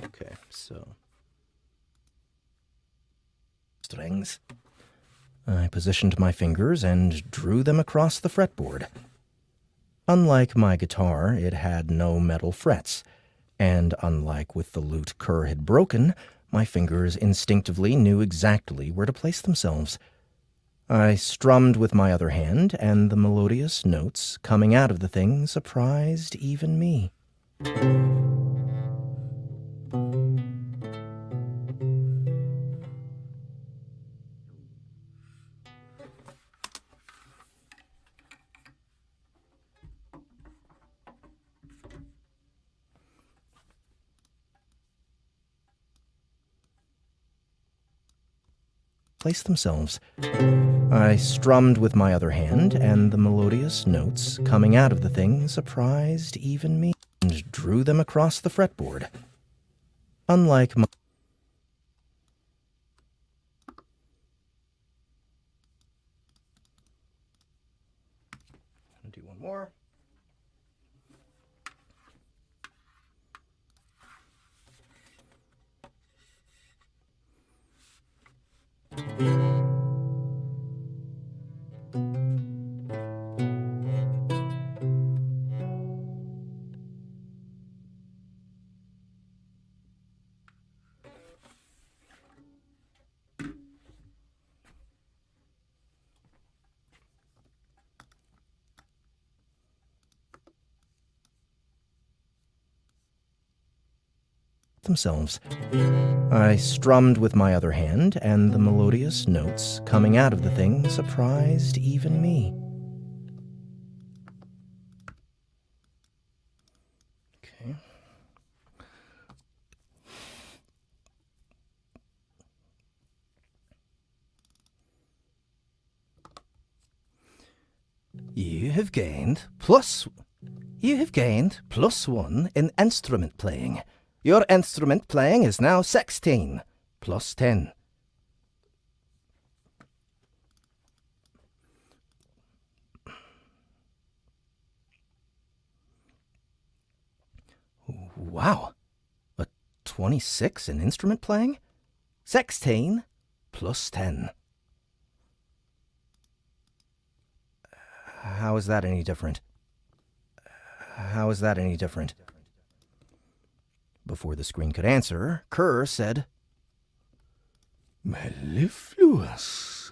Okay, so Strings. I positioned my fingers and drew them across the fretboard. Unlike my guitar, it had no metal frets, and unlike with the lute Kerr had broken, my fingers instinctively knew exactly where to place themselves. I strummed with my other hand, and the melodious notes coming out of the thing surprised even me. Place themselves. I strummed with my other hand, and the melodious notes coming out of the thing surprised even me, and drew them across the fretboard. Unlike my... I'll do one more. themselves. I strummed with my other hand, and the melodious notes coming out of the thing surprised even me. Okay. You have gained +1 in instrument playing. Your instrument playing is now 16, +10. Wow, a 26 in instrument playing? 16 +10. How is that any different? How is that any different? Before the screen could answer, Kerr said, Mellifluous.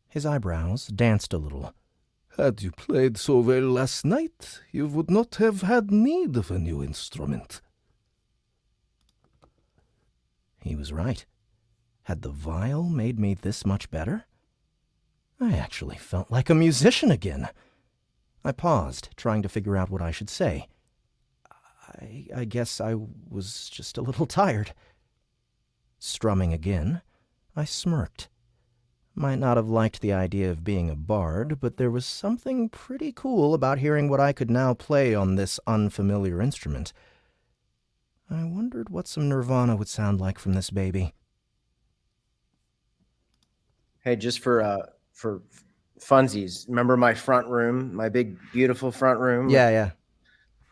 His eyebrows danced a little. Had you played so well last night, you would not have had need of a new instrument. He was right. Had the vial made me this much better? I actually felt like a musician again. I paused, trying to figure out what I should say. I guess I was just a little tired. Strumming again, I smirked. Might not have liked the idea of being a bard, but there was something pretty cool about hearing what I could now play on this unfamiliar instrument. I wondered what some Nirvana would sound like from this baby. Hey, just for funsies, remember my front room, my big, beautiful front room? Yeah.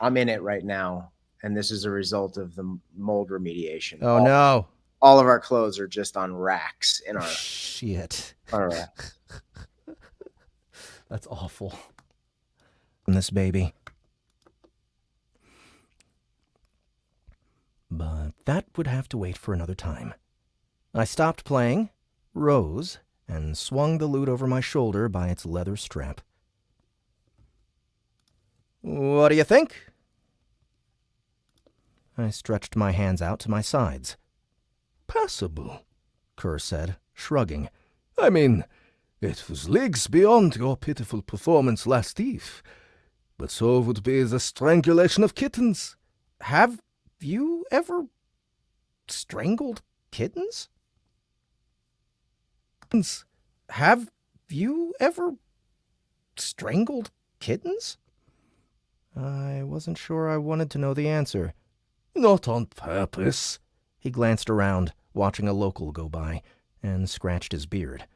I'm in it right now, and this is a result of the mold remediation. Oh, no. All of our clothes are just on racks in our... Shit. Our racks. That's awful. From this baby. But that would have to wait for another time. I stopped playing, rose, and swung the lute over my shoulder by its leather strap. What do you think? I stretched my hands out to my sides. Passable, Kerr said, shrugging. I mean, it was leagues beyond your pitiful performance last eve. But so would be the strangulation of kittens. Have you ever strangled kittens? Have you ever strangled kittens? I wasn't sure I wanted to know the answer. Not on purpose. He glanced around, watching a local go by, and scratched his beard.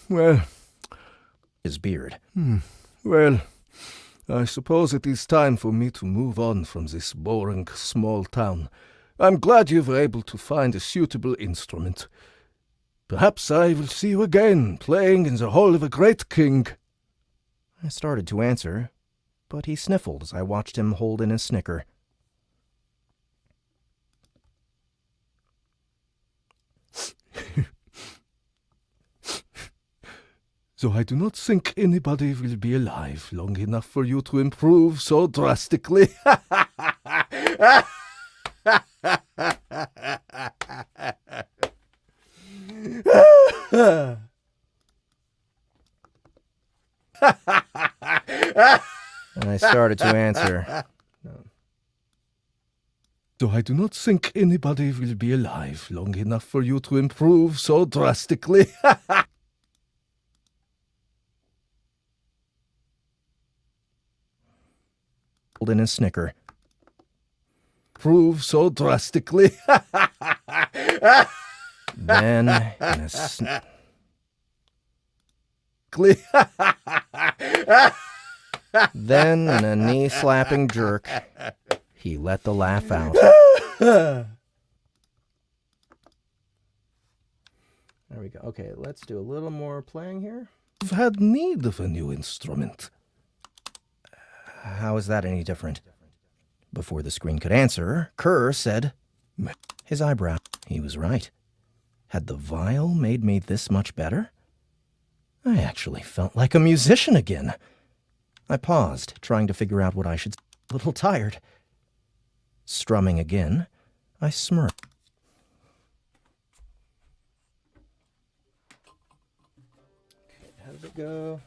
Well, I suppose it is time for me to move on from this boring small town. I'm glad you were able to find a suitable instrument. Perhaps I will see you again, playing in the hall of a great king. I started to answer, but he sniffled as I watched him hold in his snicker. So I do not think anybody will be alive long enough for you to improve so drastically. And I started to answer. So I do not think anybody will be alive long enough for you to improve so drastically. In his snicker. Prove so drastically. Then, in a knee-slapping jerk, he let the laugh out. There we go. Okay, let's do a little more playing here. I've had need of a new instrument. How is that any different? Before the screen could answer, Curr said, his eyebrow. He was right. Had the vial made me this much better? I actually felt like a musician again. I paused, trying to figure out what I should... A little tired. Strumming again, I smirked. Okay, how did it go?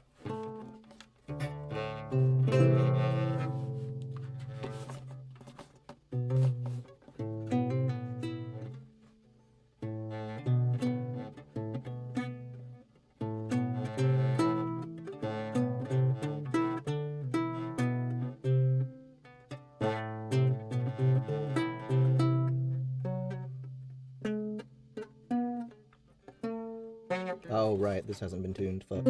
Oh, right, this hasn't been tuned. Fuck.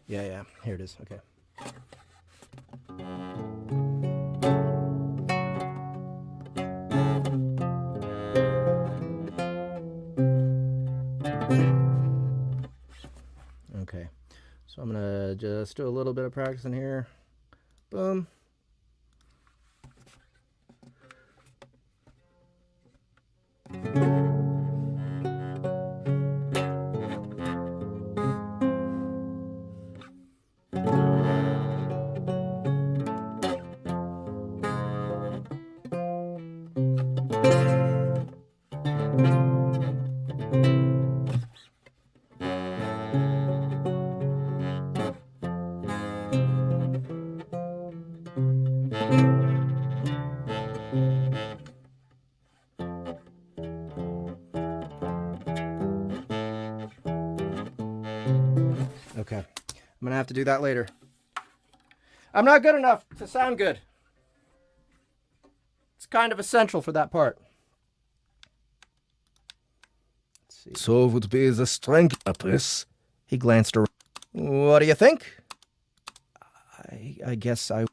Yeah, here it is. Okay. Okay, so I'm gonna just do a little bit of practice in here. Boom. Okay, I'm gonna have to do that later. I'm not good enough to sound good. It's kind of essential for that part. Let's see. So would be the strength of this. He glanced around. What do you think? I guess I...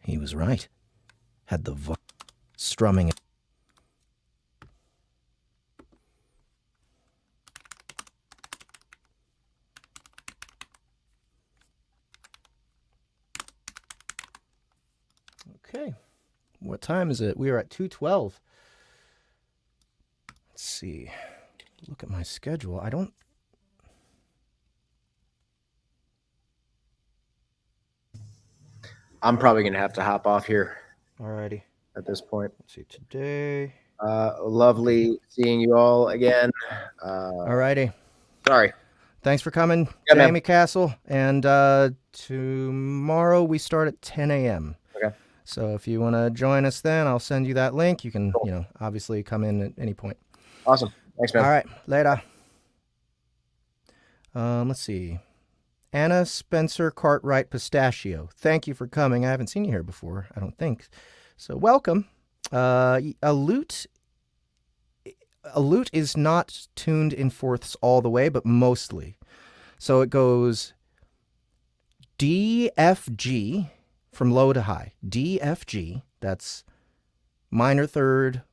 He was right. Had the strumming. Okay. What time is it? We are at 2:12. Let's see. Look at my schedule. I don't... I'm probably going to have to hop off here. Alrighty. At this point. Let's see. Today... Lovely seeing you all again. Alrighty. Sorry. Thanks for coming, Yeah, Jaime man. Castle. And tomorrow we start at 10 a.m. Okay. So if you want to join us then, I'll send you that link. You can, obviously come in at any point. Awesome. Thanks, man. All right. Later. Let's see. Anna Spencer Cartwright Pistachio. Thank you for coming. I haven't seen you here before, I don't think. So welcome. A lute is not tuned in fourths all the way, but mostly. So it goes D, F, G from low to high. D, F, G. That's minor third,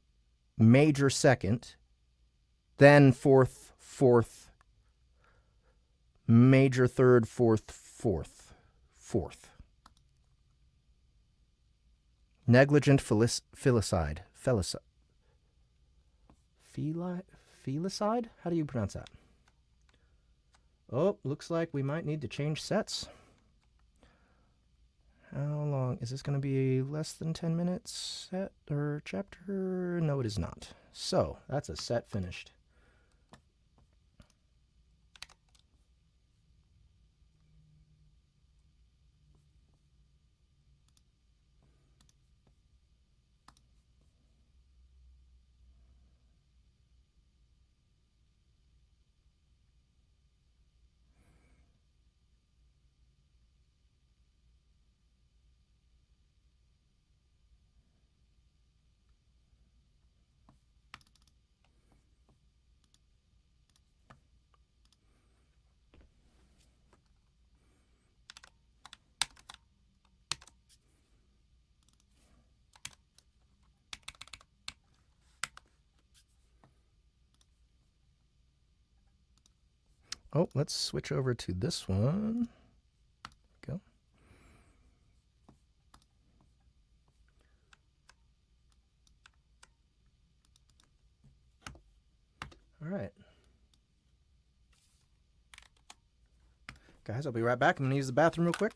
major second, then fourth, fourth, major third, fourth, fourth, fourth. Negligent filicide. Felicide? How do you pronounce that? Oh, looks like we might need to change sets. How long? long? Is this going to be less than 10 minutes set or chapter? No, it is not. So that's a set finished. Oh, let's switch over to this one. Go. All right. Guys, I'll be right back. I'm going to use the bathroom real quick.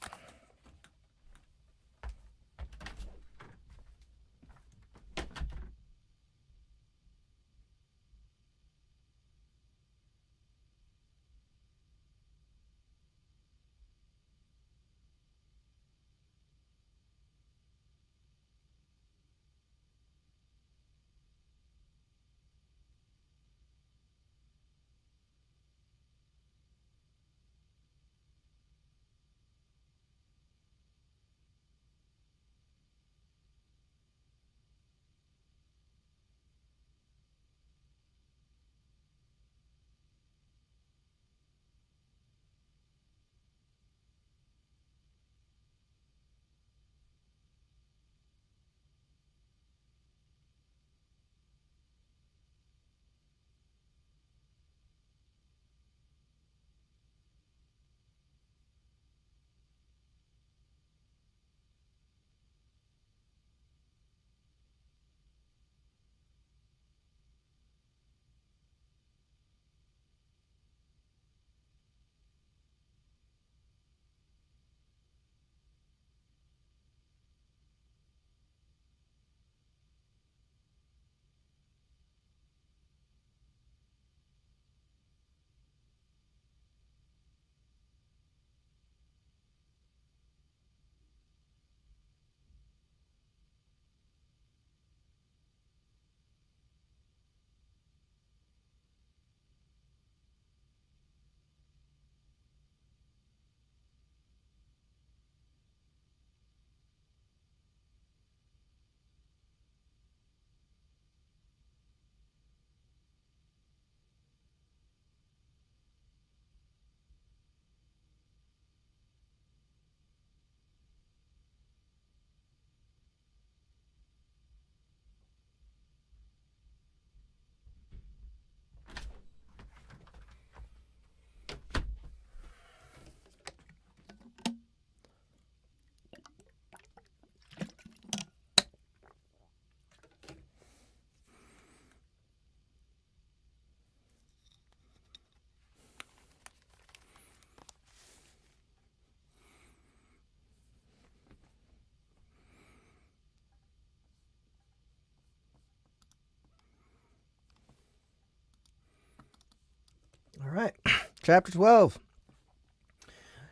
All right. Chapter 12.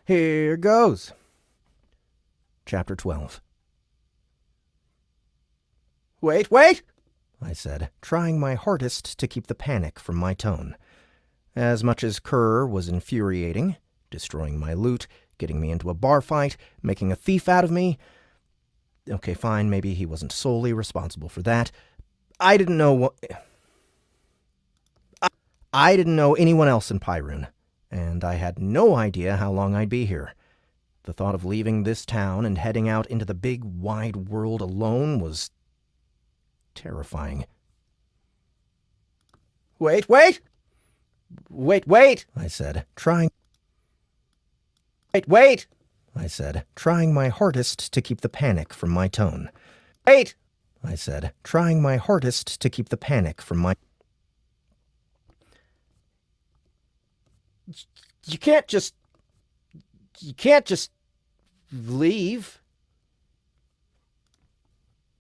Here goes. Chapter 12. Wait, wait! I said, trying my hardest to keep the panic from my tone. As much as Kerr was infuriating, destroying my loot, getting me into a bar fight, making a thief out of me. Okay, fine, maybe he wasn't solely responsible for that. I didn't know anyone else in Pyrune, and I had no idea how long I'd be here. The thought of leaving this town and heading out into the big, wide world alone was terrifying. Wait, wait! Wait, wait! I said, trying... Wait, wait! I said, trying my hardest to keep the panic from my tone. Wait! I said, trying my hardest to keep the panic from my... You can't just leave.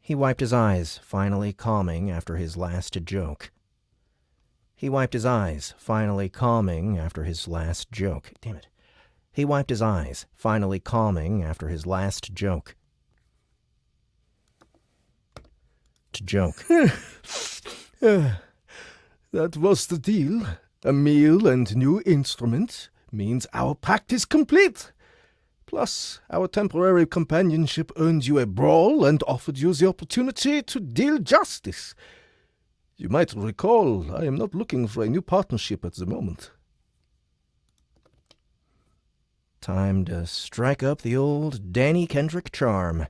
He wiped his eyes, finally calming after his last joke. He wiped his eyes, finally calming after his last joke. Damn it. He wiped his eyes, finally calming after his last joke. Joke. That was the deal. A meal and new instrument means our pact is complete. Plus, our temporary companionship earned you a brawl and offered you the opportunity to deal justice. You might recall, I am not looking for a new partnership at the moment. Time to strike up the old Danny Kendrick charm.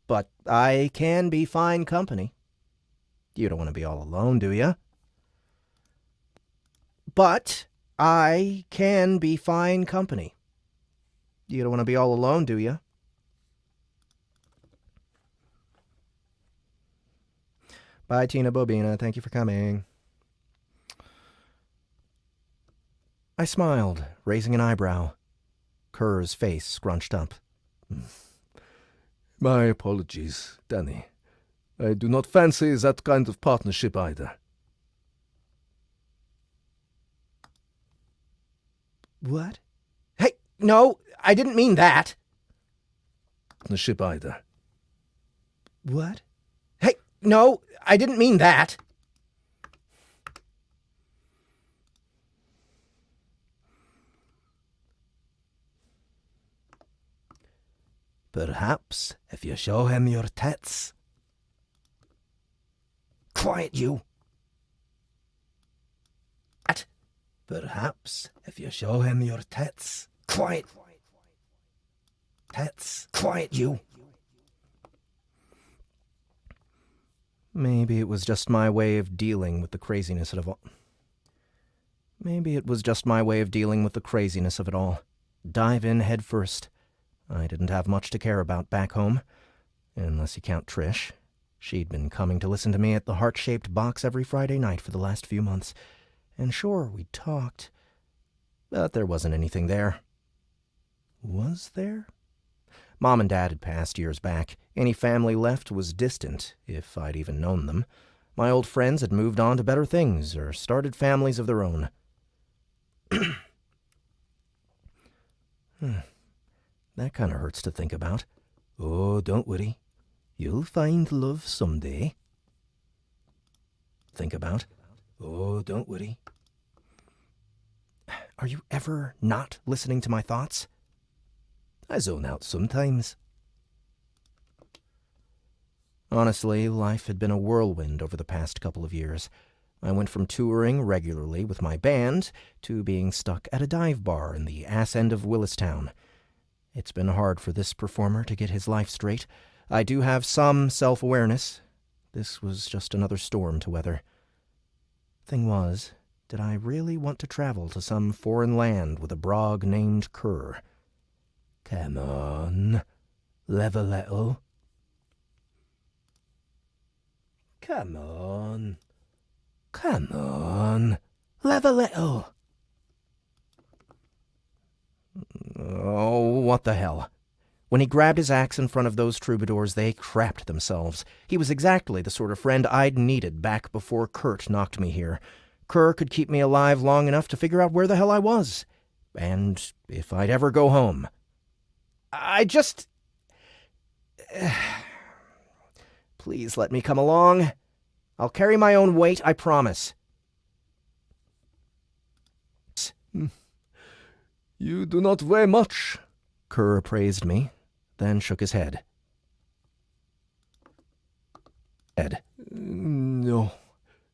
But I can be fine company. You don't want to be all alone, do you? But I can be fine company. You don't want to be all alone, do you? Bye, Tina Bobina. Thank you for coming. I smiled, raising an eyebrow. Kerr's face scrunched up. My apologies, Danny. I do not fancy that kind of partnership either. What? Hey, no, I didn't mean that. Partnership either. What? Hey, no, I didn't mean that. Perhaps if you show him your tits. Quiet, you. What? Perhaps if you show him your tits. Quiet. Tits. Quiet, you. Maybe it was just my way of dealing with the craziness of it all. Maybe it was just my way of dealing with the craziness of it all. Dive in head first. I didn't have much to care about back home, unless you count Trish. She'd been coming to listen to me at the heart-shaped box every Friday night for the last few months. And sure, we talked, but there wasn't anything there. Was there? Mom and Dad had passed years back. Any family left was distant, if I'd even known them. My old friends had moved on to better things or started families of their own. That kind of hurts to think about. Oh, don't worry. You'll find love someday. Think about. Oh, don't worry. Are you ever not listening to my thoughts? I zone out sometimes. Honestly, life had been a whirlwind over the past couple of years. I went from touring regularly with my band to being stuck at a dive bar in the ass end of Willistown. It's been hard for this performer to get his life straight. I do have some self-awareness. This was just another storm to weather. Thing was, did I really want to travel to some foreign land with a brog named Curr? Come on, live a little. Come on, live a little. Oh, what the hell. When he grabbed his axe in front of those troubadours, they crapped themselves. He was exactly the sort of friend I'd needed back before Kurt knocked me here. Kerr could keep me alive long enough to figure out where the hell I was. And if I'd ever go home. Please let me come along. I'll carry my own weight, I promise. You do not weigh much. Kerr praised me, then shook his head. No,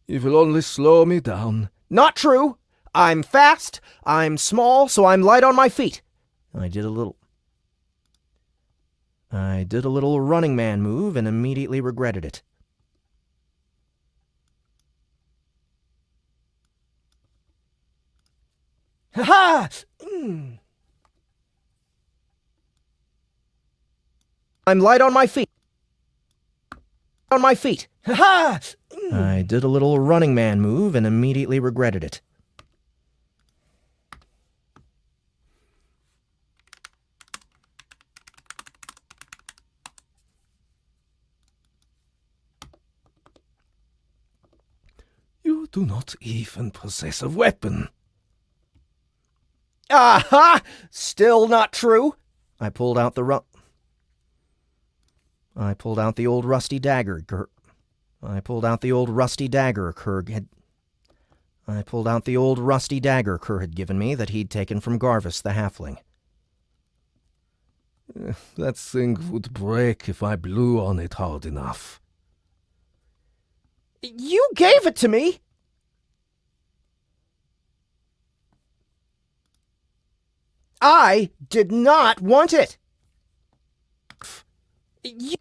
it will only slow me down. Not true! I'm fast, I'm small, so I'm light on my feet. I did a little running man move and immediately regretted it. Ha-ha! I'm light on my feet. Ha-ha! I did a little running man move and immediately regretted it. do not even possess a weapon. Aha! Still not true. I pulled out the old rusty dagger. I pulled out the old rusty dagger Kerr had given me that he'd taken from Garvis the halfling. That thing would break if I blew on it hard enough. You gave it to me! I did not want it! You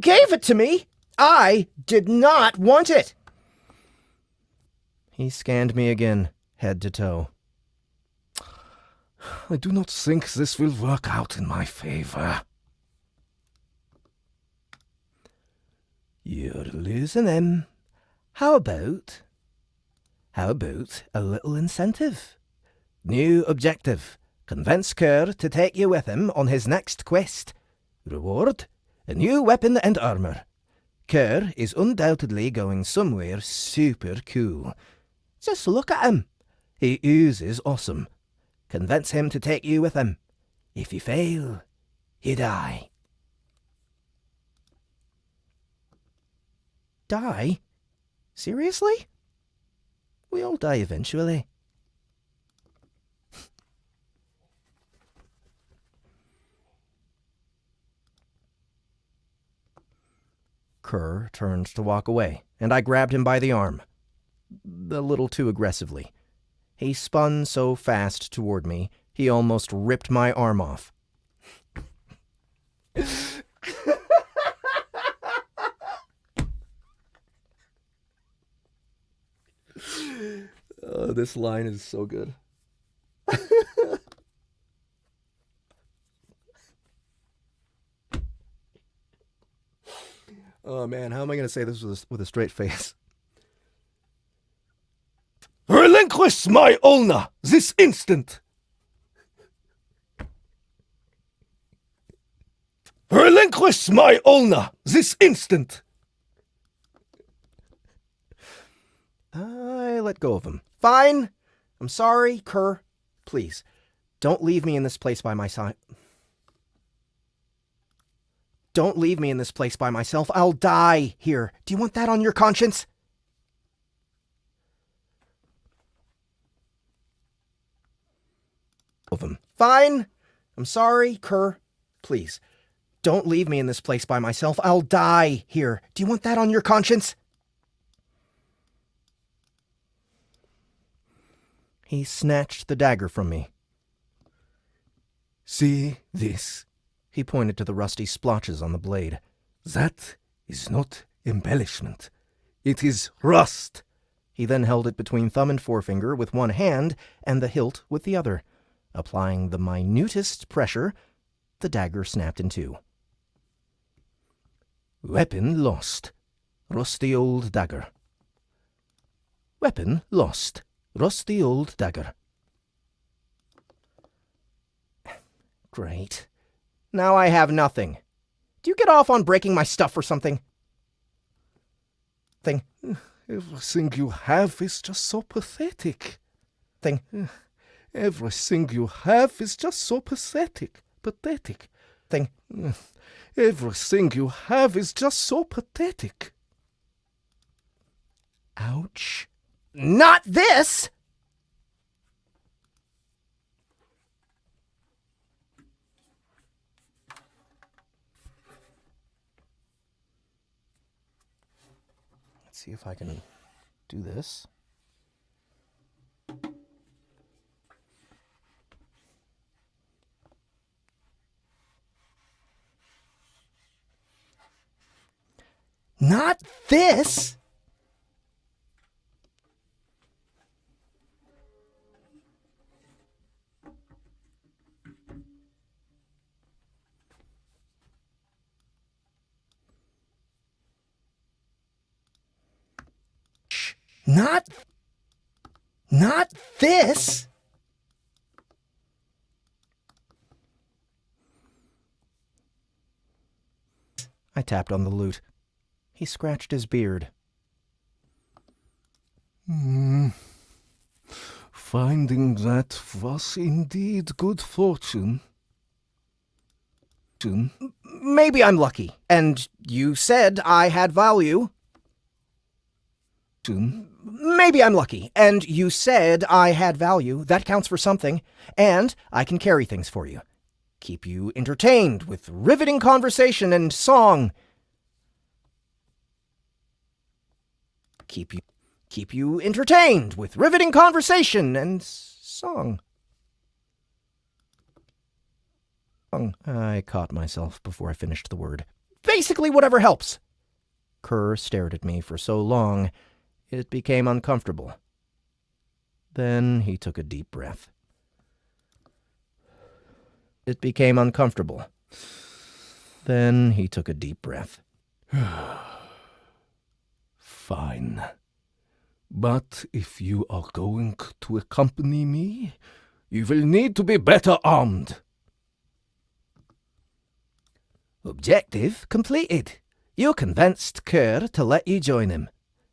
gave it to me! I did not want it! He scanned me again, head to toe. I do not think this will work out in my favor. You're losing him. How about a little incentive? New objective. Convince Kerr to take you with him on his next quest. Reward: a new weapon and armor. Kerr is undoubtedly going somewhere super cool. Just look at him. He oozes awesome. Convince him to take you with him. If you fail, you die. Die? Seriously? We all die eventually. Kerr turned to walk away, and I grabbed him by the arm. A little too aggressively. He spun so fast toward me, he almost ripped my arm off. Oh, this line is so good. Oh man, how am I going to say this with a straight face? Relinquish my ulna this instant! Relinquish my ulna this instant! I let go of him. Fine. I'm sorry, Kerr. Please, don't leave me in this place by my side. Don't leave me in this place by myself. I'll die here. Do you want that on your conscience? Of him. Fine. I'm sorry, Kerr. Please, don't leave me in this place by myself. I'll die here. Do you want that on your conscience? He snatched the dagger from me. See this? He pointed to the rusty splotches on the blade. That is not embellishment. It is rust. He then held it between thumb and forefinger with one hand and the hilt with the other. Applying the minutest pressure, the dagger snapped in two. Weapon lost. Rusty old dagger. Weapon lost. Rusty old dagger. Great. Now I have nothing. Do you get off on breaking my stuff or something? Everything you have is just so pathetic. Everything you have is just so pathetic. Pathetic. Everything you have is just so pathetic. Ouch. Not this! Let's see if I can do this. Not this! Not this! I tapped on the lute. He scratched his beard. Finding that was indeed good fortune. Maybe I'm lucky. And you said I had value. Maybe I'm lucky. And you said I had value. That counts for something. And I can carry things for you. Keep you entertained with riveting conversation and song. Keep you entertained with riveting conversation and song. I caught myself before I finished the word. Basically, whatever helps. Kerr stared at me for so long, it became uncomfortable. Then he took a deep breath. It became uncomfortable. Then he took a deep breath. Fine. But if you are going to accompany me, you will need to be better armed. Objective completed. You convinced Kerr to let you join him.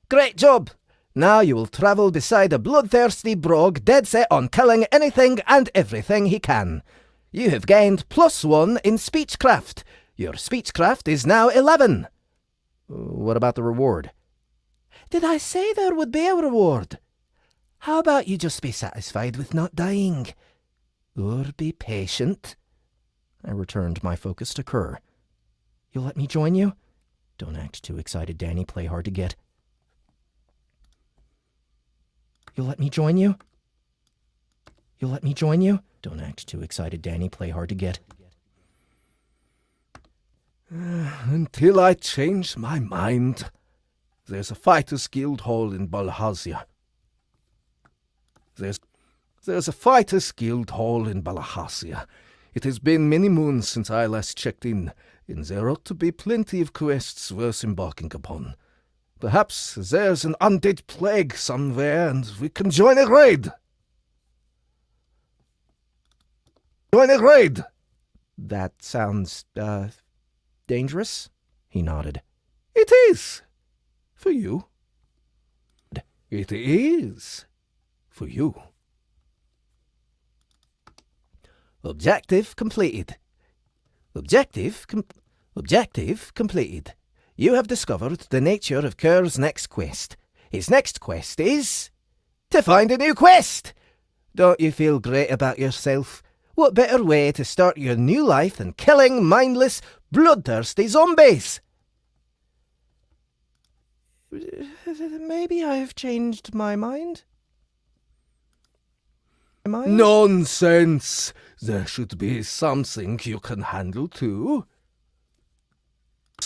Great job! Now you will travel beside a bloodthirsty brogue dead set on killing anything and everything he can. You have gained +1 in speechcraft. Your speechcraft is now 11. What about the reward? Did I say there would be a reward? How about you just be satisfied with not dying? Or be patient? I returned my focus to Kerr. You'll let me join you? Don't act too excited, Danny. Play hard to get. You'll let me join you? You'll let me join you? Don't act too excited, Danny. Play hard to get. Until I change my mind. There's a Fighters Guild Hall in Balhazia. There's a Fighters Guild Hall in Balhazia. It has been many moons since I last checked in, and there ought to be plenty of quests worth embarking upon. Perhaps there's an undead plague somewhere, and we can join a raid. Join a raid! That sounds, dangerous? He nodded. It is. For you. It is. For you. Objective completed. Objective completed. You have discovered the nature of Kerr's next quest. His next quest is to find a new quest. Don't you feel great about yourself? What better way to start your new life than killing mindless, bloodthirsty zombies? Maybe I've changed my mind. Nonsense! There should be something you can handle too.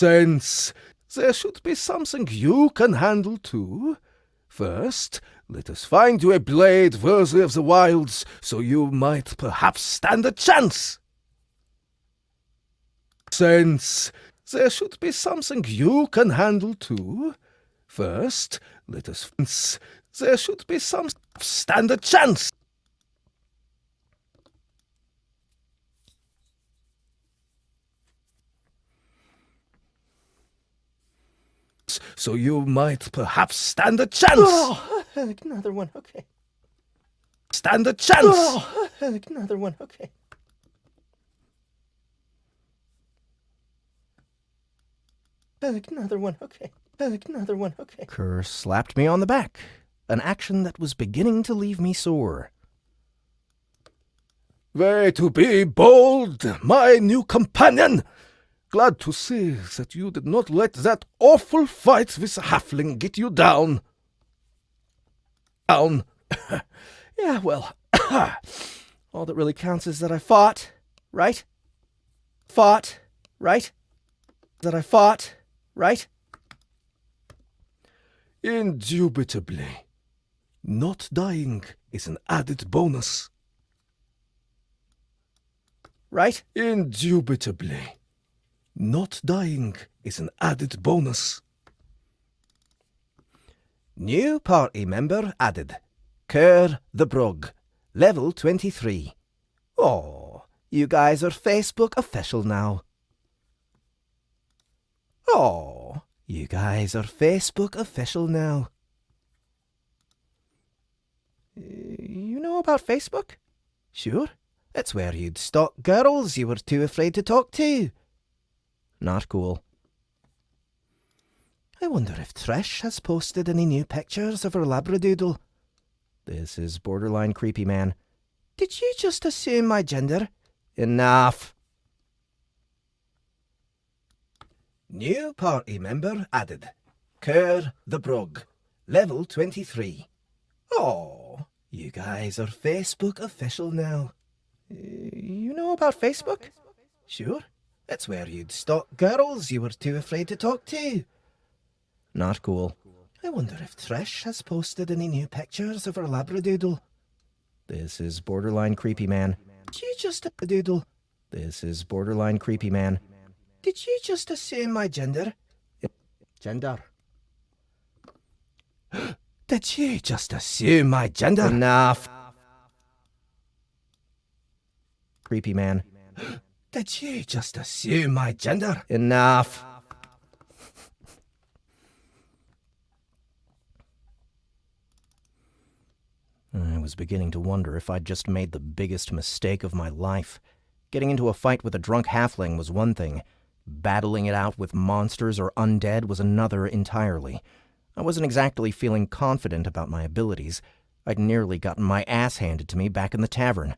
There should be something you can handle too. First, let us find you a blade worthy of the wilds, so you might perhaps stand a chance. There should be something you can handle too. First, let us... There should be some... Stand a chance! So you might perhaps stand a chance! Oh, another one, okay. Stand a chance! Oh, another one, okay. Another one, okay. Another one, okay. Kerr slapped me on the back, an action that was beginning to leave me sore. Way to be bold, my new companion! Glad to see that you did not let that awful fight with the halfling get you down. Down. Yeah, well, all that really counts is that I fought, right? Fought, right? That I fought, right? Indubitably. Not dying is an added bonus. Right? Indubitably. Not dying is an added bonus. New party member added. Curr the Brug. Level 23. Oh, you guys are Facebook official now. Oh, you guys are Facebook official now. You know about Facebook? Sure. It's where you'd stalk girls you were too afraid to talk to. Not cool. I wonder if Trish has posted any new pictures of her labradoodle. This is borderline creepy, man. Did you just assume my gender? Enough. New party member added. Kerr the Brog. Level 23. Oh, you guys are Facebook official now. You know about Facebook? Sure. It's where you'd stalk girls you were too afraid to talk to. Not cool. I wonder if Trish has posted any new pictures of her labradoodle. This is borderline creepy, man. Did you just doodle? This is borderline creepy, man. Did you just assume my gender? Gender. Did you just assume my gender? Enough. Creepy, man. Did you just assume my gender? Enough. I was beginning to wonder if I'd just made the biggest mistake of my life. Getting into a fight with a drunk halfling was one thing. Battling it out with monsters or undead was another entirely. I wasn't exactly feeling confident about my abilities. I'd nearly gotten my ass handed to me back in the tavern.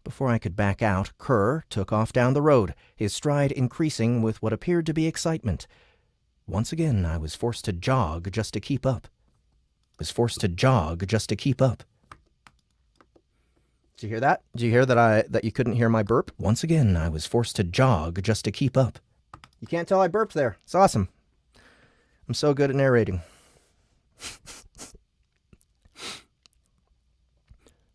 Before I could back out, Curr took off down the road, his stride increasing with what appeared to be excitement. Once again, I was forced to jog just to keep up. Did you hear that? Did you hear that you couldn't hear my burp? Once again, I was forced to jog just to keep up. You can't tell I burped there. It's awesome. I'm so good at narrating.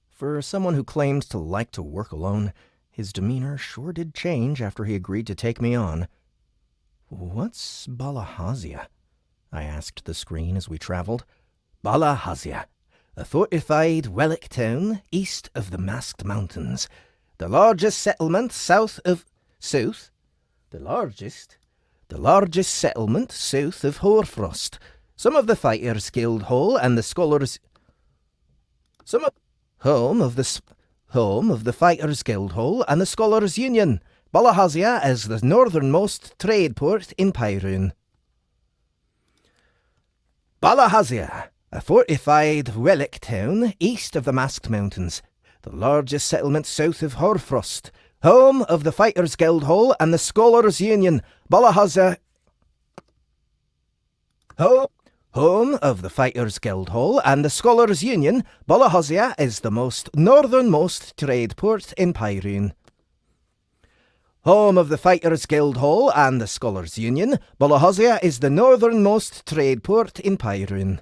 For someone who claimed to like to work alone, his demeanor sure did change after he agreed to take me on. What's Balahazia? I asked the screen as we traveled. Balahazia, a fortified relic town east of the Masked Mountains. The largest settlement the largest settlement south of Hoarfrost. Some of the Fighters Guild Hall and the Scholars... Home of the Fighters Guild Hall and the Scholars Union. Balahazia is the northernmost trade port in Pyrrhun. Balahazia, a fortified relic town east of the Masked Mountains. The largest settlement south of Hoarfrost. Home of the Fighters Guild Hall and the Scholars Union. Balahazia... Home of the Fighters Guild Hall and the Scholars Union, Balahazia is the northernmost trade port in Pyrrhun. Home of the Fighters Guild Hall and the Scholars Union, Balahazia is the northernmost trade port in Pyrrhun.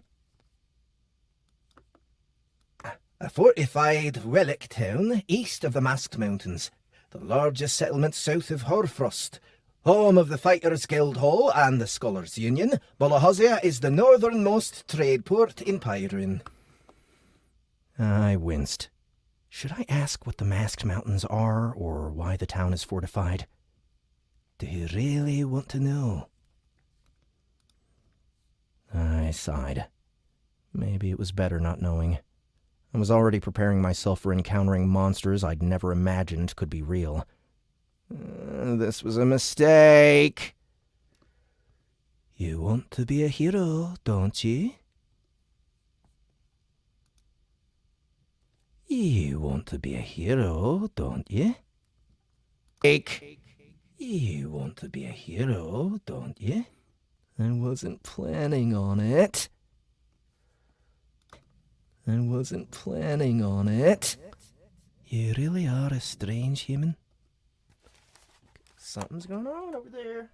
A fortified relic town east of the Masked Mountains. The largest settlement south of Hoarfrost. Home of the Fighters Guild Hall and the Scholars Union, Balahazia is the northernmost trade port in Pyrrhun. I winced. Should I ask what the Masked Mountains are, or why the town is fortified? Do you really want to know? I sighed. Maybe it was better not knowing. I was already preparing myself for encountering monsters I'd never imagined could be real. This was a mistake. You want to be a hero, don't you? You want to be a hero, don't you? You want to be a hero, don't you? I wasn't planning on it. You really are a strange human. Something's going on over there.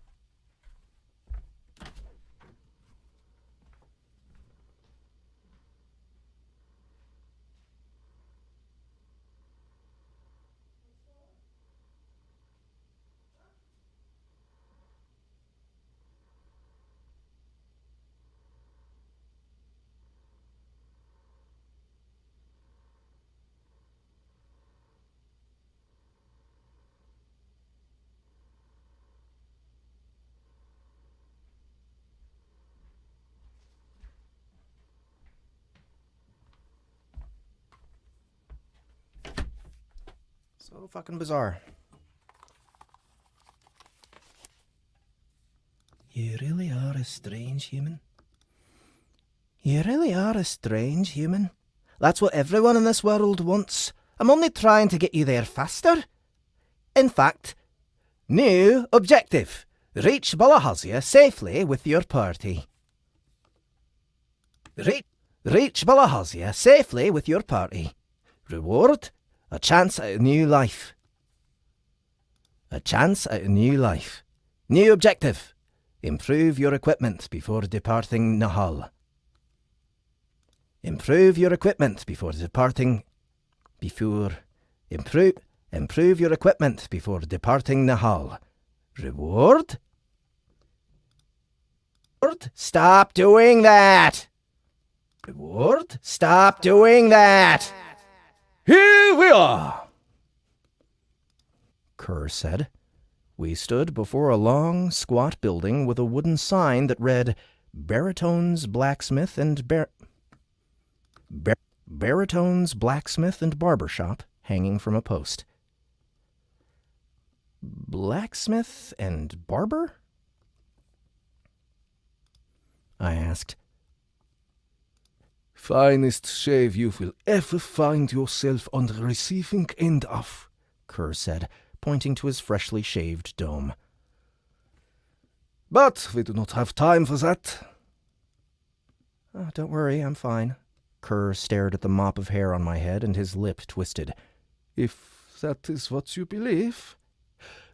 So fucking bizarre. You really are a strange human. You really are a strange human. That's what everyone in this world wants. I'm only trying to get you there faster. In fact, new objective. Reach Balahazia safely with your party. Reach Balahazia safely with your party. Reward, a chance at a new life. A chance at a new life. New objective. Improve your equipment before departing Nahal. Improve your equipment before departing... Improve your equipment before departing Nahal. Reward? Stop doing that! Reward? Stop doing that! Here we are, Kerr said. We stood before a long, squat building with a wooden sign that read, Baritone's Blacksmith and Baritone's Blacksmith and Barber Shop, hanging from a post. Blacksmith and barber? I asked. finest shave you will ever find yourself on the receiving end of, Kerr said, pointing to his freshly shaved dome. But we do not have time for that. Oh, don't worry, I'm fine. Kerr stared at the mop of hair on my head, and his lip twisted. If that is what you believe,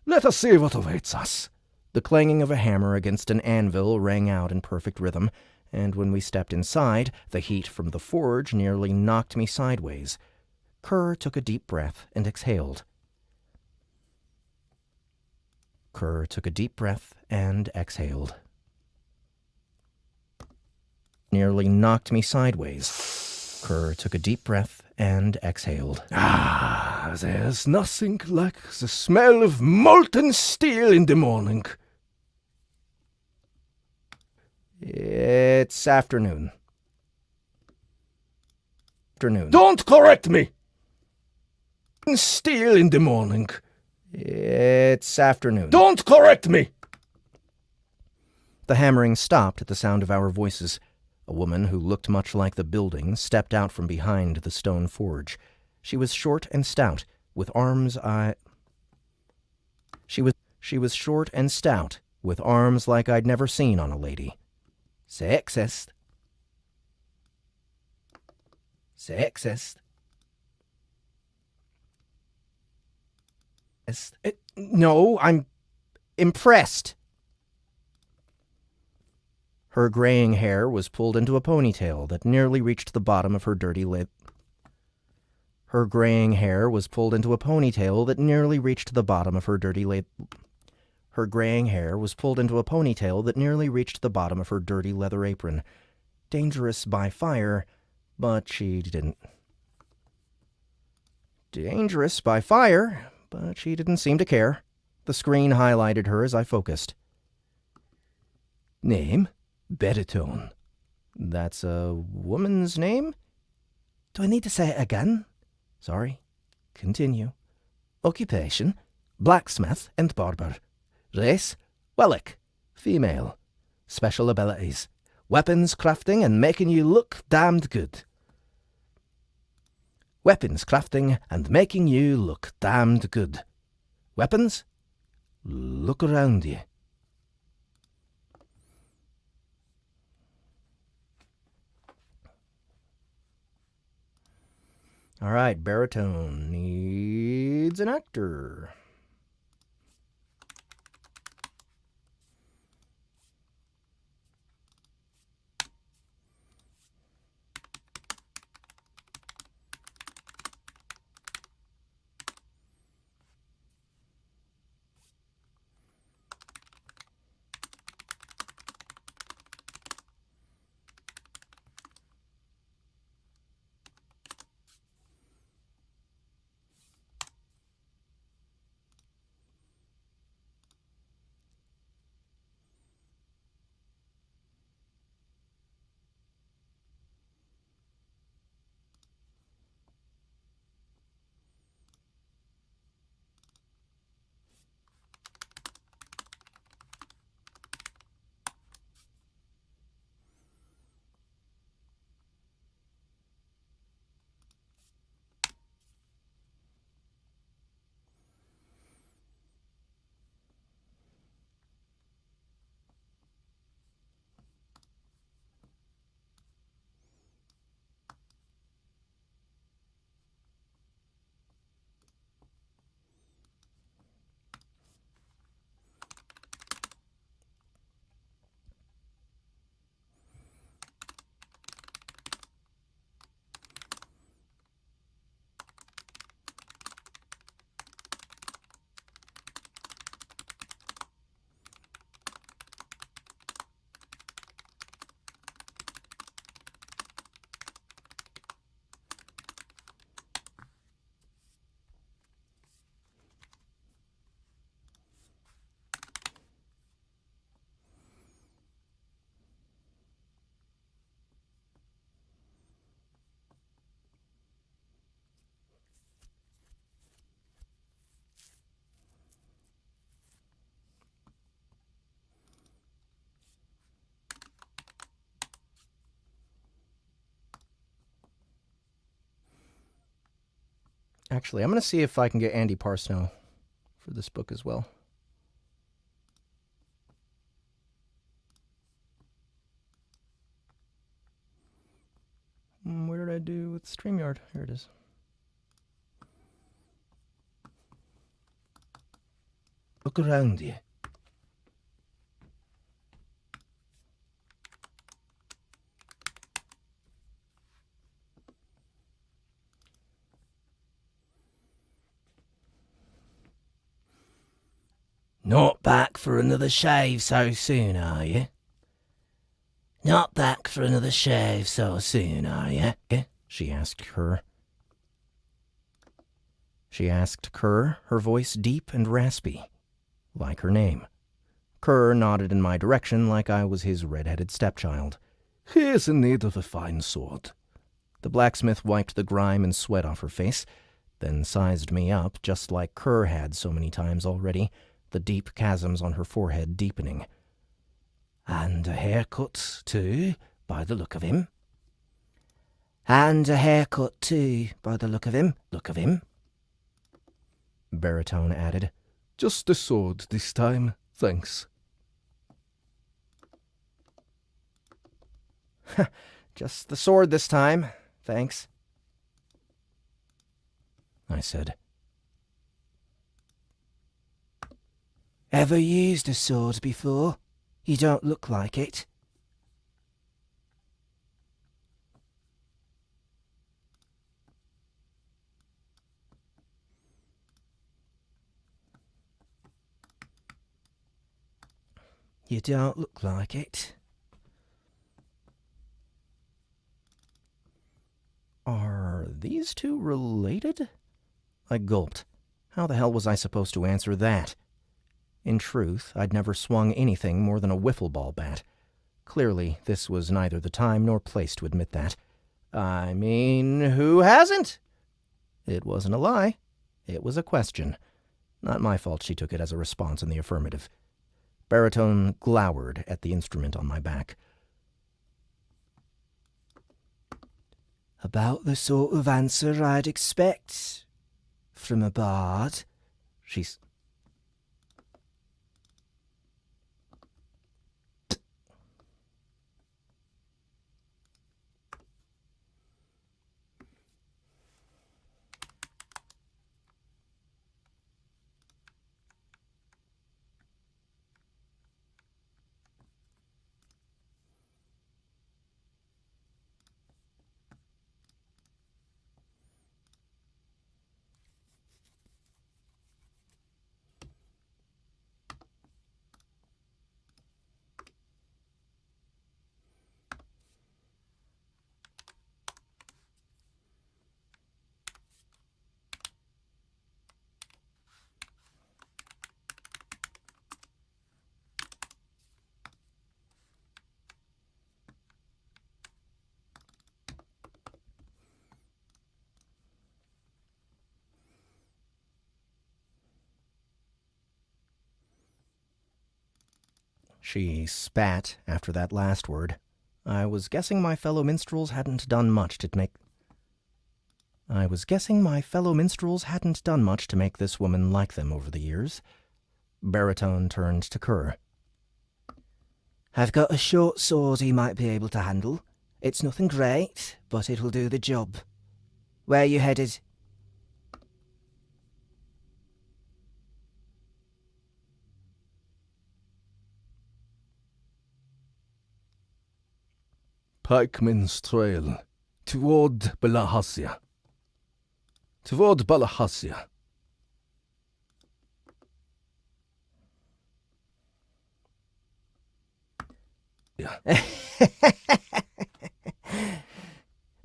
let us see what awaits us. The clanging of a hammer against an anvil rang out in perfect rhythm, and when we stepped inside, the heat from the forge nearly knocked me sideways. Kerr took a deep breath and exhaled. Kerr took a deep breath and exhaled. Nearly knocked me sideways. Kerr took a deep breath and exhaled. Ah, there's nothing like the smell of molten steel in the morning. It's afternoon. Don't correct me! Steel in the morning. It's afternoon. Don't correct me! The hammering stopped at the sound of our voices. A woman who looked much like the building stepped out from behind the stone forge. She was short and stout, with arms She was short and stout, with arms like I'd never seen on a lady. Sexist. Sexist. No, I'm impressed. Her graying hair was pulled into a ponytail that nearly reached the bottom of her dirty lip. Her graying hair was pulled into a ponytail that nearly reached the bottom of her dirty lip. Her graying hair was pulled into a ponytail that nearly reached the bottom of her dirty leather apron. Dangerous by fire, but she didn't. Dangerous by fire, but she didn't seem to care. The screen highlighted her as I focused. Name? Baritone. That's a woman's name? Do I need to say it again? Sorry. Continue. Occupation? Blacksmith and barber. Race? Wellick. Female. Special abilities? Weapons crafting and making you look damned good. Weapons crafting and making you look damned good. Weapons? Look around you. All right, baritone needs an actor. Actually, I'm going to see if I can get Andy Parsnow for this book as well. What did I do with StreamYard? Here it is. Look around you. Not back for another shave so soon, are you? Not back for another shave so soon, are you? She asked Kerr. She asked Kerr, her voice deep and raspy, like her name. Kerr nodded in my direction like I was his red-headed stepchild. He is in need of a fine sword. The blacksmith wiped the grime and sweat off her face, then sized me up just like Kerr had so many times already, the deep chasms on her forehead deepening. And a haircut, too, by the look of him. And a haircut, too, by the look of him. Look of him. Baritone added. Just the sword this time, thanks. Just the sword this time, thanks, I said. Ever used a sword before? You don't look like it. You don't look like it. Are these two related? I gulped. How the hell was I supposed to answer that? In truth, I'd never swung anything more than a wiffle ball bat. Clearly, this was neither the time nor place to admit that. I mean, who hasn't? It wasn't a lie. It was a question. Not my fault she took it as a response in the affirmative. Baritone glowered at the instrument on my back. About the sort of answer I'd expect from a bard. She's... She spat after that last word. I was guessing my fellow minstrels hadn't done much to make this woman like them over the years. Baritone turned to Kerr. I've got a short sword he might be able to handle. It's nothing great, but it'll do the job. Where are you headed? Pikeman's Trail. Toward Balahassia. Toward Balahassia. Yeah.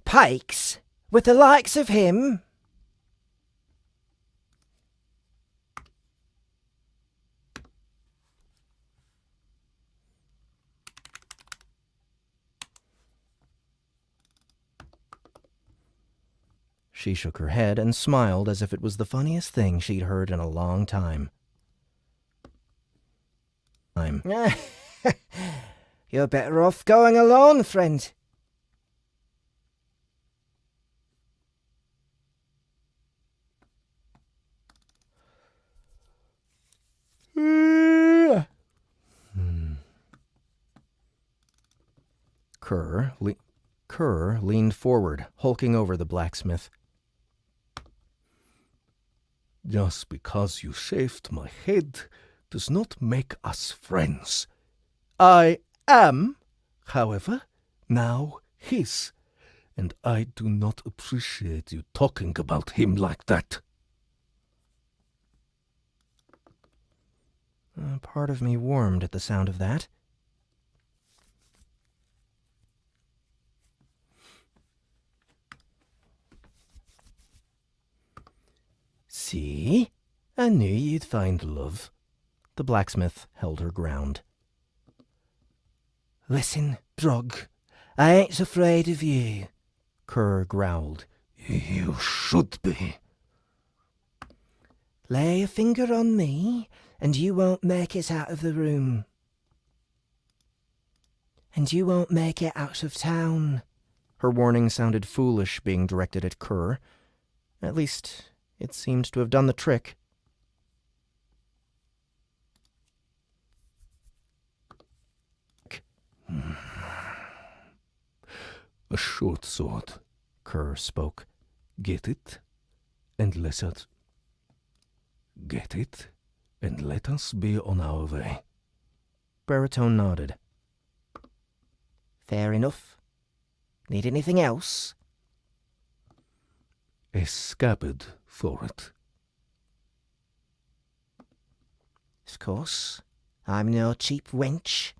Pikes? With the likes of him? She shook her head and smiled as if it was the funniest thing she'd heard in a long time. You're better off going alone, friend. Kerr leaned forward, hulking over the blacksmith. Just because you shaved my head does not make us friends. I am, however, now his, and I do not appreciate you talking about him like that. Part of me warmed at the sound of that. See? I knew you'd find love. The blacksmith held her ground. Listen, Brog, I ain't afraid of you. Kerr growled. You should be. Lay a finger on me, and you won't make it out of the room. And you won't make it out of town. Her warning sounded foolish being directed at Kerr. At least, it seemed to have done the trick. A short sword, Kerr spoke. Get it, and let us... Get it, and let us be on our way. Baritone nodded. Fair enough. Need anything else? A scabbard for it. Of course. I'm no cheap wench.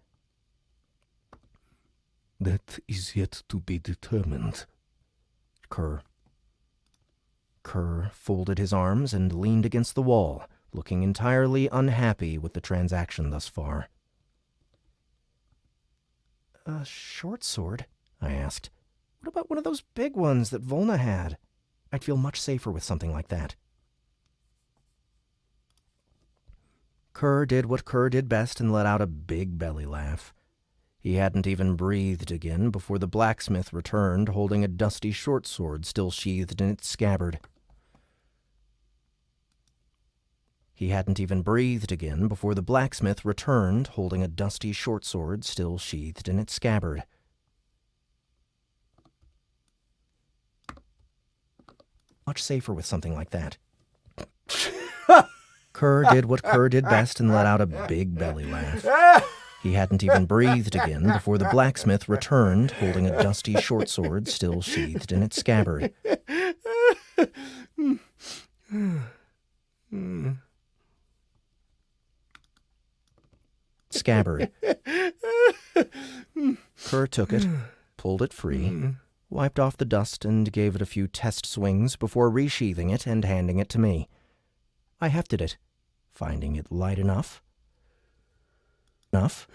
That is yet to be determined. Kerr folded his arms and leaned against the wall, looking entirely unhappy with the transaction thus far. A short sword? I asked. What about one of those big ones that Volna had? I'd feel much safer with something like that. Kerr did what Kerr did best and let out a big belly laugh. He hadn't even breathed again before the blacksmith returned, holding a dusty short sword still sheathed in its scabbard. He hadn't even breathed again before the blacksmith returned, holding a dusty short sword still sheathed in its scabbard. Much safer with something like that. Kerr did what Kerr did best and let out a big belly laugh. He hadn't even breathed again before the blacksmith returned, holding a dusty short sword still sheathed in its scabbard. Scabbard. Kerr took it, pulled it free, wiped off the dust, and gave it a few test swings before resheathing it and handing it to me. I hefted it, finding it light enough. Not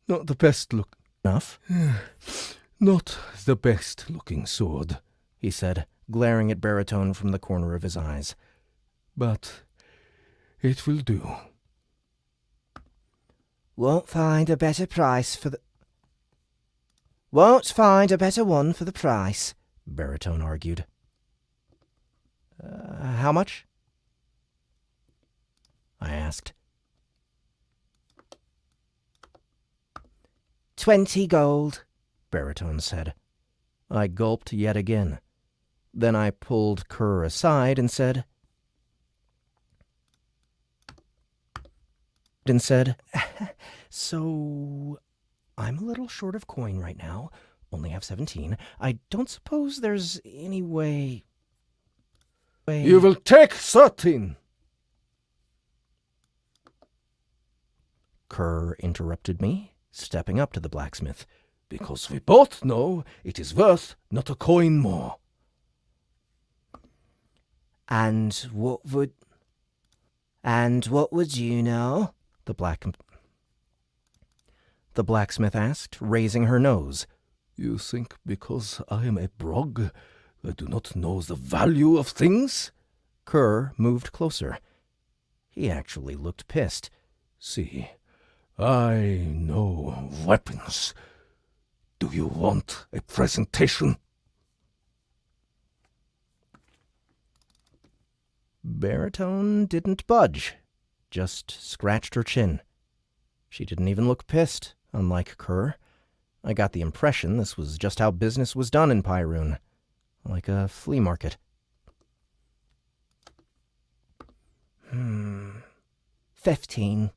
the best look. Enough? Not the best looking sword, he said, glaring at Baritone from the corner of his eyes. But it will do. Won't find a better price for the... Won't find a better one for the price, Baritone argued. How much? I asked. 20 gold, Baritone said. I gulped yet again. Then I pulled Kerr aside and said, So, I'm a little short of coin right now. Only have 17. I don't suppose there's any way... You will take 13! Kerr interrupted me, stepping up to the blacksmith. Because we both know it is worth not a coin more. And what would you know? The blacksmith asked, raising her nose. You think because I am a brog, I do not know the value of things? Kerr moved closer. He actually looked pissed. See, I know weapons. Do you want a presentation? Baritone didn't budge, just scratched her chin. She didn't even look pissed, unlike Kerr. I got the impression this was just how business was done in Pyroon, like a flea market. 15.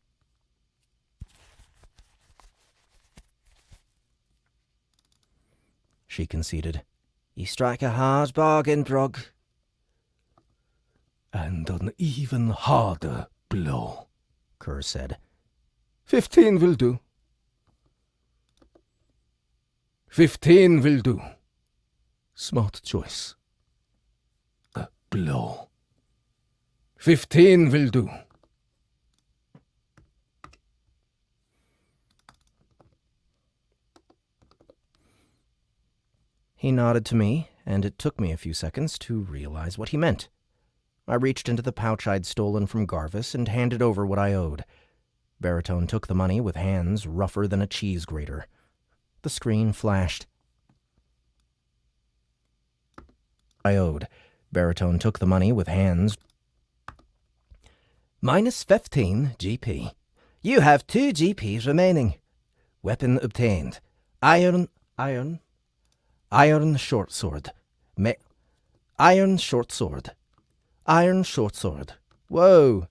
She conceded. You strike a hard bargain, Brog. And an even harder blow, Kerr said. 15 will do. 15 will do. Smart choice. A blow. 15 will do. He nodded to me, and it took me a few seconds to realize what he meant. I reached into the pouch I'd stolen from Garvis and handed over what I owed. Baritone took the money with hands rougher than a cheese grater. The screen flashed. I owed. Baritone took the money with hands. Minus 15 GP. You have 2 GPs remaining. Weapon obtained. Iron short sword. Iron short sword. Iron short sword. Whoa.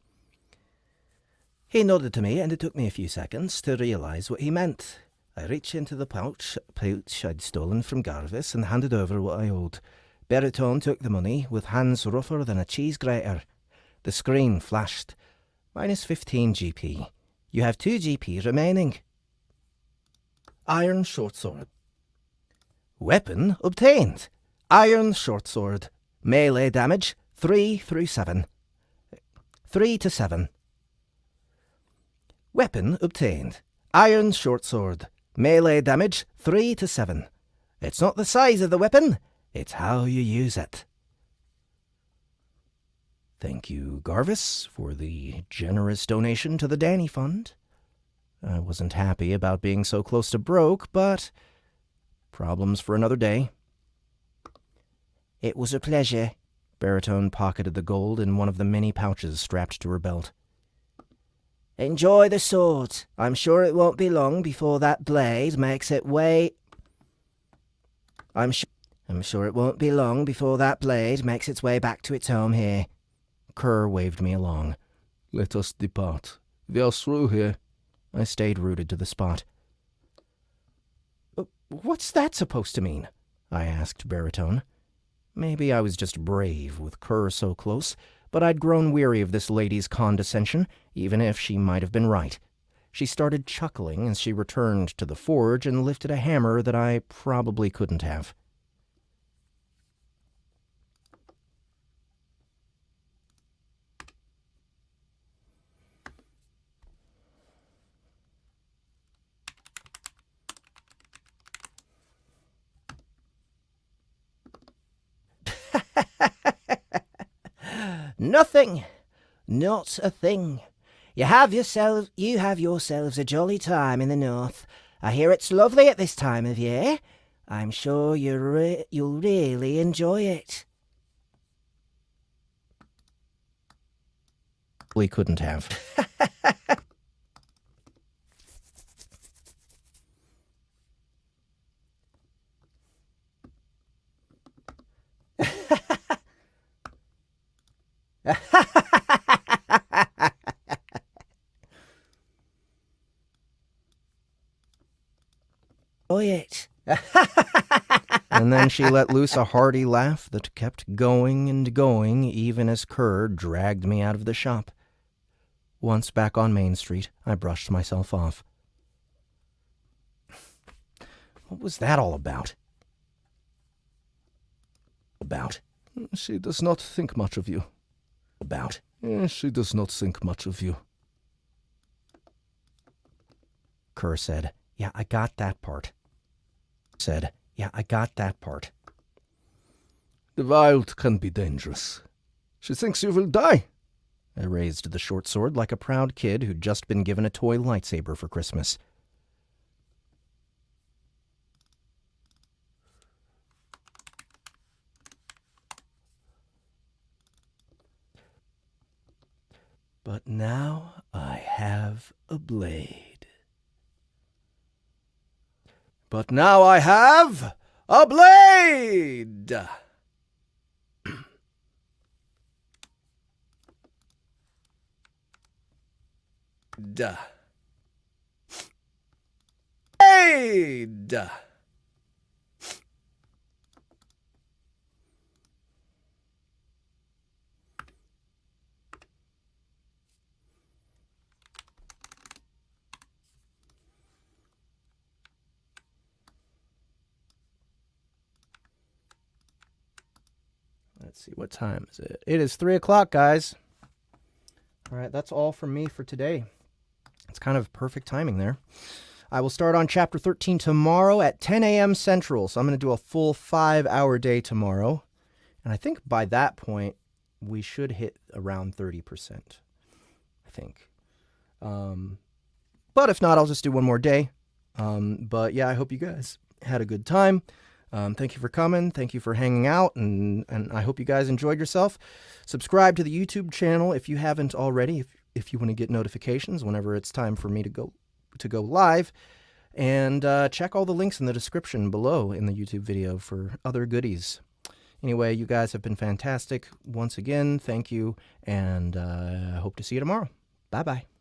He nodded to me, and it took me a few seconds to realize what he meant. I reached into the pouch I'd stolen from Garvis and handed over what I owed. Baritone took the money with hands rougher than a cheese grater. The screen flashed. Minus 15 GP. You have 2 GP remaining. Iron short sword. Weapon obtained. Iron short sword. Melee damage 3 through 7. 3 to 7. Weapon obtained. Iron short sword. Melee damage 3 to 7. It's not the size of the weapon, it's how you use it. Thank you, Garvis, for the generous donation to the Danny Fund. I wasn't happy about being so close to broke, but problems for another day. It was a pleasure. Baritone pocketed the gold in one of the many pouches strapped to her belt. Enjoy the sword. I'm sure it won't be long before that blade makes its way... I'm sure it won't be long before that blade makes its way back to its home here. Kerr waved me along. Let us depart. We are through here. I stayed rooted to the spot. What's that supposed to mean? I asked Baritone. Maybe I was just brave with Kerr so close, but I'd grown weary of this lady's condescension, even if she might have been right. She started chuckling as she returned to the forge and lifted a hammer that I probably couldn't have. Nothing. Not a thing. You have yourselves a jolly time in the north. I hear it's lovely at this time of year. I'm sure you'll really enjoy it. We couldn't have. It. And then she let loose a hearty laugh that kept going and going even as Curr dragged me out of the shop. Once back on Main Street, I brushed myself off. What was that all about? She does not think much of you. She does not think much of you. Kerr said, Yeah, I got that part. The vial can be dangerous. She thinks you will die. I raised the short sword like a proud kid who'd just been given a toy lightsaber for Christmas. But now I have a blade. But now I have a blade! Blade! Let's see, what time is it? It is 3 o'clock, guys. All right, that's all from me for today. It's kind of perfect timing there. I will start on Chapter 13 tomorrow at 10 a.m. Central, so I'm going to do a full 5-hour day tomorrow. And I think by that point, we should hit around 30%, I think. But if not, I'll just do one more day. But yeah, I hope you guys had a good time. Thank you for coming. Thank you for hanging out, and I hope you guys enjoyed yourself. Subscribe to the YouTube channel if you haven't already, if you want to get notifications whenever it's time for me to go live. And check all the links in the description below in the YouTube video for other goodies. Anyway, you guys have been fantastic. Once again, thank you, and I hope to see you tomorrow. Bye-bye.